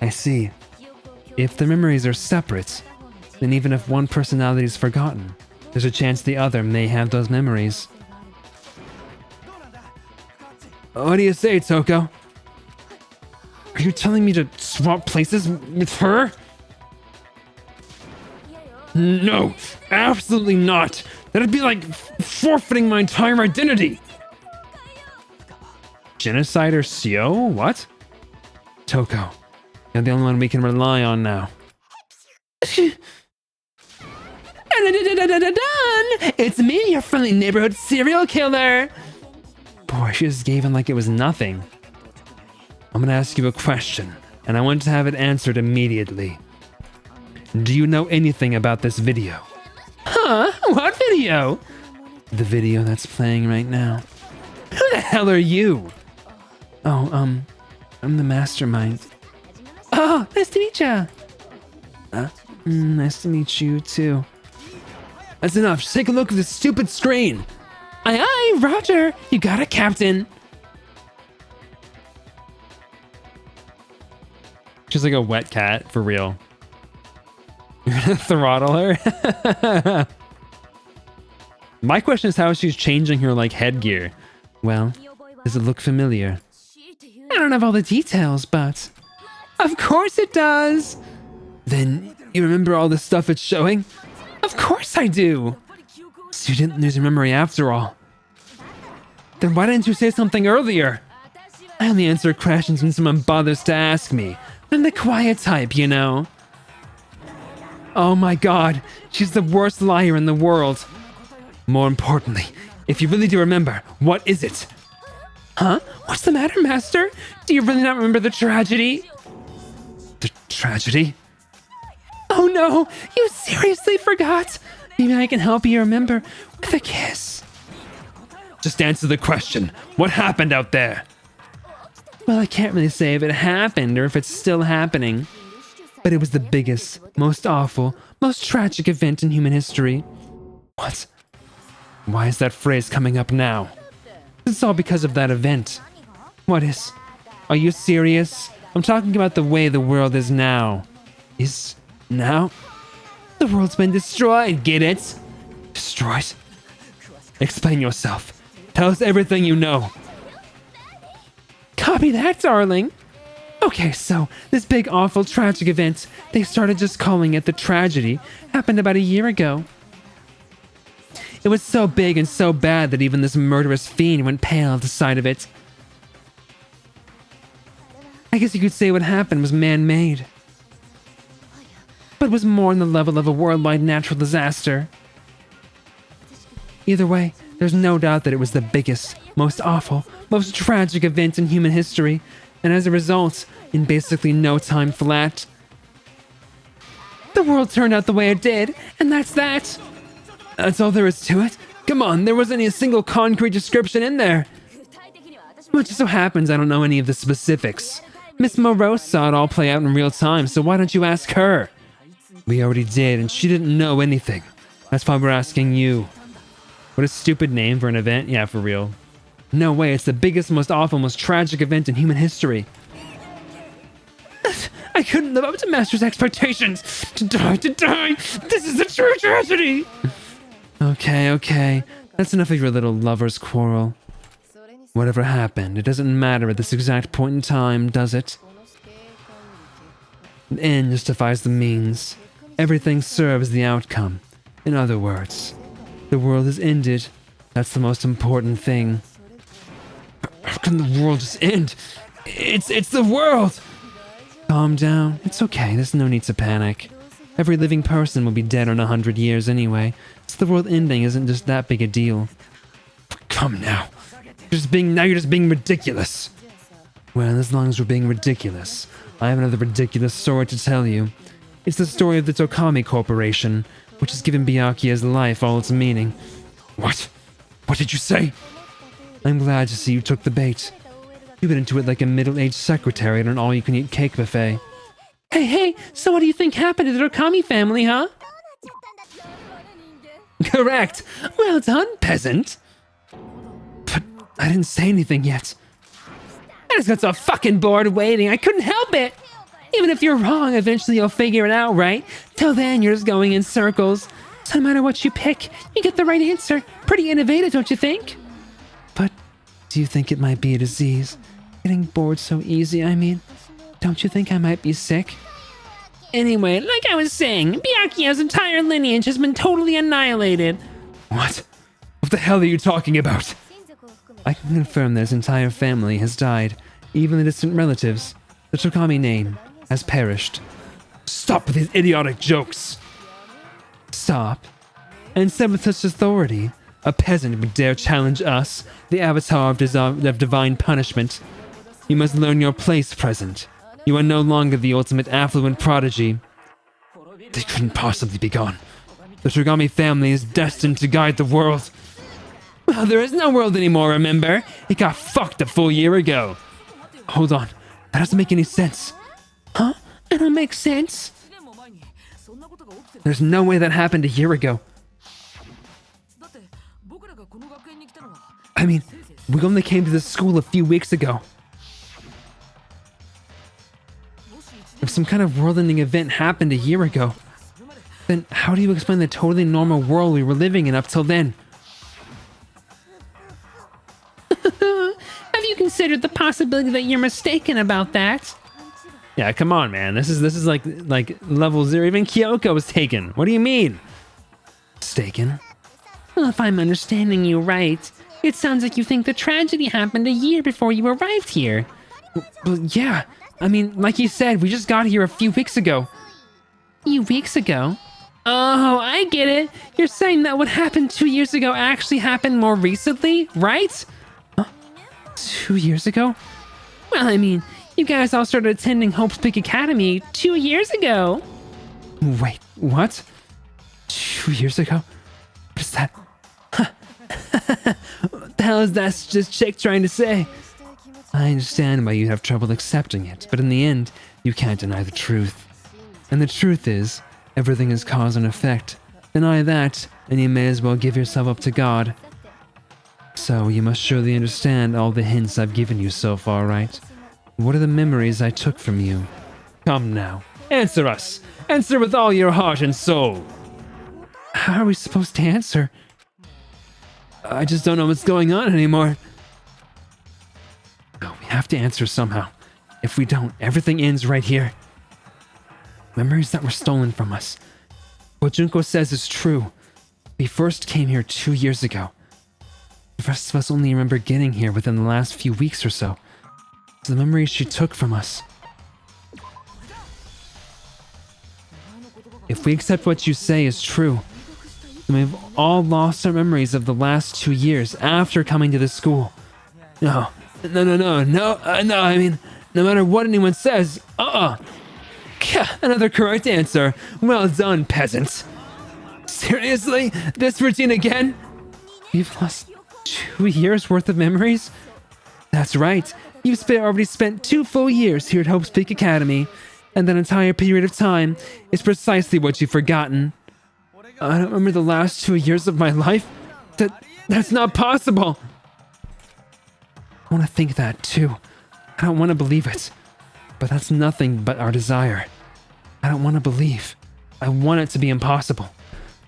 I see. If the memories are separate, then even if one personality is forgotten, there's a chance the other may have those memories. What do you say, Toko? Are you telling me to swap places with her? No, absolutely not. That'd be like forfeiting my entire identity. Genocider Sio? What? Toko, you're the only one we can rely on now. Done! It's me, your friendly neighborhood serial killer. Boy, she just gave in like it was nothing. I'm gonna ask you a question, and I want to have it answered immediately. Do you know anything about this video? Huh? What video? The video that's playing right now. Who the hell are you? Oh, I'm the mastermind. Oh, nice to meet ya. Nice to meet you too. That's enough. Just take a look at this stupid screen. Aye, aye, Roger. You got it, Captain. She's like a wet cat, for real. You're gonna throttle her? My question is how she's changing her, like, headgear. Well, does it look familiar? I don't have all the details, but... Of course it does! Then, you remember all the stuff it's showing? Of course I do! So you didn't lose your memory after all. Then why didn't you say something earlier? I only answer questions when someone bothers to ask me. I'm the quiet type, you know. Oh my god, she's the worst liar in the world. More importantly, if you really do remember, what is it? Huh? What's the matter, Master? Do you really not remember the tragedy? The tragedy? Oh no, you seriously forgot? Maybe I can help you remember with a kiss. Just answer the question. What happened out there? Well, I can't really say if it happened or if it's still happening. But it was the biggest, most awful, most tragic event in human history. What? Why is that phrase coming up now? It's all because of that event. What is? Are you serious? I'm talking about the way the world is now. Is now? The world's been destroyed, get it? Destroyed? Explain yourself. Tell us everything you know. Copy that, darling. Okay, so this big, awful, tragic event, they started just calling it the tragedy, happened about a year ago. It was so big and so bad that even this murderous fiend went pale at the sight of it. I guess you could say what happened was man-made, but was more on the level of a worldwide natural disaster. Either way, there's no doubt that it was the biggest, most awful, most tragic event in human history, and as a result, in basically no time flat, the world turned out the way it did, and that's that. That's all there is to it? Come on, there wasn't a single concrete description in there. Well, it just so happens I don't know any of the specifics. Miss Moreau saw it all play out in real time, so why don't you ask her? We already did, and she didn't know anything. That's why we're asking you. What a stupid name for an event. Yeah, for real. No way, it's the biggest, most awful, most tragic event in human history. I couldn't live up to Master's expectations. To die. This is a true tragedy. Okay. That's enough of your little lover's quarrel. Whatever happened, it doesn't matter at this exact point in time, does it? The end justifies the means. Everything serves the outcome. In other words, the world is ended. That's the most important thing. How can the world just end? It's the world! Calm down. It's okay. There's no need to panic. Every living person will be dead in 100 years anyway, so the world ending isn't just that big a deal. Come now. You're just being ridiculous. Well, as long as we're being ridiculous, I have another ridiculous story to tell you. It's the story of the Tokami Corporation, which has given Byakuya's life all its meaning. What? What did you say? I'm glad to see you took the bait. You went into it like a middle-aged secretary at an all-you-can-eat cake buffet. Hey, so what do you think happened to the Tokami family, huh? Correct. Well done, peasant. But I didn't say anything yet. I just got so fucking bored waiting, I couldn't help it. Even if you're wrong, eventually you'll figure it out, right? Till then, you're just going in circles. So no matter what you pick, you get the right answer. Pretty innovative, don't you think? But do you think it might be a disease? Getting bored so easy, I mean. Don't you think I might be sick? Anyway, like I was saying, Byakuya's entire lineage has been totally annihilated. What? What the hell are you talking about? I can confirm that his entire family has died, even the distant relatives. The Tokami name has perished. Stop with these idiotic jokes! Stop? And said with such authority, a peasant would dare challenge us, the avatar of divine punishment. You must learn your place, present. You are no longer the ultimate affluent prodigy. They couldn't possibly be gone. The Togami family is destined to guide the world. Well, there is no world anymore, remember? It got fucked a full year ago. Hold on. That doesn't make any sense. Huh? It don't make sense. There's no way that happened a year ago. I mean, we only came to this school a few weeks ago. If some kind of world-ending event happened a year ago, then how do you explain the totally normal world we were living in up till then? Have you considered the possibility that you're mistaken about that? Yeah, come on, man. This is like level 0. Even Kyoko was taken. What do you mean? Mistaken? Well, if I'm understanding you right, it sounds like you think the tragedy happened a year before you arrived here. Well, yeah. I mean, like you said, we just got here a few weeks ago. Few weeks ago? Oh, I get it. You're saying that what happened 2 years ago actually happened more recently, right? Huh? 2 years ago? Well, I mean, you guys all started attending Hope's Peak Academy 2 years ago. Wait, what? 2 years ago? What is that? Huh. The hell is that just chick trying to say? I understand why you have trouble accepting it, but in the end, you can't deny the truth. And the truth is, everything is cause and effect. Deny that, and you may as well give yourself up to God. So, you must surely understand all the hints I've given you so far, right? What are the memories I took from you? Come now, answer us! Answer with all your heart and soul! How are we supposed to answer? I just don't know what's going on anymore. Oh, we have to answer somehow. If we don't, everything ends right here. Memories that were stolen from us. What Junko says is true. We first came here 2 years ago. The rest of us only remember getting here within the last few weeks or so. It's the memories she took from us. If we accept what you say is true, then we've all lost our memories of the last 2 years after coming to this school. No, I mean, no matter what anyone says, another correct answer. Well done, peasants. Seriously? This routine again? You've lost 2 years worth of memories? That's right. You've already spent 2 full years here at Hope's Peak Academy, and that entire period of time is precisely what you've forgotten. I don't remember the last 2 years of my life? That's not possible! I want to think that too. I don't want to believe it. But that's nothing but our desire. I don't want to believe. I want it to be impossible.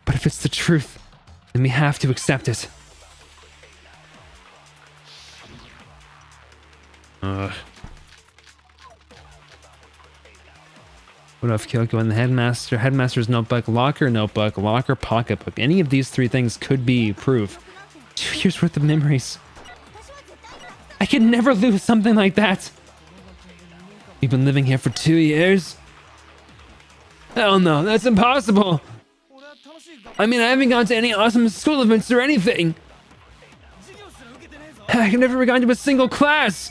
But if it's the truth, then we have to accept it. What if Kyoko and the headmaster? Headmaster's notebook, locker pocketbook. Any of these 3 things could be proof. 2 years worth of memories. I could never lose something like that. You've been living here for 2 years? Hell no, that's impossible. I mean, I haven't gone to any awesome school events or anything. I've never gone to a single class.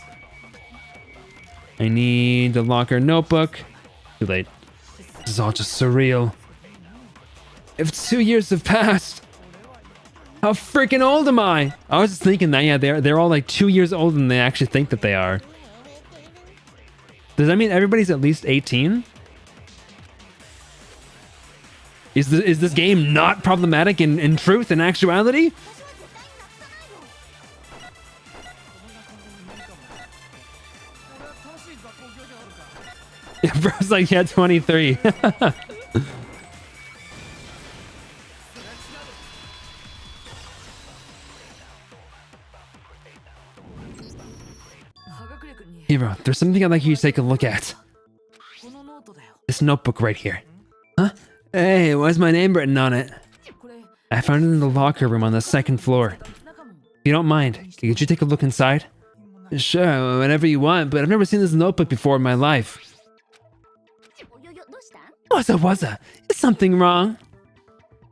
I need the locker notebook. Too late. This is all just surreal. If 2 years have passed, how freaking old am I? I was just thinking that, yeah, they're all like 2 years older than they actually think that they are. Does that mean everybody's at least 18? Is this game not problematic in truth and actuality? Yeah, bro's like, yeah, 23. Hiro, there's something I'd like you to take a look at. This notebook right here. Huh? Hey, why's my name written on it? I found it in the locker room on the 2nd floor. If you don't mind, could you take a look inside? Sure, whenever you want, but I've never seen this notebook before in my life. What's Is something wrong?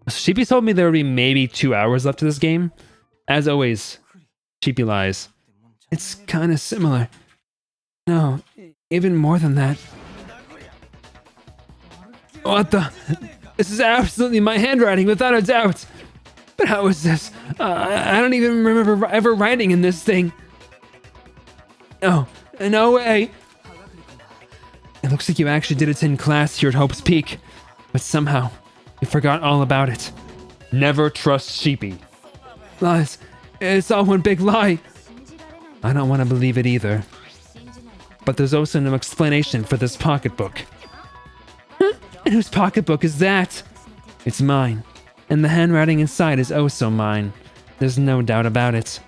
Sheepy told me there would be maybe 2 hours left to this game. As always, Sheepy lies. It's kind of similar. No, even more than that. What the? This is absolutely my handwriting, without a doubt. But how is this? I don't even remember ever writing in this thing. No way. It looks like you actually did attend class here at Hope's Peak, but somehow you forgot all about it. Never trust Sheepy. Lies. It's all one big lie. I don't want to believe it either. But there's also no explanation for this pocketbook. Huh? And whose pocketbook is that? It's mine. And the handwriting inside is also mine. There's no doubt about it.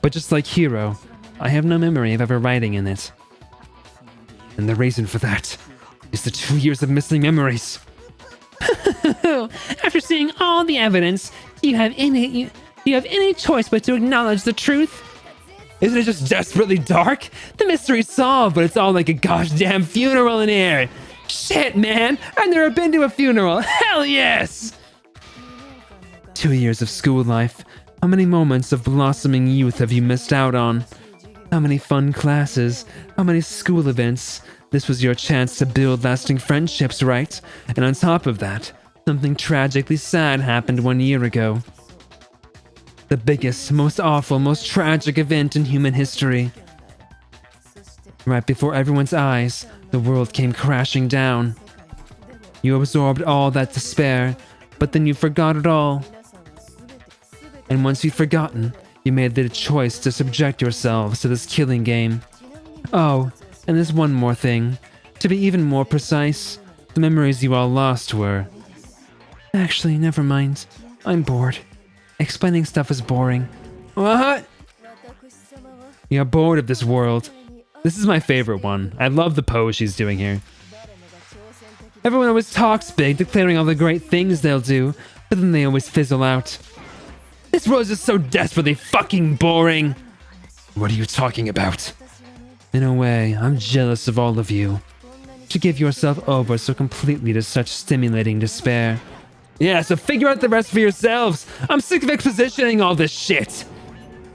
But just like Hiro, I have no memory of ever writing in it. And the reason for that is the 2 years of missing memories. After seeing all the evidence, do you have any choice but to acknowledge the truth? Isn't it just desperately dark? The mystery's solved, but it's all like a gosh damn funeral in here. Shit, man! I've never been to a funeral. Hell yes! 2 years of school life. How many moments of blossoming youth have you missed out on? How many fun classes? How many school events? This was your chance to build lasting friendships, right? And on top of that, something tragically sad happened 1 year ago. The biggest, most awful, most tragic event in human history. Right before everyone's eyes, the world came crashing down. You absorbed all that despair, but then you forgot it all. And once you'd forgotten, you made the choice to subject yourselves to this killing game. Oh, and there's one more thing. To be even more precise, the memories you all lost were... Actually, never mind. I'm bored. Explaining stuff is boring. What? You're bored of this world. This is my favorite one. I love the pose she's doing here. Everyone always talks big, declaring all the great things they'll do, but then they always fizzle out. This world is just so desperately fucking boring. What are you talking about? In a way, I'm jealous of all of you. To give yourself over so completely to such stimulating despair. Yeah, so figure out the rest for yourselves. I'm sick of expositioning all this shit.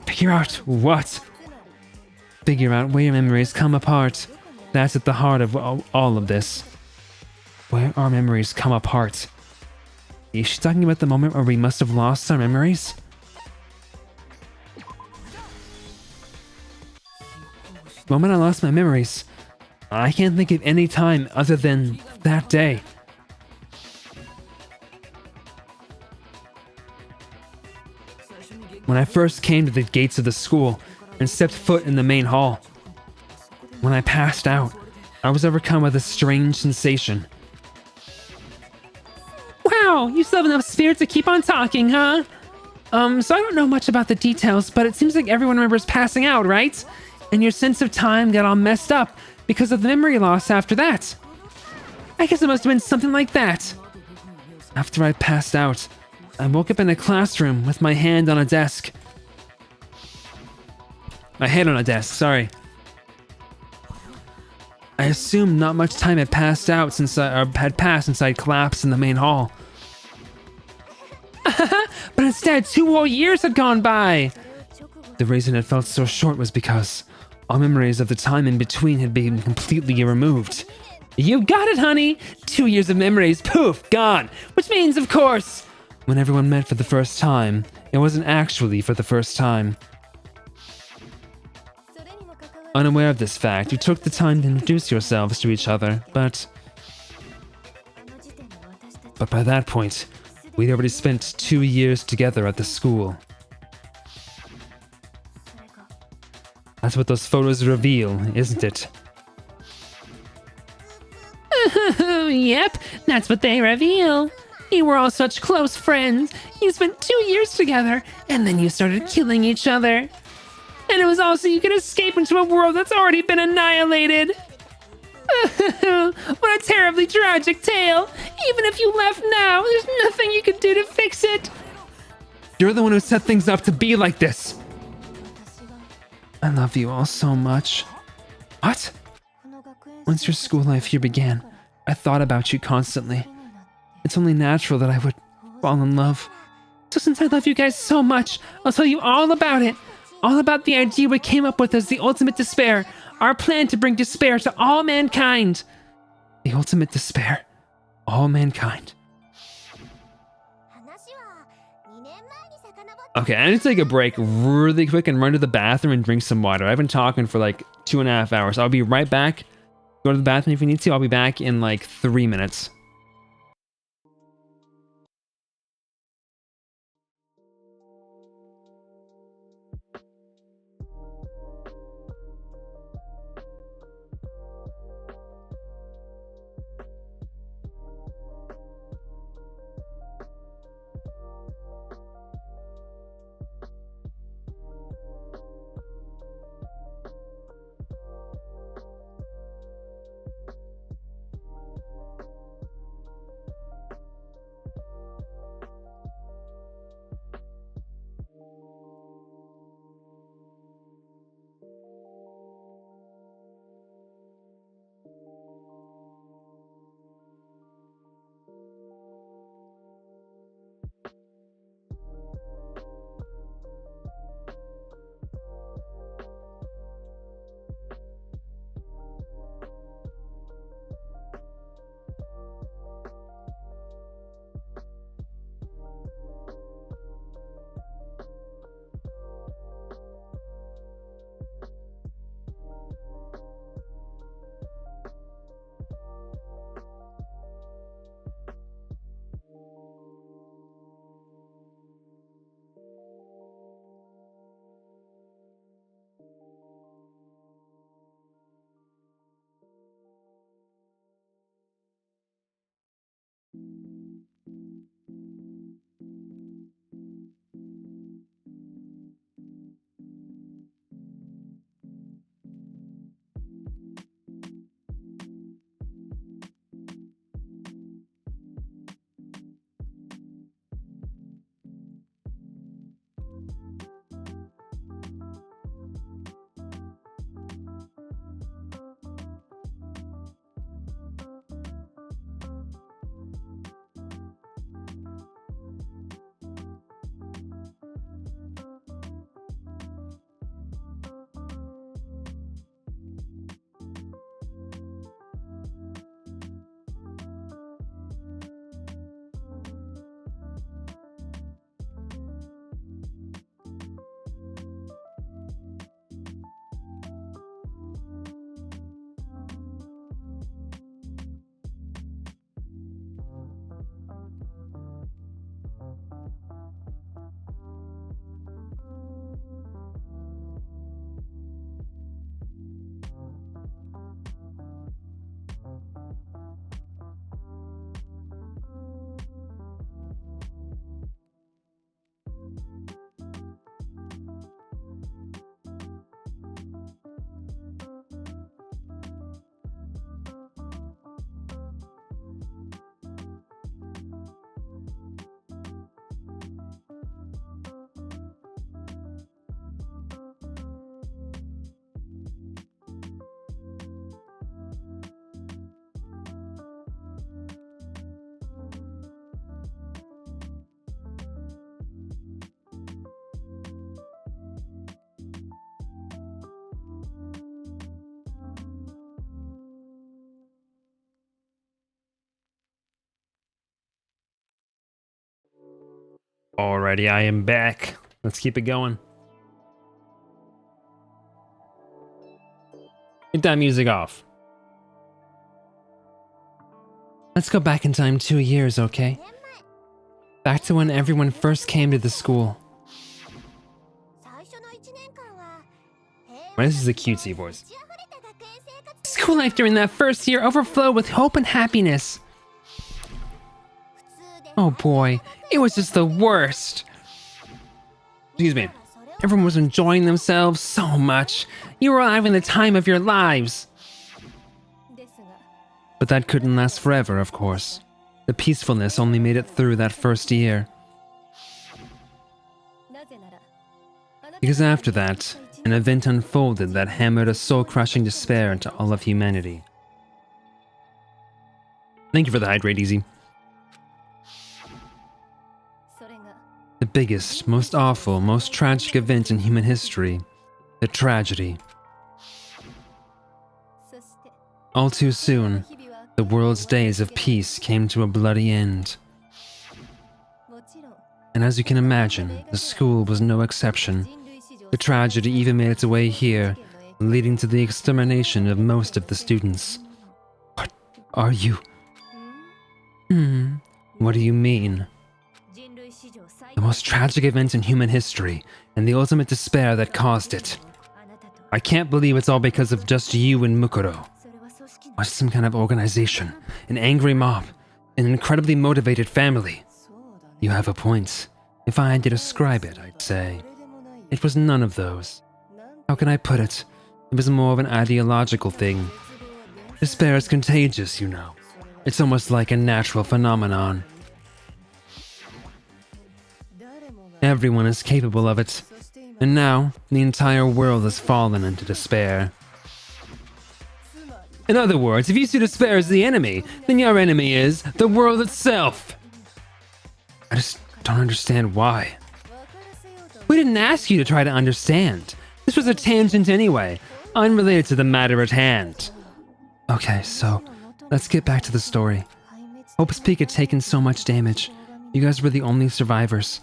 Figure out what? Figure out where your memories come apart. That's at the heart of all of this. Where our memories come apart. Is she talking about the moment where we must have lost our memories? The moment I lost my memories. I can't think of any time other than that day. When I first came to the gates of the school and stepped foot in the main hall. When I passed out, I was overcome with a strange sensation. Wow, you still have enough spirit to keep on talking, huh? So I don't know much about the details, but it seems like everyone remembers passing out, right? And your sense of time got all messed up because of the memory loss after that. I guess it must have been something like that. After I passed out, I woke up in a classroom with my hand on a desk. My head on a desk, sorry. I assumed not much time had passed out since I'd collapsed in the main hall. But instead, 2 whole years had gone by. The reason it felt so short was because all memories of the time in between had been completely removed. You got it, honey. 2 years of memories, poof, gone. Which means, of course... When everyone met for the first time, it wasn't actually for the first time. Unaware of this fact, you took the time to introduce yourselves to each other, but by that point, we'd already spent 2 years together at the school. That's what those photos reveal, isn't it? Yep, that's what they reveal. You were all such close friends. You spent 2 years together, and then you started killing each other. And it was all so you could escape into a world that's already been annihilated. What a terribly tragic tale. Even if you left now, there's nothing you can do to fix it. You're the one who set things up to be like this. I love you all so much. What? Once your school life here began, I thought about you constantly. It's only natural that I would fall in love. So since I love you guys so much, I'll tell you all about it. All about the idea we came up with as the ultimate despair. Our plan to bring despair to all mankind. The ultimate despair. All mankind. Okay, I need to take a break really quick and run to the bathroom and drink some water. I've been talking for like 2.5 hours. I'll be right back. Go to the bathroom if you need to. I'll be back in like 3 minutes. Alrighty, I am back. Let's keep it going. Get that music off. Let's go back in time 2 years, okay? Back to when everyone first came to the school. This is a cutesy voice. School life during that first year overflowed with hope and happiness. Oh boy, it was just the worst. Excuse me. Everyone was enjoying themselves so much. You were all having the time of your lives. But that couldn't last forever, of course. The peacefulness only made it through that first year. Because after that, an event unfolded that hammered a soul-crushing despair into all of humanity. Thank you for the hydrate, Easy. The biggest, most awful, most tragic event in human history. The tragedy. All too soon, the world's days of peace came to a bloody end. And as you can imagine, the school was no exception. The tragedy even made its way here, leading to the extermination of most of the students. What are you? What do you mean? The most tragic event in human history, and the ultimate despair that caused it. I can't believe it's all because of just you and Mukuro. Or some kind of organization, an angry mob, an incredibly motivated family. You have a point. If I had to describe it, I'd say it was none of those. How can I put it? It was more of an ideological thing. Despair is contagious, you know. It's almost like a natural phenomenon. Everyone is capable of it. And now, the entire world has fallen into despair. In other words, if you see despair as the enemy, then your enemy is the world itself. I just don't understand why. We didn't ask you to try to understand. This was a tangent anyway, unrelated to the matter at hand. Okay, so let's get back to the story. Hope's Peak had taken so much damage. You guys were the only survivors.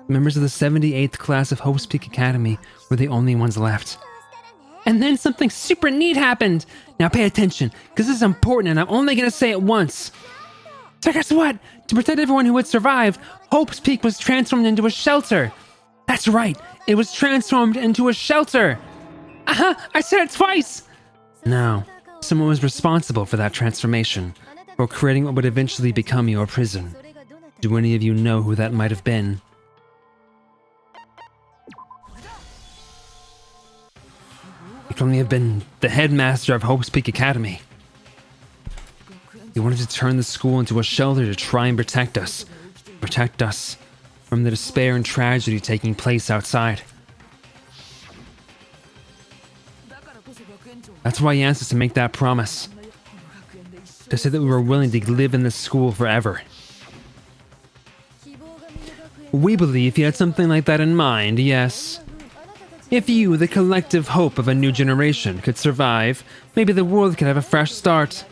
Members of the 78th class of Hope's Peak Academy were the only ones left. And then something super neat happened. Now pay attention, because this is important and I'm only going to say it once. So guess what? To protect everyone who had survived, Hope's Peak was transformed into a shelter. That's right, it was transformed into a shelter. I said it twice. Now, someone was responsible for that transformation, for creating what would eventually become your prison. Do any of you know who that might have been? It could only have been the headmaster of Hope's Peak Academy. He wanted to turn the school into a shelter to try and protect us. Protect us from the despair and tragedy taking place outside. That's why he asked us to make that promise. To say that we were willing to live in this school forever. We believe he had something like that in mind, yes. If you, the collective hope of a new generation, could survive, maybe the world could have a fresh start.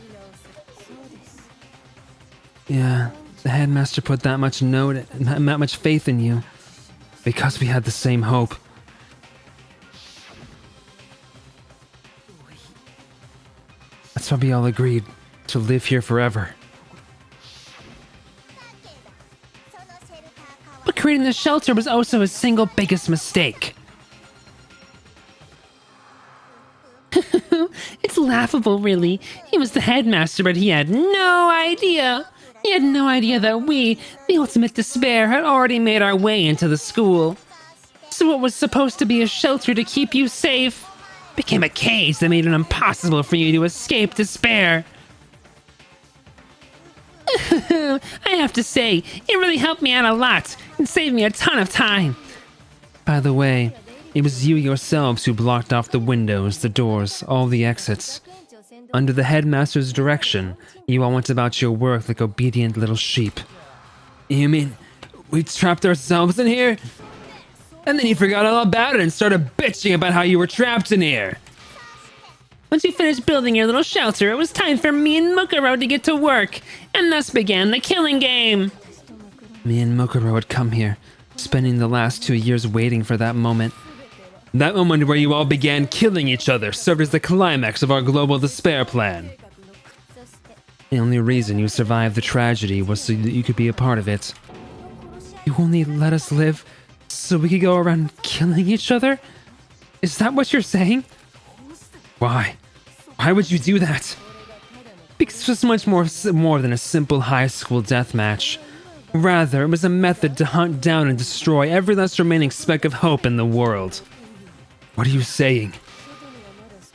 Yeah, the headmaster put that much faith in you. Because we had the same hope. That's why we all agreed to live here forever. But creating the shelter was also his single biggest mistake. It's laughable, really. He was the headmaster, but he had no idea. He had no idea that we, the ultimate despair, had already made our way into the school. So what was supposed to be a shelter to keep you safe became a cage that made it impossible for you to escape despair. I have to say, it really helped me out a lot and saved me a ton of time. By the way, it was you yourselves who blocked off the windows, the doors, all the exits. Under the headmaster's direction, you all went about your work like obedient little sheep. You mean, we trapped ourselves in here? And then you forgot all about it and started bitching about how you were trapped in here. Once you finished building your little shelter, it was time for me and Mukuro to get to work, and thus began the killing game. Me and Mokuro had come here, spending the last 2 years waiting for that moment. That moment where you all began killing each other served as the climax of our global despair plan. The only reason you survived the tragedy was so that you could be a part of it. You only let us live so we could go around killing each other? Is that what you're saying? Why? Why would you do that? Because it was much more than a simple high school death match. Rather, it was a method to hunt down and destroy every last remaining speck of hope in the world. What are you saying?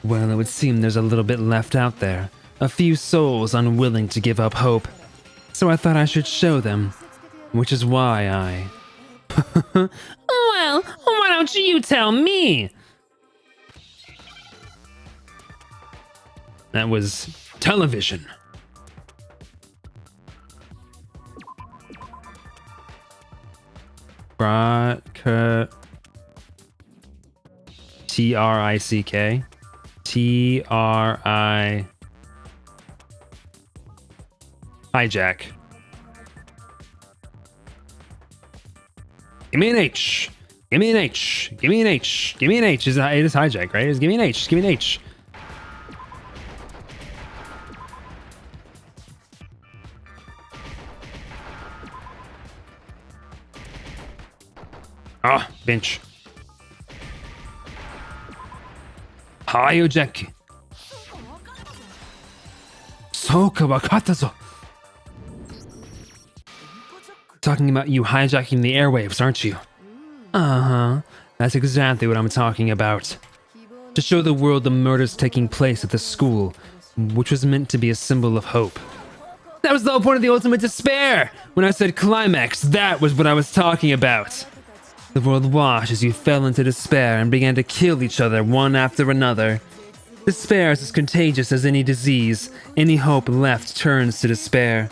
Well, it would seem there's a little bit left out there. A few souls unwilling to give up hope. So I thought I should show them. Which is why I... Well, why don't you tell me? That was television. T-R-I-C-K. T-R-I... Hijack. Give me an H. Give me an H. Give me an H. Give me an H. It is hijack, right? Give me an H. Give me an H. Ah, bench. Hijack. Soka wakata zo. Talking about you hijacking the airwaves, aren't you? Uh-huh. That's exactly what I'm talking about. To show the world the murders taking place at the school, which was meant to be a symbol of hope. That was the whole point of the ultimate despair! When I said climax, that was what I was talking about. The world watched as you fell into despair and began to kill each other one after another. Despair is as contagious as any disease. Any hope left turns to despair.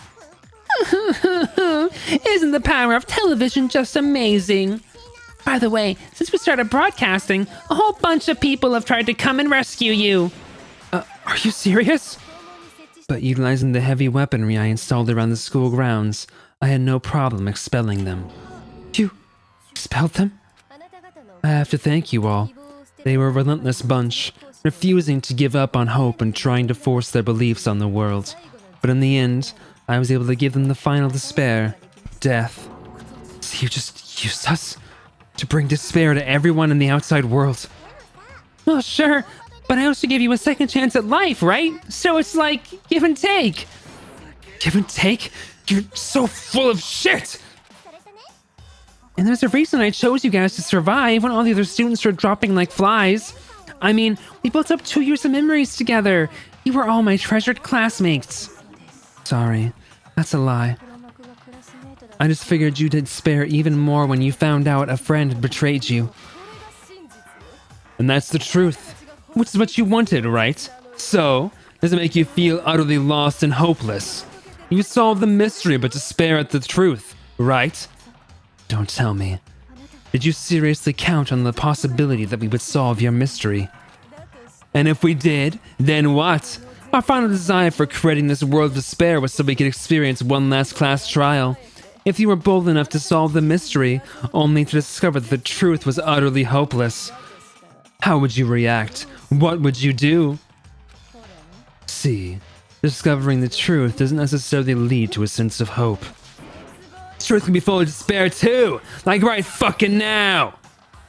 Isn't the power of television just amazing? By the way, since we started broadcasting, a whole bunch of people have tried to come and rescue you. Are you serious? But utilizing the heavy weaponry I installed around the school grounds, I had no problem expelling them. You expelled them? I have to thank you all. They were a relentless bunch, refusing to give up on hope and trying to force their beliefs on the world. But in the end, I was able to give them the final despair, death. So you just used us to bring despair to everyone in the outside world? Well, sure, but I also gave you a second chance at life, right? So it's like give and take. Give and take? You're so full of shit! And there's a reason I chose you guys to survive when all the other students were dropping like flies. I mean, we built up 2 years of memories together. You were all my treasured classmates. Sorry, that's a lie. I just figured you'd despair even more when you found out a friend had betrayed you. And that's the truth, which is what you wanted, right? So, does it make you feel utterly lost and hopeless? You solved the mystery but despair at the truth, right? Don't tell me. Did you seriously count on the possibility that we would solve your mystery? And if we did, then what? Our final desire for creating this world of despair was so we could experience one last class trial. If you were bold enough to solve the mystery, only to discover that the truth was utterly hopeless, how would you react? What would you do? See, discovering the truth doesn't necessarily lead to a sense of hope. Truth can be full of despair too, like right fucking now.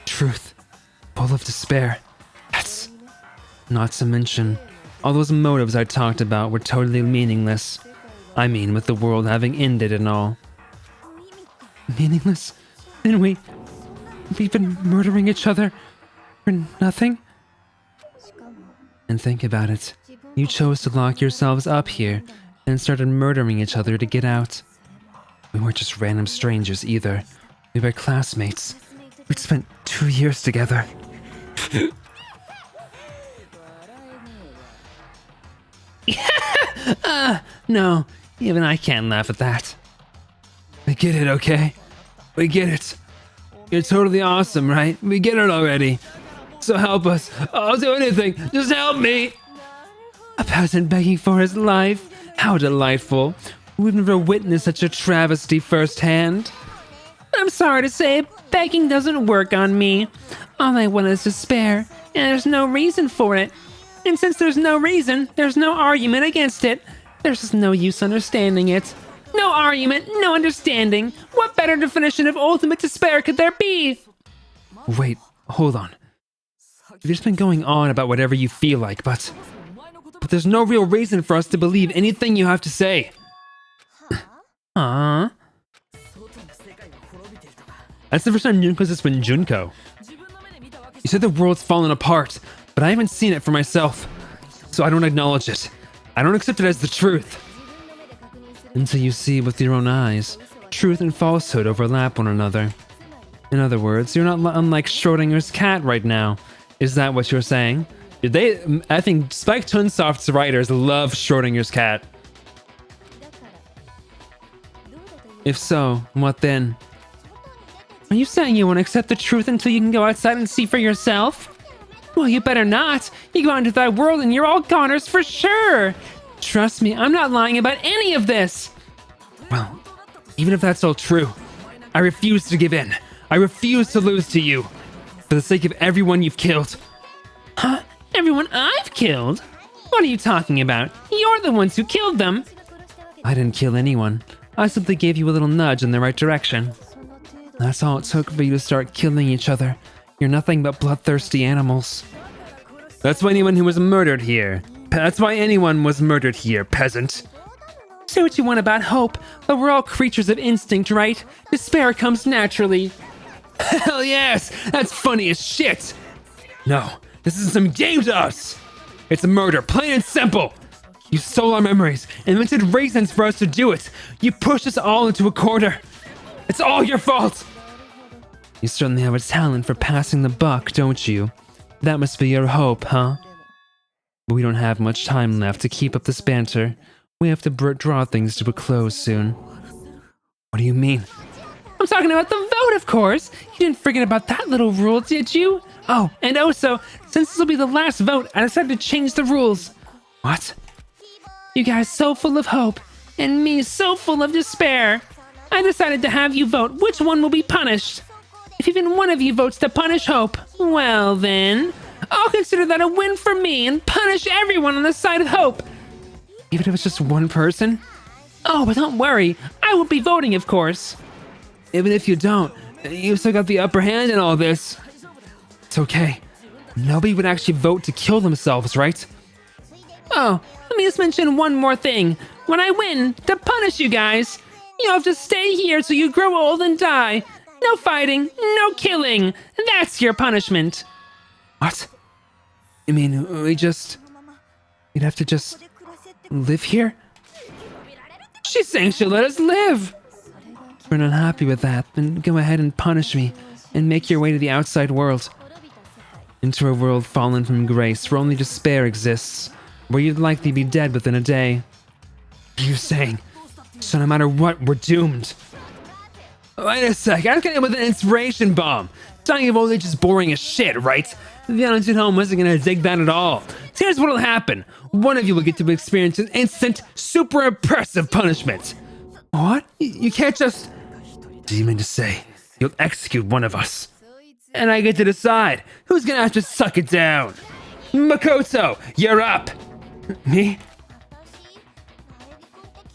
Truth, full of despair. That's not to mention, all those motives I talked about were totally meaningless. I mean, with the world having ended and all. Meaningless? Then we've been murdering each other for nothing? And think about it. You chose to lock yourselves up here and started murdering each other to get out. We weren't just random strangers either. We were classmates. We'd spent 2 years together. No, even I can't laugh at that. We get it, okay? We get it. You're totally awesome, right? We get it already. So help us. I'll do anything. Just help me. A peasant begging for his life. How delightful. We've never witnessed such a travesty firsthand. I'm sorry to say, begging doesn't work on me. All I want is despair, and there's no reason for it. And since there's no reason, there's no argument against it. There's just no use understanding it. No argument, no understanding. What better definition of ultimate despair could there be? Wait, hold on. You've just been going on about whatever you feel like, but there's no real reason for us to believe anything you have to say. Huh? That's the first time Junko's just been Junko. You said the world's fallen apart, but I haven't seen it for myself, so I don't acknowledge it. I don't accept it as the truth. Until you see with your own eyes, truth and falsehood overlap one another. In other words, you're not unlike Schrodinger's cat right now. Is that what you're saying? I think Spike Chunsoft's writers love Schrodinger's cat. If so, what then? Are you saying you won't accept the truth until you can go outside and see for yourself? Well, you better not. You go out into that world and you're all goners for sure. Trust me, I'm not lying about any of this. Well, even if that's all true, I refuse to give in. I refuse to lose to you. For the sake of everyone you've killed. Huh? Everyone I've killed? What are you talking about? You're the ones who killed them. I didn't kill anyone. I simply gave you a little nudge in the right direction. That's all it took for you to start killing each other. You're nothing but bloodthirsty animals. That's why anyone was murdered here, peasant. Say what you want about hope, but we're all creatures of instinct, right? Despair comes naturally. Hell yes! That's funny as shit! No, this isn't some game to us! It's a murder, plain and simple! You stole our memories, invented reasons for us to do it! You pushed us all into a corner! It's all your fault! You certainly have a talent for passing the buck, don't you? That must be your hope, huh? But we don't have much time left to keep up this banter. We have to draw things to a close soon. What do you mean? I'm talking about the vote, of course. You didn't forget about that little rule, did you? Oh, and also, since this will be the last vote, I decided to change the rules. What? You guys so full of hope, and me so full of despair. I decided to have you vote which one will be punished. If even one of you votes to punish hope, well then, I'll consider that a win for me and punish everyone on the side of hope. Even if it's just one person? Oh, but don't worry, I will be voting, of course. Even if you don't, you've still got the upper hand in all this. It's okay. Nobody would actually vote to kill themselves, right? Oh, let me just mention one more thing. When I win, to punish you guys, you'll have to stay here till you grow old and die. No fighting, no killing. That's your punishment. What? You mean we'd have to just live here? She's saying she'll let us live. If you're not happy with that, then go ahead and punish me and make your way to the outside world. Into a world fallen from grace where only despair exists, where you'd likely be dead within a day. What are you saying? So no matter what, we're doomed. Wait a sec, I was getting with an inspiration bomb. Dying of old age is boring as shit, right? The Untamed Home wasn't gonna dig that at all. So here's what'll happen. One of you will get to experience an instant, super impressive punishment. What? You can't just... Do you mean to say you'll execute one of us? And I get to decide who's gonna have to suck it down. Makoto, you're up. Me?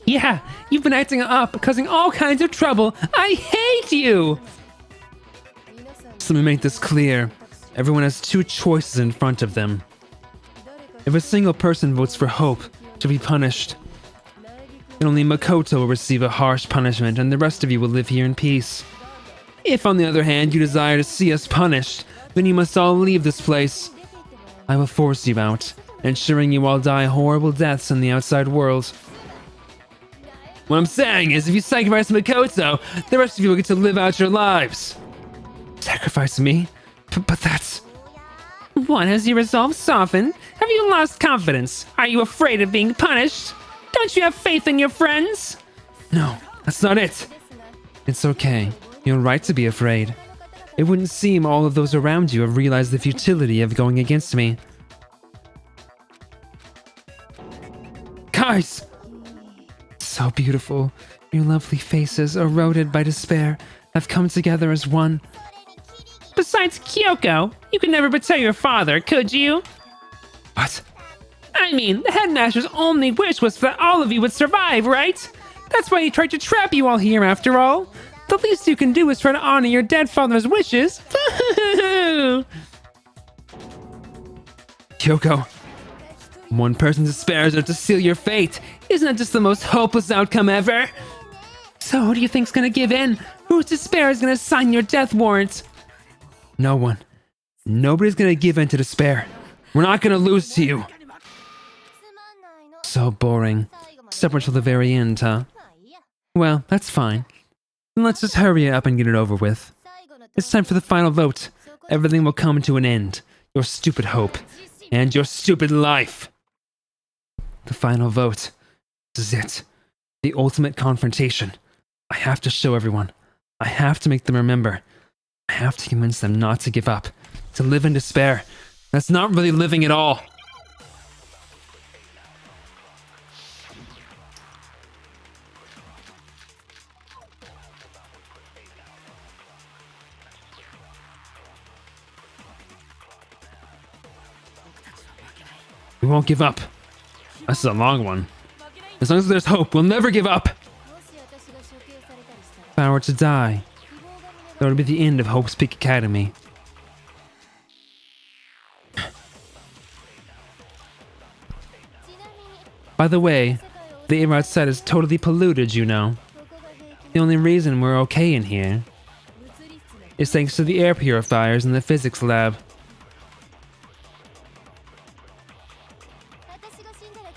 Yeah, you've been acting up, causing all kinds of trouble. I hate you! So let me make this clear. Everyone has two choices in front of them. If a single person votes for hope to be punished, then only Makoto will receive a harsh punishment and the rest of you will live here in peace. If, on the other hand, you desire to see us punished, then you must all leave this place. I will force you out, ensuring you all die horrible deaths in the outside world. What I'm saying is, if you sacrifice Makoto, the rest of you will get to live out your lives. Sacrifice me? But that's... What, has your resolve softened? Have you lost confidence? Are you afraid of being punished? Don't you have faith in your friends? No, that's not it. It's okay. You're right to be afraid. It wouldn't seem all of those around you have realized the futility of going against me. Guys! so beautiful. Your lovely faces, eroded by despair, have come together as one. Besides Kyoko, you could never betray your father, could you? What? I mean, the headmaster's only wish was that all of you would survive, right? That's why he tried to trap you all here after all. The least you can do is try to honor your dead father's wishes. Kyoko, one person's despair is to seal your fate. Isn't that just the most hopeless outcome ever? So who do you think's gonna give in? Whose despair is gonna sign your death warrant? No one. Nobody's gonna give in to despair. We're not gonna lose to you. So boring. Step until the very end, huh? Well, that's fine. Then let's just hurry up and get it over with. It's time for the final vote. Everything will come to an end. Your stupid hope. And your stupid life. The final vote. This is it. The ultimate confrontation. I have to show everyone. I have to make them remember. I have to convince them not to give up. To live in despair. That's not really living at all. We won't give up. This is a long one. As long as there's hope, we'll never give up. If I were to die, that would be the end of Hope's Peak Academy. By the way, the air outside is totally polluted, you know. The only reason we're okay in here is thanks to the air purifiers in the physics lab.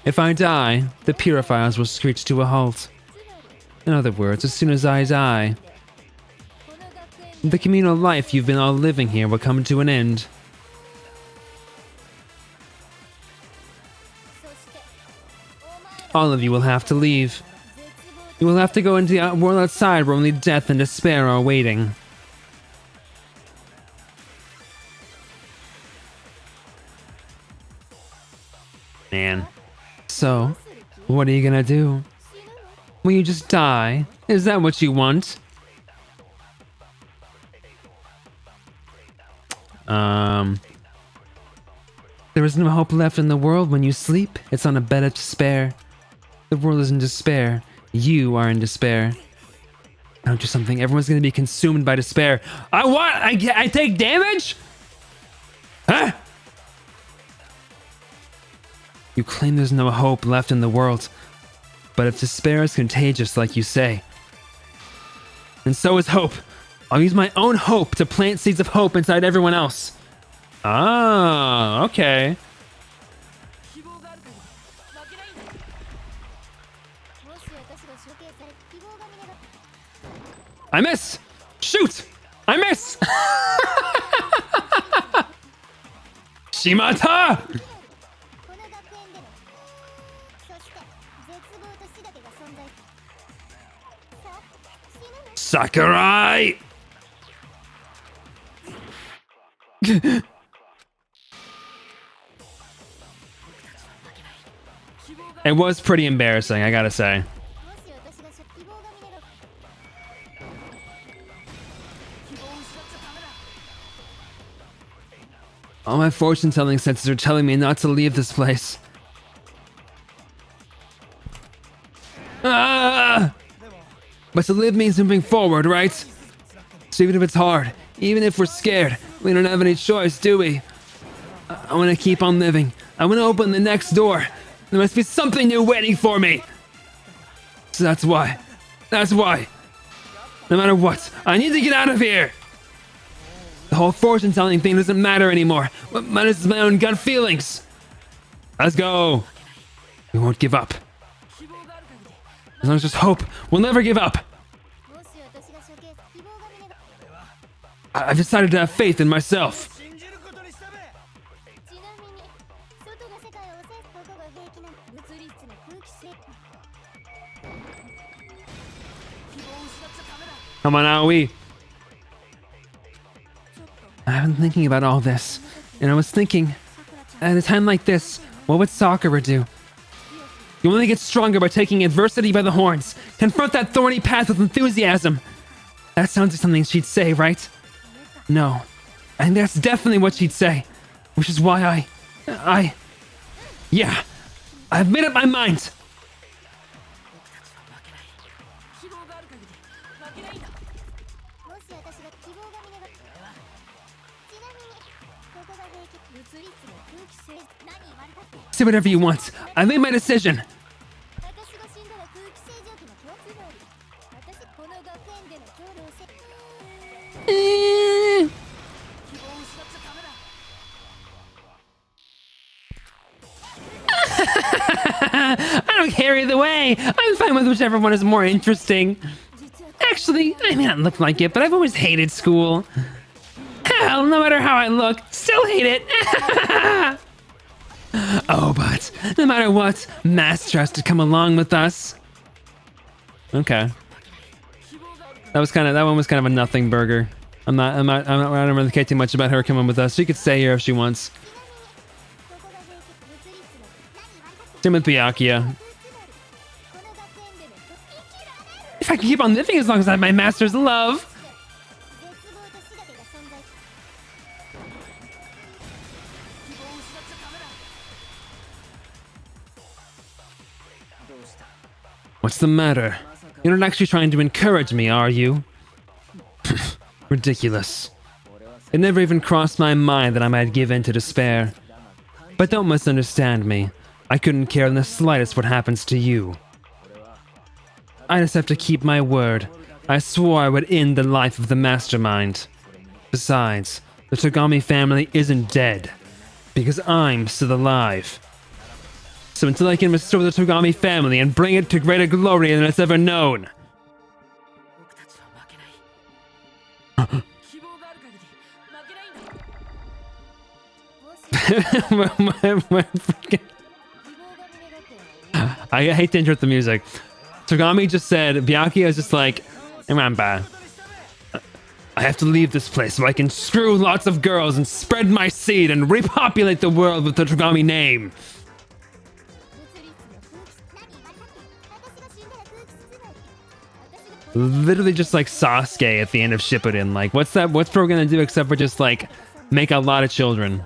If I die, the purifiers will screech to a halt. In other words, as soon as I die, the communal life you've been all living here will come to an end. All of you will have to leave. You will have to go into the world outside where only death and despair are waiting. Man. So, what are you gonna do? Will you just die? Is that what you want? There is no hope left in the world when you sleep. It's on a bed of despair. The world is in despair. You are in despair. Don't do something. Everyone's gonna be consumed by despair. I take damage? Huh? You claim there's no hope left in the world. But if despair is contagious, like you say, then so is hope. I'll use my own hope to plant seeds of hope inside everyone else. Ah, okay. I miss! Shoot! I miss! Shimata! Sakurai! It was pretty embarrassing, I gotta say. All my fortune-telling senses are telling me not to leave this place. Ah! But to live means moving forward, right? So even if it's hard, even if we're scared, we don't have any choice, do we? I want to keep on living. I want to open the next door. There must be something new waiting for me. So that's why. No matter what, I need to get out of here. The whole fortune-telling thing doesn't matter anymore. What matters is my own gut feelings. Let's go. We won't give up. As long as there's hope, we'll never give up. I've decided to have faith in myself. Come on, Aoi. I've been thinking about all this, and I was thinking, at a time like this, what would Sakura do? You only get stronger by taking adversity by the horns. Confront that thorny path with enthusiasm. That sounds like something she'd say, right? No. And that's definitely what she'd say. Which is why yeah. I've made up my mind. Say whatever you want. I made my decision. I don't care either way. I'm fine with whichever one is more interesting. Actually, I may not look like it, but I've always hated school. Hell, no matter how I look, still hate it. Oh, but no matter what, Master has to come along with us. Okay. That one was kind of a nothing burger. I don't really care too much about her coming with us. She could stay here if she wants. Same with Byakuya. If I can keep on living as long as I have my master's love. What's the matter? You're not actually trying to encourage me, are you? Ridiculous. It never even crossed my mind that I might give in to despair. But don't misunderstand me. I couldn't care in the slightest what happens to you. I just have to keep my word. I swore I would end the life of the mastermind. Besides, the Togami family isn't dead, because I'm still alive. So until I can restore the Togami family and bring it to greater glory than it's ever known. I hate to interrupt the music. Togami just said, Byakuya is just like, Remember, I have to leave this place so I can screw lots of girls and spread my seed and repopulate the world with the Togami name. Literally just like Sasuke at the end of Shippuden. Like, what's Bro gonna do except for just like make a lot of children,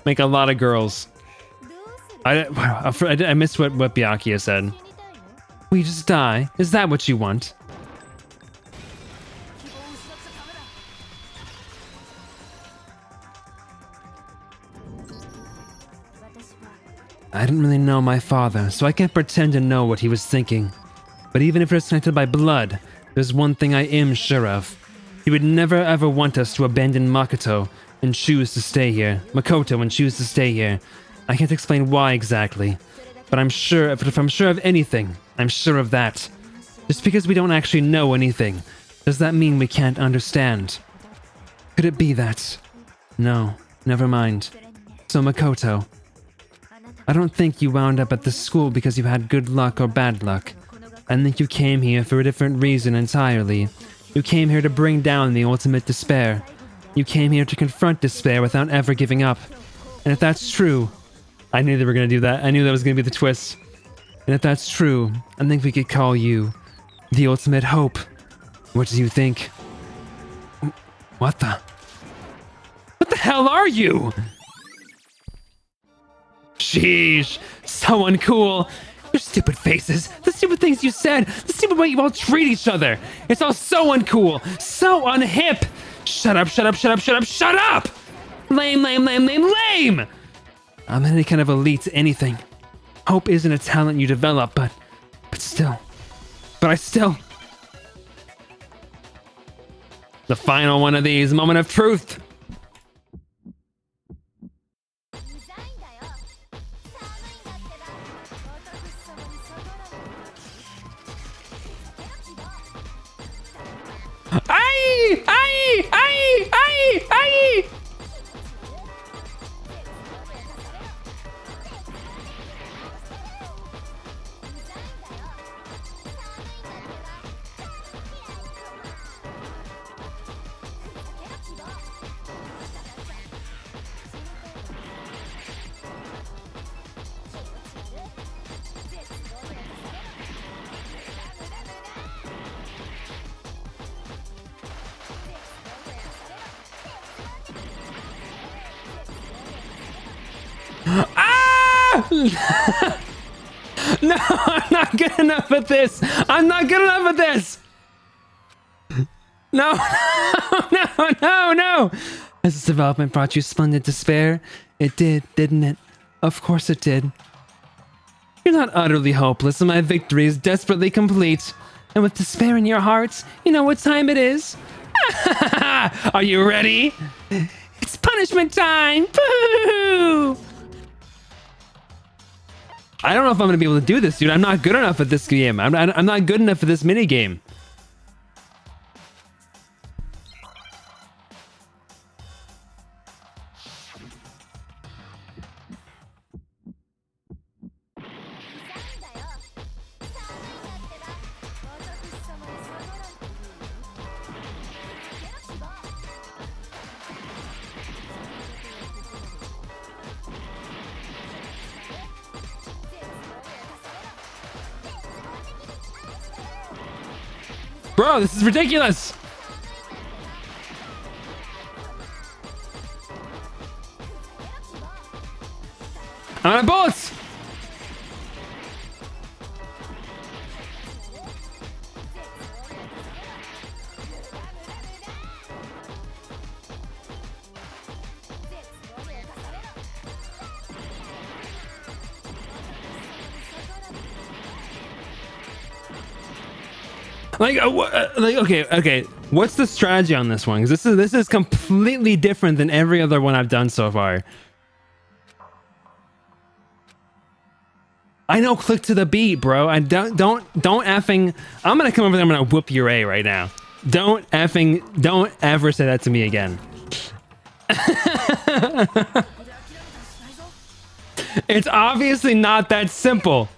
make a lot of girls? I missed what Byakuya said. We just die. Is that what you want? I didn't really know my father, so I can't pretend to know what he was thinking. But even if it's connected by blood, there's one thing I am sure of. He would never ever want us to abandon Makoto and choose to stay here. Makoto and choose to stay here. I can't explain why exactly, but I'm sure. But if I'm sure of anything, I'm sure of that. Just because we don't actually know anything, does that mean we can't understand? Could it be that? No, never mind. So Makoto, I don't think you wound up at this school because you had good luck or bad luck. I think you came here for a different reason entirely. You came here to bring down the ultimate despair. You came here to confront despair without ever giving up. And if that's true, I knew they were going to do that. I knew that was going to be the twist. And if that's true, I think we could call you the ultimate hope. What do you think? What the hell are you? Sheesh, so uncool. Your stupid faces, the stupid things you said, the stupid way you all treat each other. It's all so uncool, so unhip. Shut up, shut up, shut up, shut up, shut up! Lame, lame, lame, lame, lame! I'm any kind of elite anything. Hope isn't a talent you develop, but I still. The final one of these, moment of truth. Aye! Aye! Aye! Aye! Aye! No, I'm not good enough at this. I'm not good enough at this. No, no. Has this development brought you splendid despair? It did, didn't it? Of course it did. You're not utterly hopeless, and my victory is desperately complete. And with despair in your hearts, you know what time it is. Are you ready? It's punishment time! Boo! I don't know if I'm gonna be able to do this, dude. I'm not good enough at this game. I'm not good enough for this mini game. Bro, this is ridiculous! I'm out of bullets! Like, okay. What's the strategy on this one? Because this is completely different than every other one I've done so far. I know, click to the beat, bro. I don't effing. I'm gonna come over there. I'm gonna whoop your A right now. Don't ever say that to me again. It's obviously not that simple.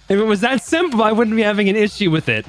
If it was that simple, I wouldn't be having an issue with it.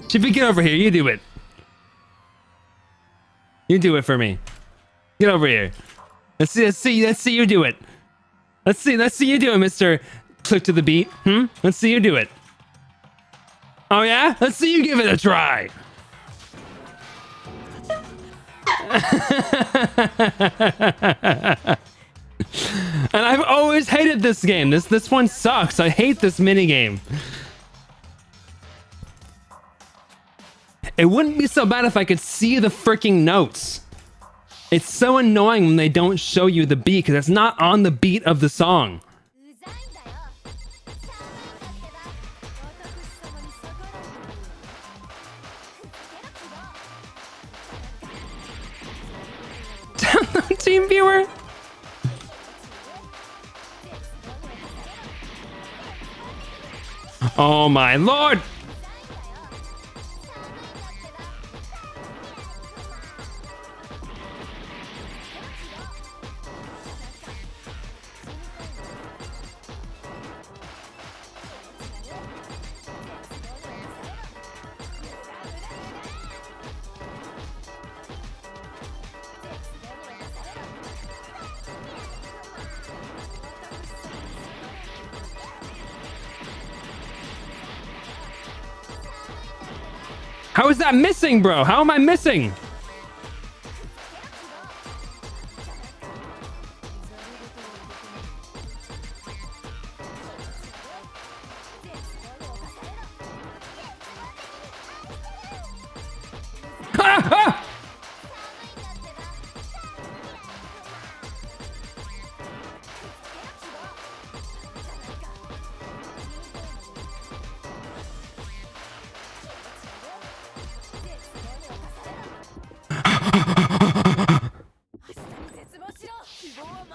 Chippy, get over here. You do it. You do it for me. Get over here. Let's see you do it. Let's see you do it, Mr. Click to the beat. Let's see you do it. Oh yeah? Let's see you give it a try. And I've always hated this game. This one sucks. I hate this minigame. It wouldn't be so bad if I could see the freaking notes. It's so annoying when they don't show you the beat because it's not on the beat of the song. Download Team Viewer. Oh my lord. How is that missing, bro? How am I missing?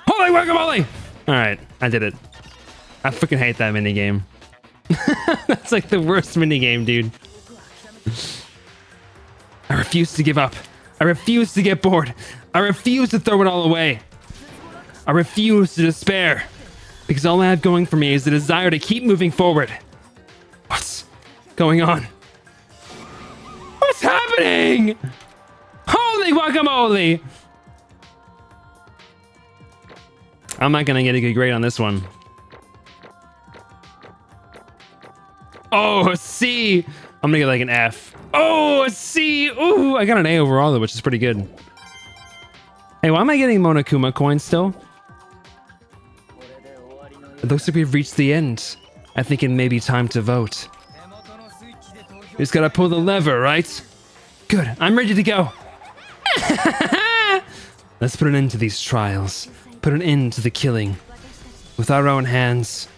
Holy guacamole! Alright, I did it. I freaking hate that minigame. That's like the worst minigame, dude. I refuse to give up. I refuse to get bored. I refuse to throw it all away. I refuse to despair. Because all I have going for me is the desire to keep moving forward. What's going on? What's happening? Holy guacamole! I'm not gonna get a good grade on this one. Oh, a C! I'm gonna get like an F. Oh, a C! Ooh, I got an A overall though, which is pretty good. Hey, why am I getting Monokuma coins still? It looks like we've reached the end. I think it may be time to vote. We just gotta pull the lever, right? Good, I'm ready to go. Let's put an end to these trials. Put an end to the killing. With our own hands.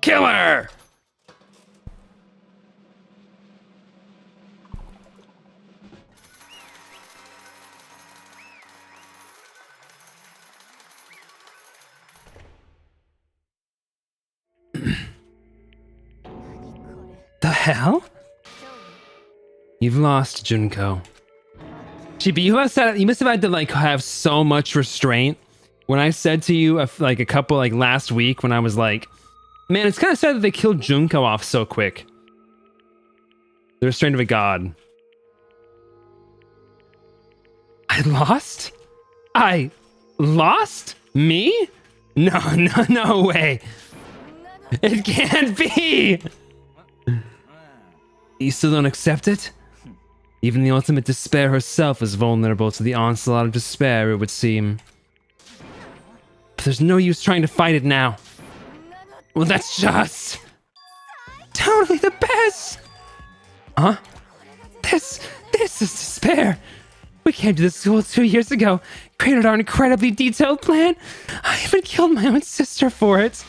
Killer! The hell? You've lost, Junko. Chibi, you must have had to like have so much restraint. When I said to you like a couple like last week when I was like, man, it's kind of sad that they killed Junko off so quick. The restraint of a god. I lost? I lost? Me? No way. It can't be. You still don't accept it? Even the ultimate despair herself is vulnerable to the onslaught of despair, it would seem. But there's no use trying to fight it now. Well, that's just... totally the best! Huh? This is despair! We came to this school 2 years ago, created our incredibly detailed plan. I even killed my own sister for it.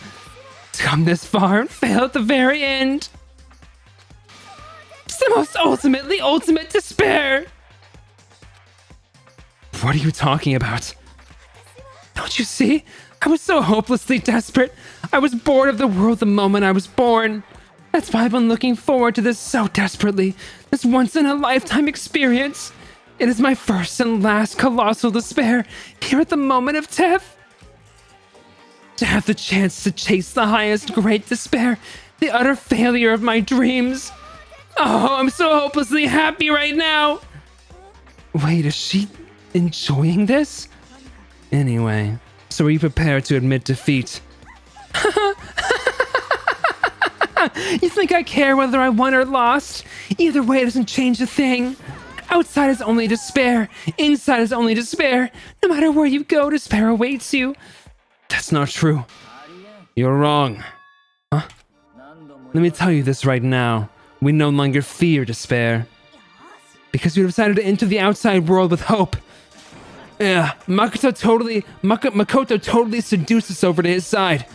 To come this far and fail at the very end. It's the most ultimate despair! What are you talking about? Don't you see? I was so hopelessly desperate. I was bored of the world the moment I was born. That's why I've been looking forward to this so desperately. This once-in-a-lifetime experience. It is my first and last colossal despair here at the moment of death. To have the chance to chase the highest great despair, the utter failure of my dreams. Oh, I'm so hopelessly happy right now. Wait, is she enjoying this? Anyway, so are you prepared to admit defeat? You think I care whether I won or lost? Either way, it doesn't change a thing. Outside is only despair. Inside is only despair. No matter where you go, despair awaits you. That's not true. You're wrong. Huh? Let me tell you this right now. We no longer fear despair. Because we decided to enter the outside world with hope. Yeah, Makoto totally seduced us over to his side.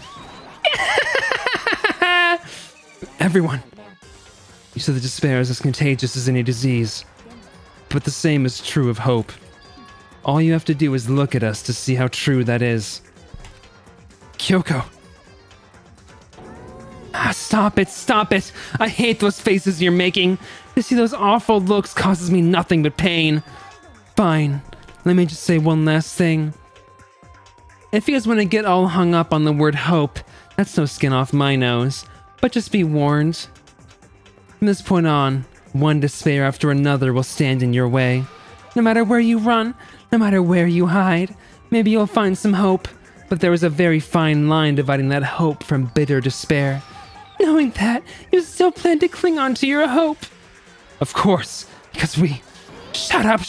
Everyone. You said that despair is as contagious as any disease. But the same is true of hope. All you have to do is look at us to see how true that is. Kyoko. Stop it. I hate those faces you're making. To see those awful looks causes me nothing but pain. Fine. Let me just say one last thing. If you guys want to get all hung up on the word hope, that's no skin off my nose. But just be warned. From this point on, one despair after another will stand in your way. No matter where you run, no matter where you hide, maybe you'll find some hope. But there is a very fine line dividing that hope from bitter despair. Knowing that, you still plan to cling on to your hope. Of course, because we... Shut up!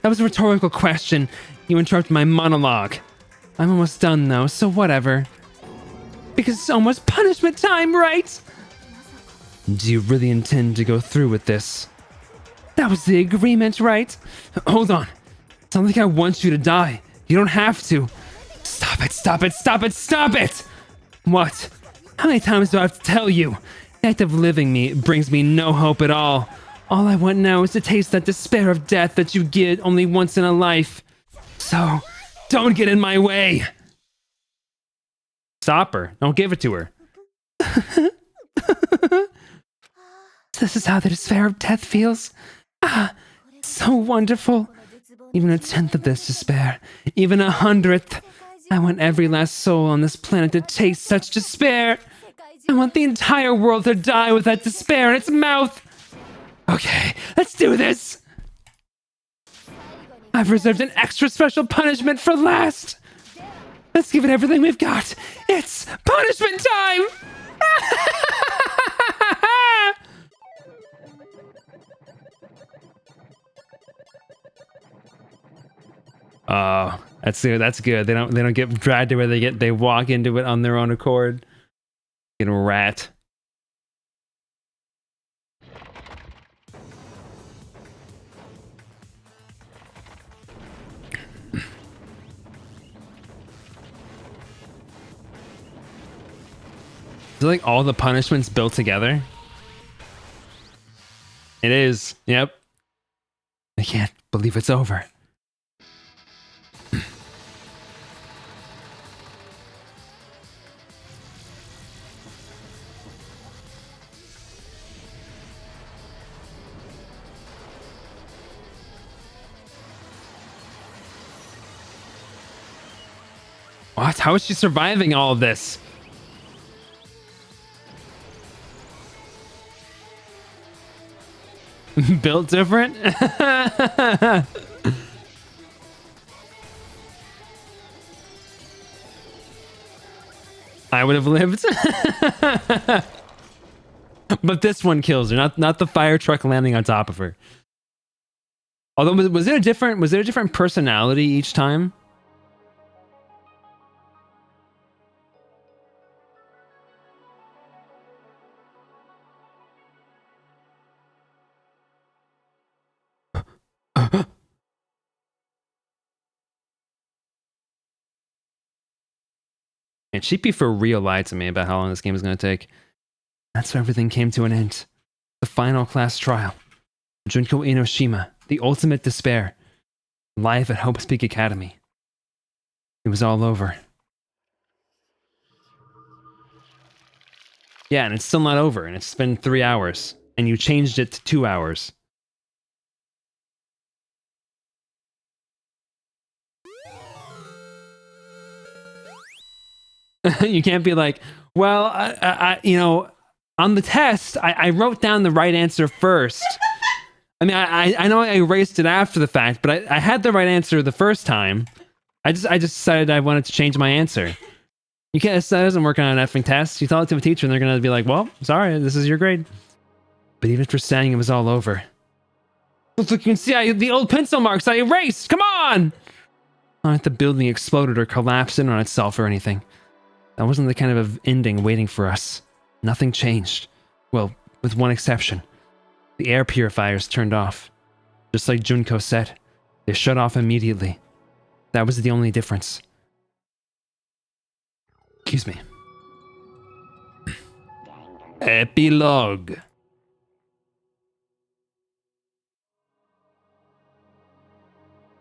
That was a rhetorical question. You interrupted my monologue. I'm almost done though, so whatever. Because it's almost punishment time, right? Do you really intend to go through with this? That was the agreement, right? Hold on. It's not like I want you to die. You don't have to. Stop it! What? How many times do I have to tell you? The act of living me brings me no hope at all. All I want now is to taste that despair of death that you get only once in a life. So, don't get in my way. Stop her. Don't give it to her. This is how the despair of death feels. Ah, so wonderful. Even a tenth of this despair, even 100th. I want every last soul on this planet to taste such despair. I want the entire world to die with that despair in its mouth. Okay, let's do this. I've reserved an extra special punishment for last. Let's give it everything we've got. It's punishment time! Oh, that's good. That's good. They don't get dragged to where they walk into it on their own accord. Get a rat. Is it like all the punishments built together? It is. Yep. I can't believe it's over. What? How is she surviving all of this? Built different? I would have lived. But this one kills her, not the fire truck landing on top of her. Although was there a different personality each time? And Sheepy for real lied to me about how long this game is going to take. That's where everything came to an end. The final class trial. Junko Inoshima, the ultimate despair. Live at Hope's Peak Academy. It was all over. Yeah, and it's still not over, and it's been 3 hours. And you changed it to 2 hours. You can't be like, well, you know, on the test, I wrote down the right answer first. I mean, I know I erased it after the fact, but I had the right answer the first time. I just decided I wanted to change my answer. You can't, that doesn't work on an effing test. You tell it to a teacher and they're going to be like, well, sorry, this is your grade. But even for saying it was all over. Look, you can see the old pencil marks I erased. Come on! Not like the building exploded or collapsed in on itself or anything. That wasn't the kind of ending waiting for us. Nothing changed. Well, with one exception. The air purifiers turned off. Just like Junko said, they shut off immediately. That was the only difference. Excuse me. Epilogue.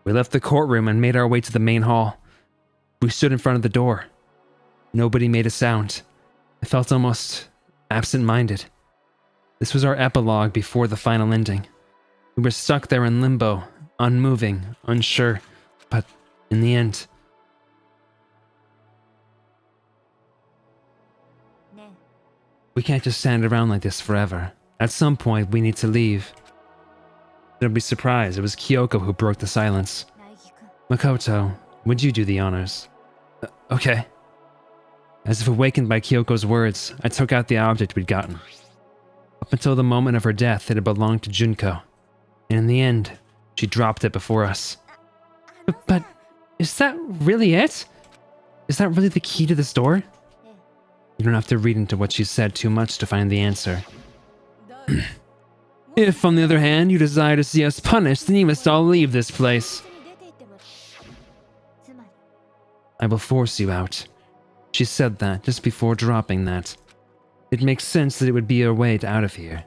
We left the courtroom and made our way to the main hall. We stood in front of the door. Nobody made a sound. I felt almost absent-minded. This was our epilogue before the final ending. We were stuck there in limbo, unmoving, unsure, but in the end... We can't just stand around like this forever. At some point, we need to leave. Don't be surprised, it was Kyoko who broke the silence. Makoto, would you do the honors? Okay. As if awakened by Kyoko's words, I took out the object we'd gotten. Up until the moment of her death, it had belonged to Junko. And in the end, she dropped it before us. But is that really it? Is that really the key to this door? You don't have to read into what she said too much to find the answer. If, on the other hand, you desire to see us punished, then you must all leave this place. I will force you out. She said that just before dropping that. It makes sense that it would be her way out of here.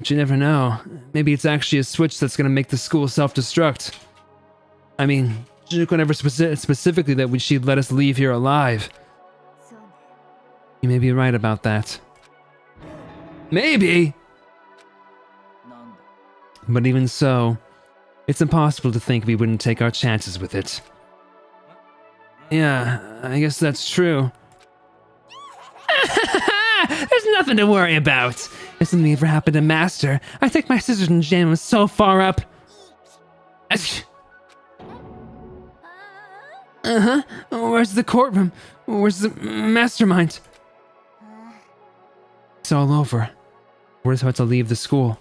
But you never know. Maybe it's actually a switch that's gonna make the school self-destruct. I mean, Junko never specifically that she'd let us leave here alive. You may be right about that. Maybe! But even so, it's impossible to think we wouldn't take our chances with it. Yeah, I guess that's true. There's nothing to worry about. If something ever happened to Master, I take my scissors and jam him so far up. Uh-huh. Where's the courtroom? Where's the mastermind? It's all over. We're about to leave the school.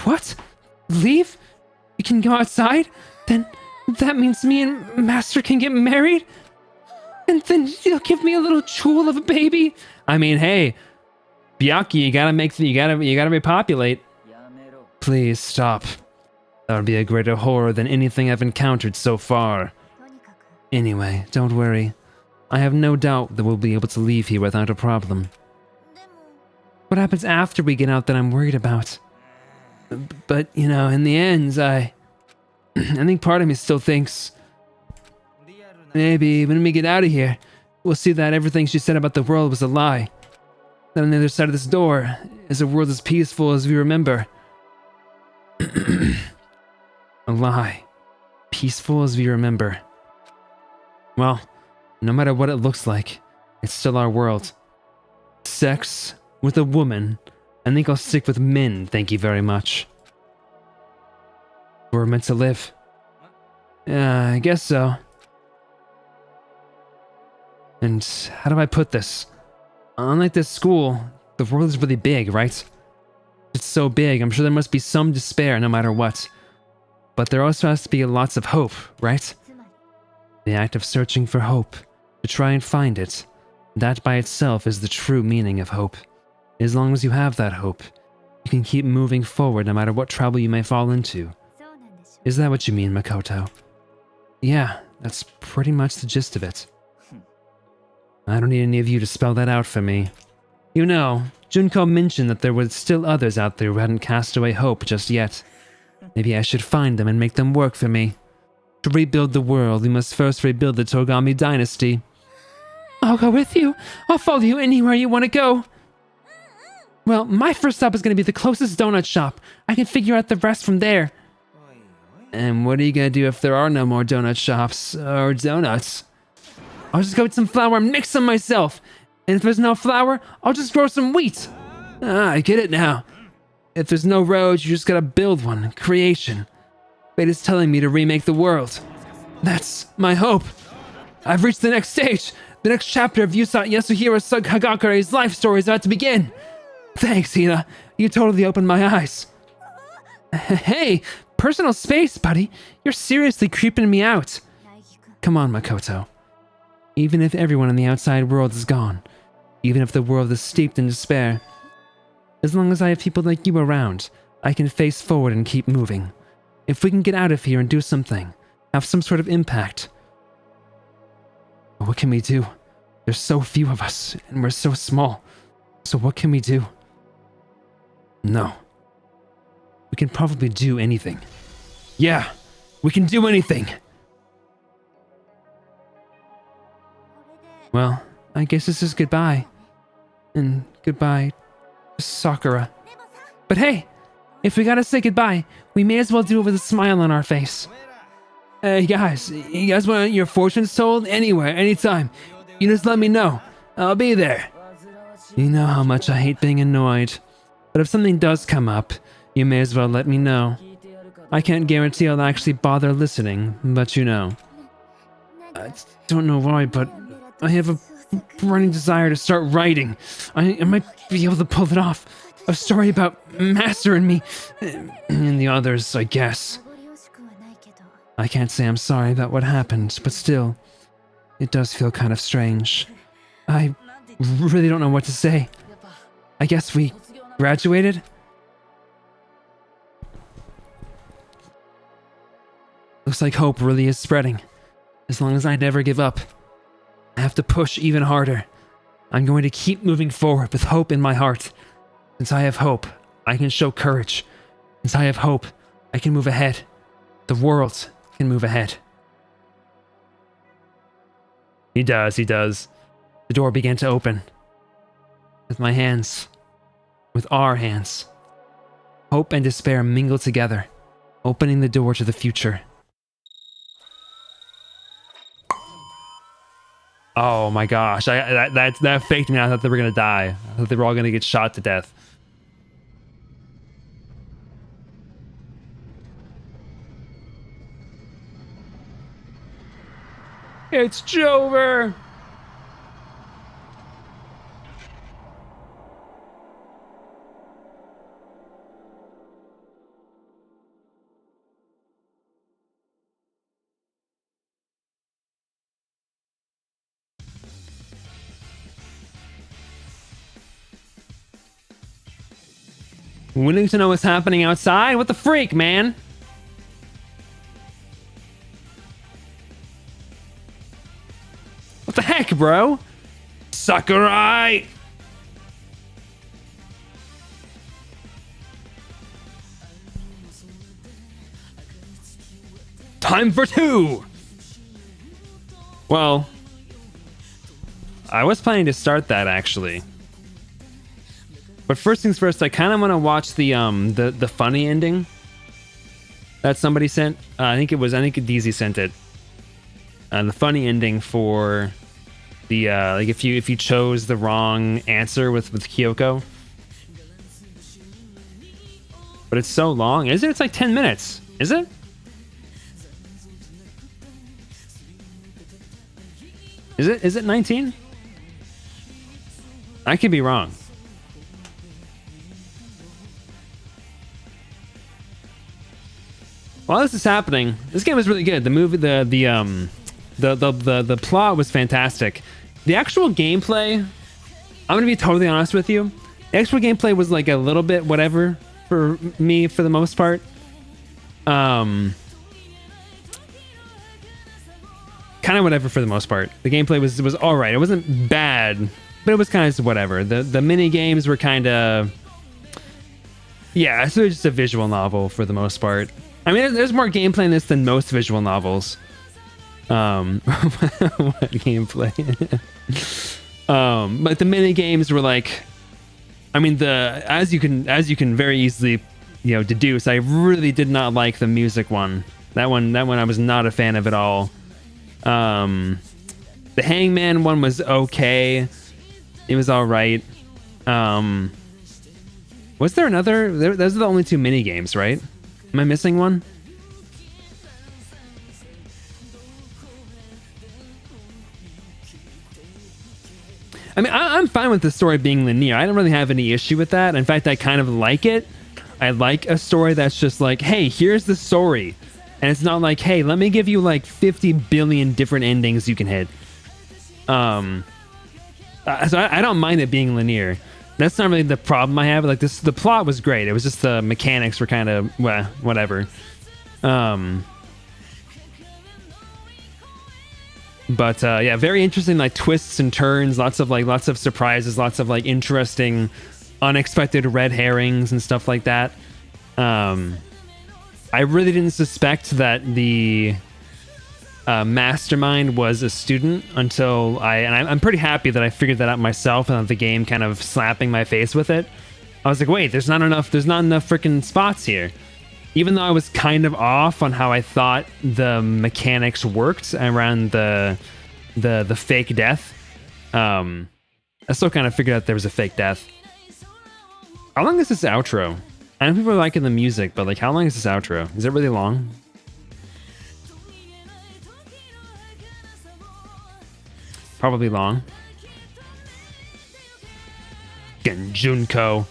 What? Leave? You can go outside? Then that means me and Master can get married? And then you'll give me a little jewel of a baby? I mean, hey, Byakuya, you gotta repopulate. Please stop. That would be a greater horror than anything I've encountered so far. Anyway, don't worry. I have no doubt that we'll be able to leave here without a problem. What happens after we get out that I'm worried about? But, you know, in the end, I think part of me still thinks maybe when we get out of here, we'll see that everything she said about the world was a lie. That on the other side of this door is a world as peaceful as we remember. A lie. Peaceful as we remember. Well, no matter what it looks like, it's still our world. Sex with a woman. I think I'll stick with men, thank you very much. We're meant to live. Yeah, I guess so. And how do I put this? Unlike this school, the world is really big, right? It's so big, I'm sure there must be some despair no matter what. But there also has to be lots of hope, right? The act of searching for hope, to try and find it, that by itself is the true meaning of hope. As long as you have that hope, you can keep moving forward no matter what trouble you may fall into. Is that what you mean, Makoto? Yeah, that's pretty much the gist of it. I don't need any of you to spell that out for me. You know, Junko mentioned that there were still others out there who hadn't cast away hope just yet. Maybe I should find them and make them work for me. To rebuild the world, we must first rebuild the Togami dynasty. I'll go with you. I'll follow you anywhere you want to go. Well, my first stop is going to be the closest donut shop. I can figure out the rest from there. And what are you going to do if there are no more donut shops or donuts? I'll just go get some flour and mix some myself. And if there's no flour, I'll just grow some wheat. Ah, I get it now. If there's no roads, you just gotta build one. Creation. Fate is telling me to remake the world. That's my hope. I've reached the next stage. The next chapter of Yasuhiro Hagakure's life story is about to begin. Thanks, Hina. You totally opened my eyes. Hey, personal space, buddy. You're seriously creeping me out. Come on, Makoto. Even if everyone in the outside world is gone, even if the world is steeped in despair, as long as I have people like you around, I can face forward and keep moving. If we can get out of here and do something, have some sort of impact. What can we do? There's so few of us, and we're so small. So what can we do? No. We can probably do anything. Yeah, we can do anything! Well, I guess this is goodbye. And goodbye, Sakura. But hey, if we gotta say goodbye, we may as well do it with a smile on our face. Hey guys, you guys want your fortunes told? Anywhere, anytime. You just let me know. I'll be there. You know how much I hate being annoyed. But if something does come up, you may as well let me know. I can't guarantee I'll actually bother listening, but you know. I don't know why, but I have a burning desire to start writing. I might be able to pull it off. A story about Master and me. And the others, I guess. I can't say I'm sorry about what happened, but still, it does feel kind of strange. I really don't know what to say. I guess we graduated? Looks like hope really is spreading. As long as I never give up. I have to push even harder. I'm going to keep moving forward with hope in my heart. Since I have hope, I can show courage. Since I have hope, I can move ahead. The world can move ahead. He does. The door began to open. With my hands. With our hands. Hope and despair mingled together, opening the door to the future. Oh my gosh, that faked me out. I thought they were gonna die. I thought they were all gonna get shot to death. It's Jover! We need to know what's happening outside. What the freak, man? What the heck, bro? Sakurai! Time for two! Well, I was planning to start that, actually. But first things first, I kind of want to watch the funny ending that somebody sent. I think DZ sent it. The funny ending for the like if you chose the wrong answer with Kyoko. But it's so long, is it? It's like 10 minutes, is it? Is it 19? I could be wrong. While this is happening, this game was really good. The movie, the plot was fantastic. The actual gameplay, I'm gonna be totally honest with you. The actual gameplay was like a little bit whatever for me for the most part. Kind of whatever for the most part. The gameplay was all right. It wasn't bad, but it was kind of whatever. The mini games were kind of, yeah, it's just a visual novel for the most part. I mean, there's more gameplay in this than most visual novels. What gameplay? But the mini games were like, I mean, as you can very easily, deduce, I really did not like the music one. That one I was not a fan of at all. The Hangman one was okay. It was all right. Was there another? Those are the only two mini games, right? Am I missing one? I mean, I'm fine with the story being linear. I don't really have any issue with that. In fact, I kind of like it. I like a story that's just like, hey, here's the story. And it's not like, hey, let me give you like 50 billion different endings you can hit. So I don't mind it being linear. That's not really the problem I have. Like the plot was great. It was just the mechanics were kind of, well, whatever. But yeah, very interesting, like twists and turns, lots of surprises, lots of like interesting, unexpected red herrings and stuff like that. I really didn't suspect that the mastermind was a student until I'm pretty happy that I figured that out myself and the game kind of slapping my face with it. I was like, wait, there's not enough freaking spots here. Even though I was kind of off on how I thought the mechanics worked around the fake death, I still kind of figured out there was a fake death. How long is this outro? I know people are liking the music, but like, how long is this outro? Is it really long? Probably long. Genjunko,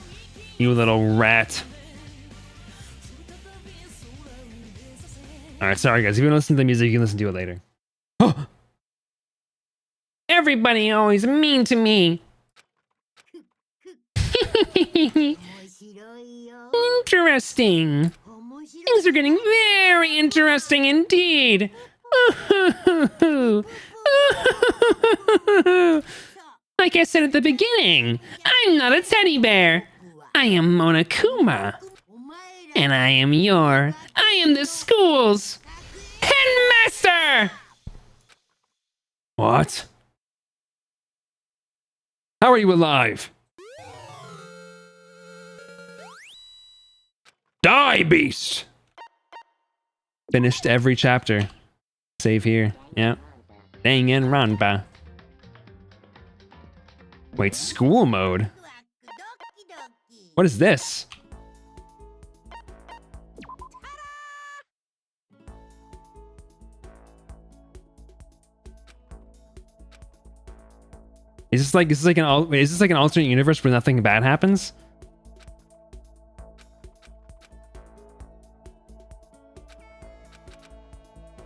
you little rat. Alright, sorry guys. If you want to listen to the music, you can listen to it later. Oh! Everybody always mean to me. Interesting. Things are getting very interesting indeed. Like I said at the beginning, I'm not a teddy bear. I am Monokuma. And I am the school's headmaster! What? How are you alive? Die, beast! Finished every chapter. Save here. Yeah. Danganronpa. Wait, school mode? What is this? Is this like an alternate universe where nothing bad happens?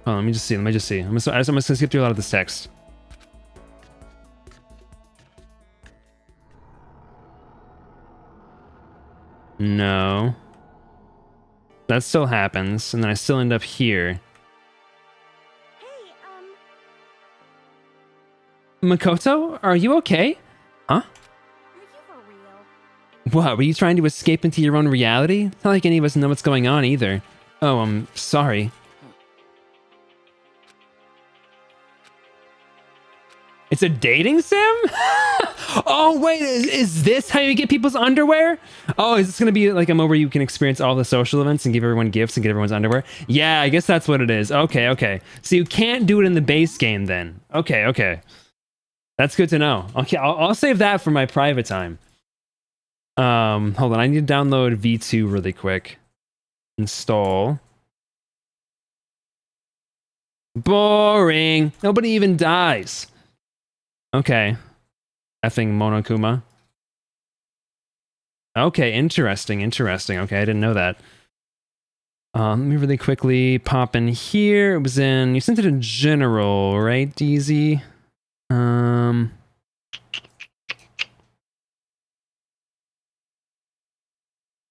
Oh, let me just see. I'm just gonna skip through a lot of this text. No. That still happens, and then I still end up here. Makoto, are you okay? Huh? What, were you trying to escape into your own reality? Not like any of us know what's going on either. Oh, I'm sorry. It's a dating sim? Oh, wait, is this how you get people's underwear? Oh, is this gonna be like a mode where you can experience all the social events and give everyone gifts and get everyone's underwear? Yeah, I guess that's what it is. Okay. So you can't do it in the base game then. Okay. That's good to know. Okay, I'll save that for my private time. Hold on, I need to download V2 really quick. Install. Boring. Nobody even dies. Okay. Effing Monokuma. Okay, interesting. Okay, I didn't know that. Let me really quickly pop in here. It was you sent it in general, right, DZ?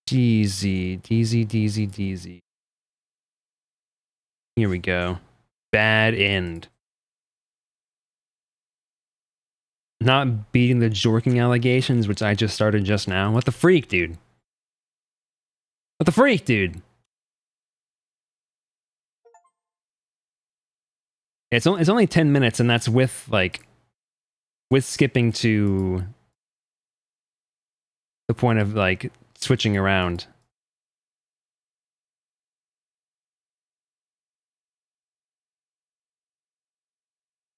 DZ. Here we go. Bad end. Not beating the jorking allegations, which I just started just now. What the freak, dude? It's only 10 minutes, and that's with skipping to the point of like switching around.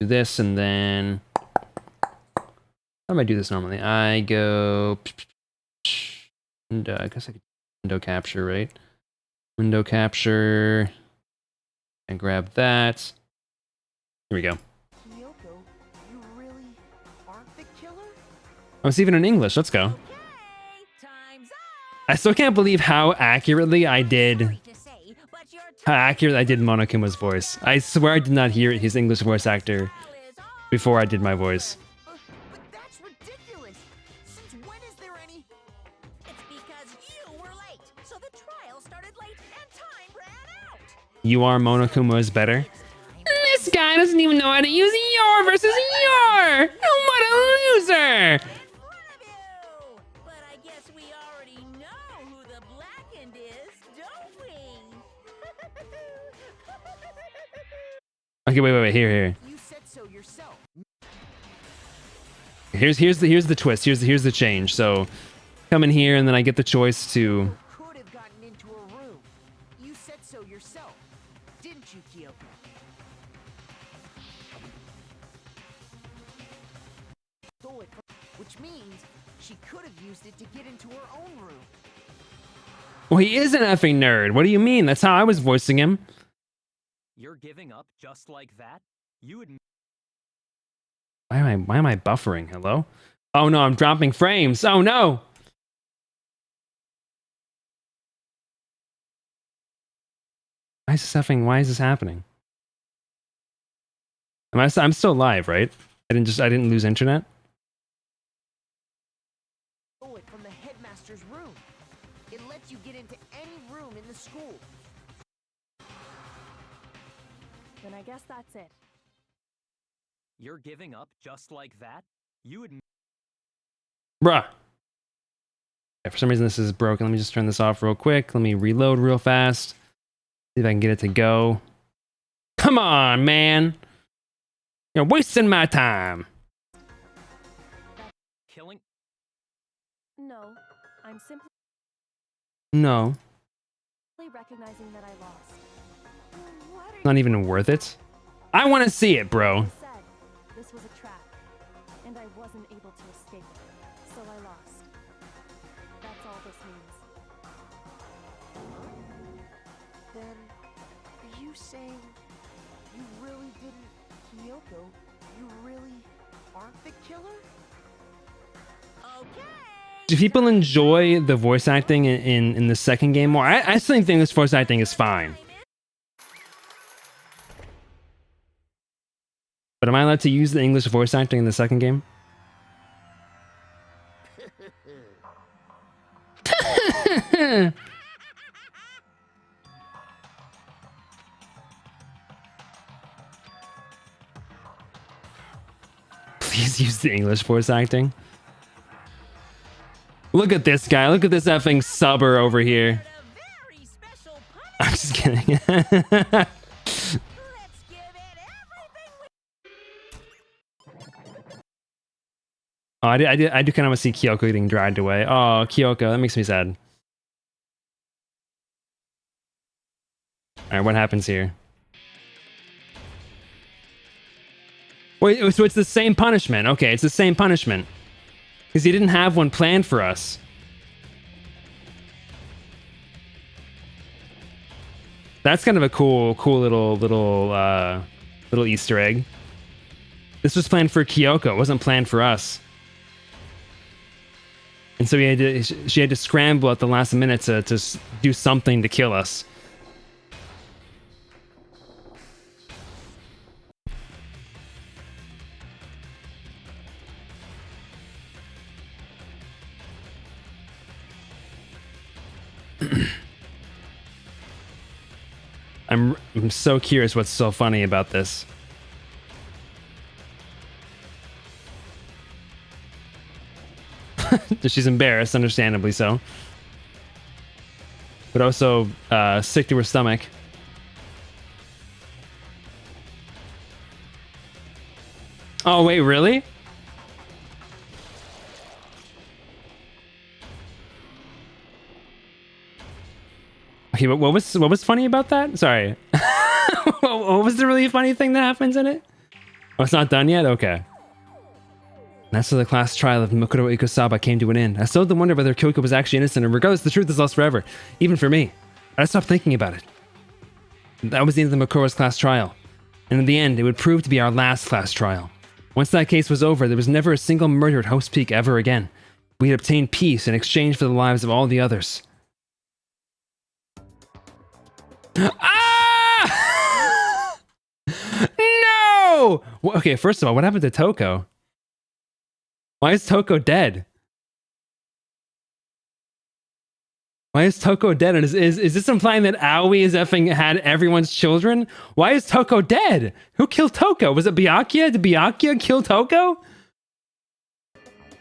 Do this, and then how do I do this normally? I go, and I guess I could window capture, right? Window capture, and grab that. Here we go. Kyoko, you really aren't the killer? Oh, it's even in English. Let's go. I still can't believe how accurately I did Monokuma's voice. I swear I did not hear his English voice actor before I did my voice. But that's ridiculous. Since when is there any? It's because you were late, so the trial started late and time ran out. You are Monokuma is better. This guy doesn't even know how to use your versus your! What a loser! In front of you. But I guess we already know who the blackened is, don't we? Okay, wait. Here. You said so yourself. Here's the twist. Here's the change. So, come in here, and then I get the choice to. You could have gotten into a room. You said so yourself, didn't you, Kyoko? Stole it from- which means she could have used it to get into her own room. Well, he is an effing nerd. What do you mean? That's how I was voicing him. You're giving up just like that? You would. Why am I buffering? Hello? Oh no, I'm dropping frames. Oh no. Why is this happening? I'm still live, right? I didn't lose internet. Stole it from the headmaster's room. It lets you get into any room in the school. Then I guess that's it. You're giving up just like that? You would. Bruh. Yeah, for some reason this is broken. Let me just turn this off real quick. Let me reload real fast. See if I can get it to go. Come on, man. You're wasting my time. Killing? No, I'm simply No, recognizing that I lost. What are not even worth it. I want to see it, bro. you said? This was a trap, and I wasn't able to escape, so I lost. That's all this means. Then, are you saying you really didn't, Kyoko? You really aren't the killer? Okay. Do people enjoy the voice acting in the second game more? I still think this voice acting is fine. But am I allowed to use the English voice acting in the second game? Please use the English voice acting. Look at this guy. Look at this effing subber over here. A very special punch. I'm just kidding. Let's give it everything we Oh, I do kind of want to see Kyoko getting dragged away. Oh, Kyoko, that makes me sad. All right, what happens here? Wait, so it's the same punishment. Okay, it's the same punishment. Because he didn't have one planned for us. That's kind of a cool little Easter egg. This was planned for Kyoko. It wasn't planned for us. And so she had to scramble at the last minute to do something to kill us. I'm so curious what's so funny about this. She's embarrassed, understandably so. But also sick to her stomach. Oh, wait, really? Okay, but what was funny about that? Sorry. What was the really funny thing that happens in it? Oh, it's not done yet? Okay. That's how the class trial of Makoto Ikosaba came to an end. I still had to wonder whether Kyoko was actually innocent, and regardless, the truth is lost forever. Even for me. I stopped thinking about it. That was the end of the Makoto's class trial. And in the end, it would prove to be our last class trial. Once that case was over, there was never a single murder at Host Peak ever again. We had obtained peace in exchange for the lives of all the others. Ah! No! Well, okay, first of all, what happened to Toko? Why is Toko dead? Why is Toko dead? And is this implying that Aoi is effing had everyone's children? Why is Toko dead? Who killed Toko? Was it Byakuya? Did Byakuya kill Toko?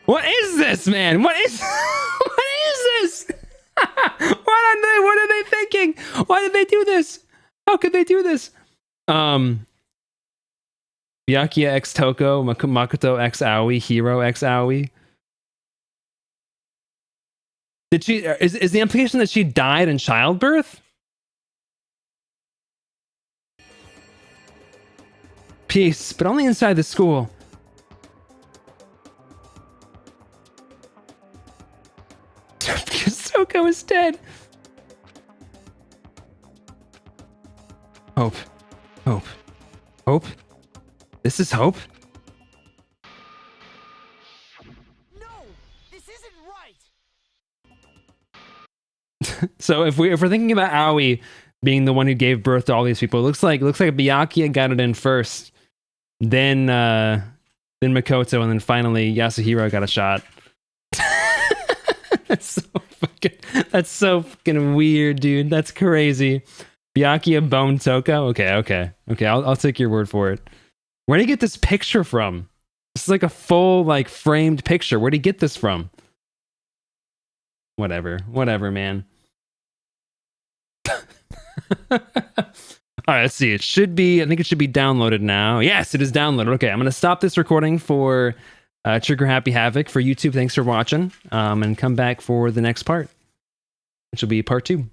What is this, man? What is this? What are they thinking? Why did they do this? How could they do this? Byakuya x Toko, Makoto x Aoi, Hiro x Aoi. Did she? Is the implication that she died in childbirth? Peace, but only inside the school. Because Toko is dead. Hope. Hope. Hope? This is hope? No, this isn't right. So if we're thinking about Aoi being the one who gave birth to all these people, it looks like Byakuya got it in first, then Makoto, and then finally Yasuhiro got a shot. That's so fucking weird, dude. That's crazy. Byakuya boned Toko? Okay. I'll take your word for it. Where did he get this picture from? This is like a full, like, framed picture. Where did he get this from? Whatever, man. All right, let's see. I think it should be downloaded now. Yes, it is downloaded. Okay, I'm going to stop this recording for Trigger Happy Havoc. For YouTube, thanks for watching. And come back for the next part, which will be part 2.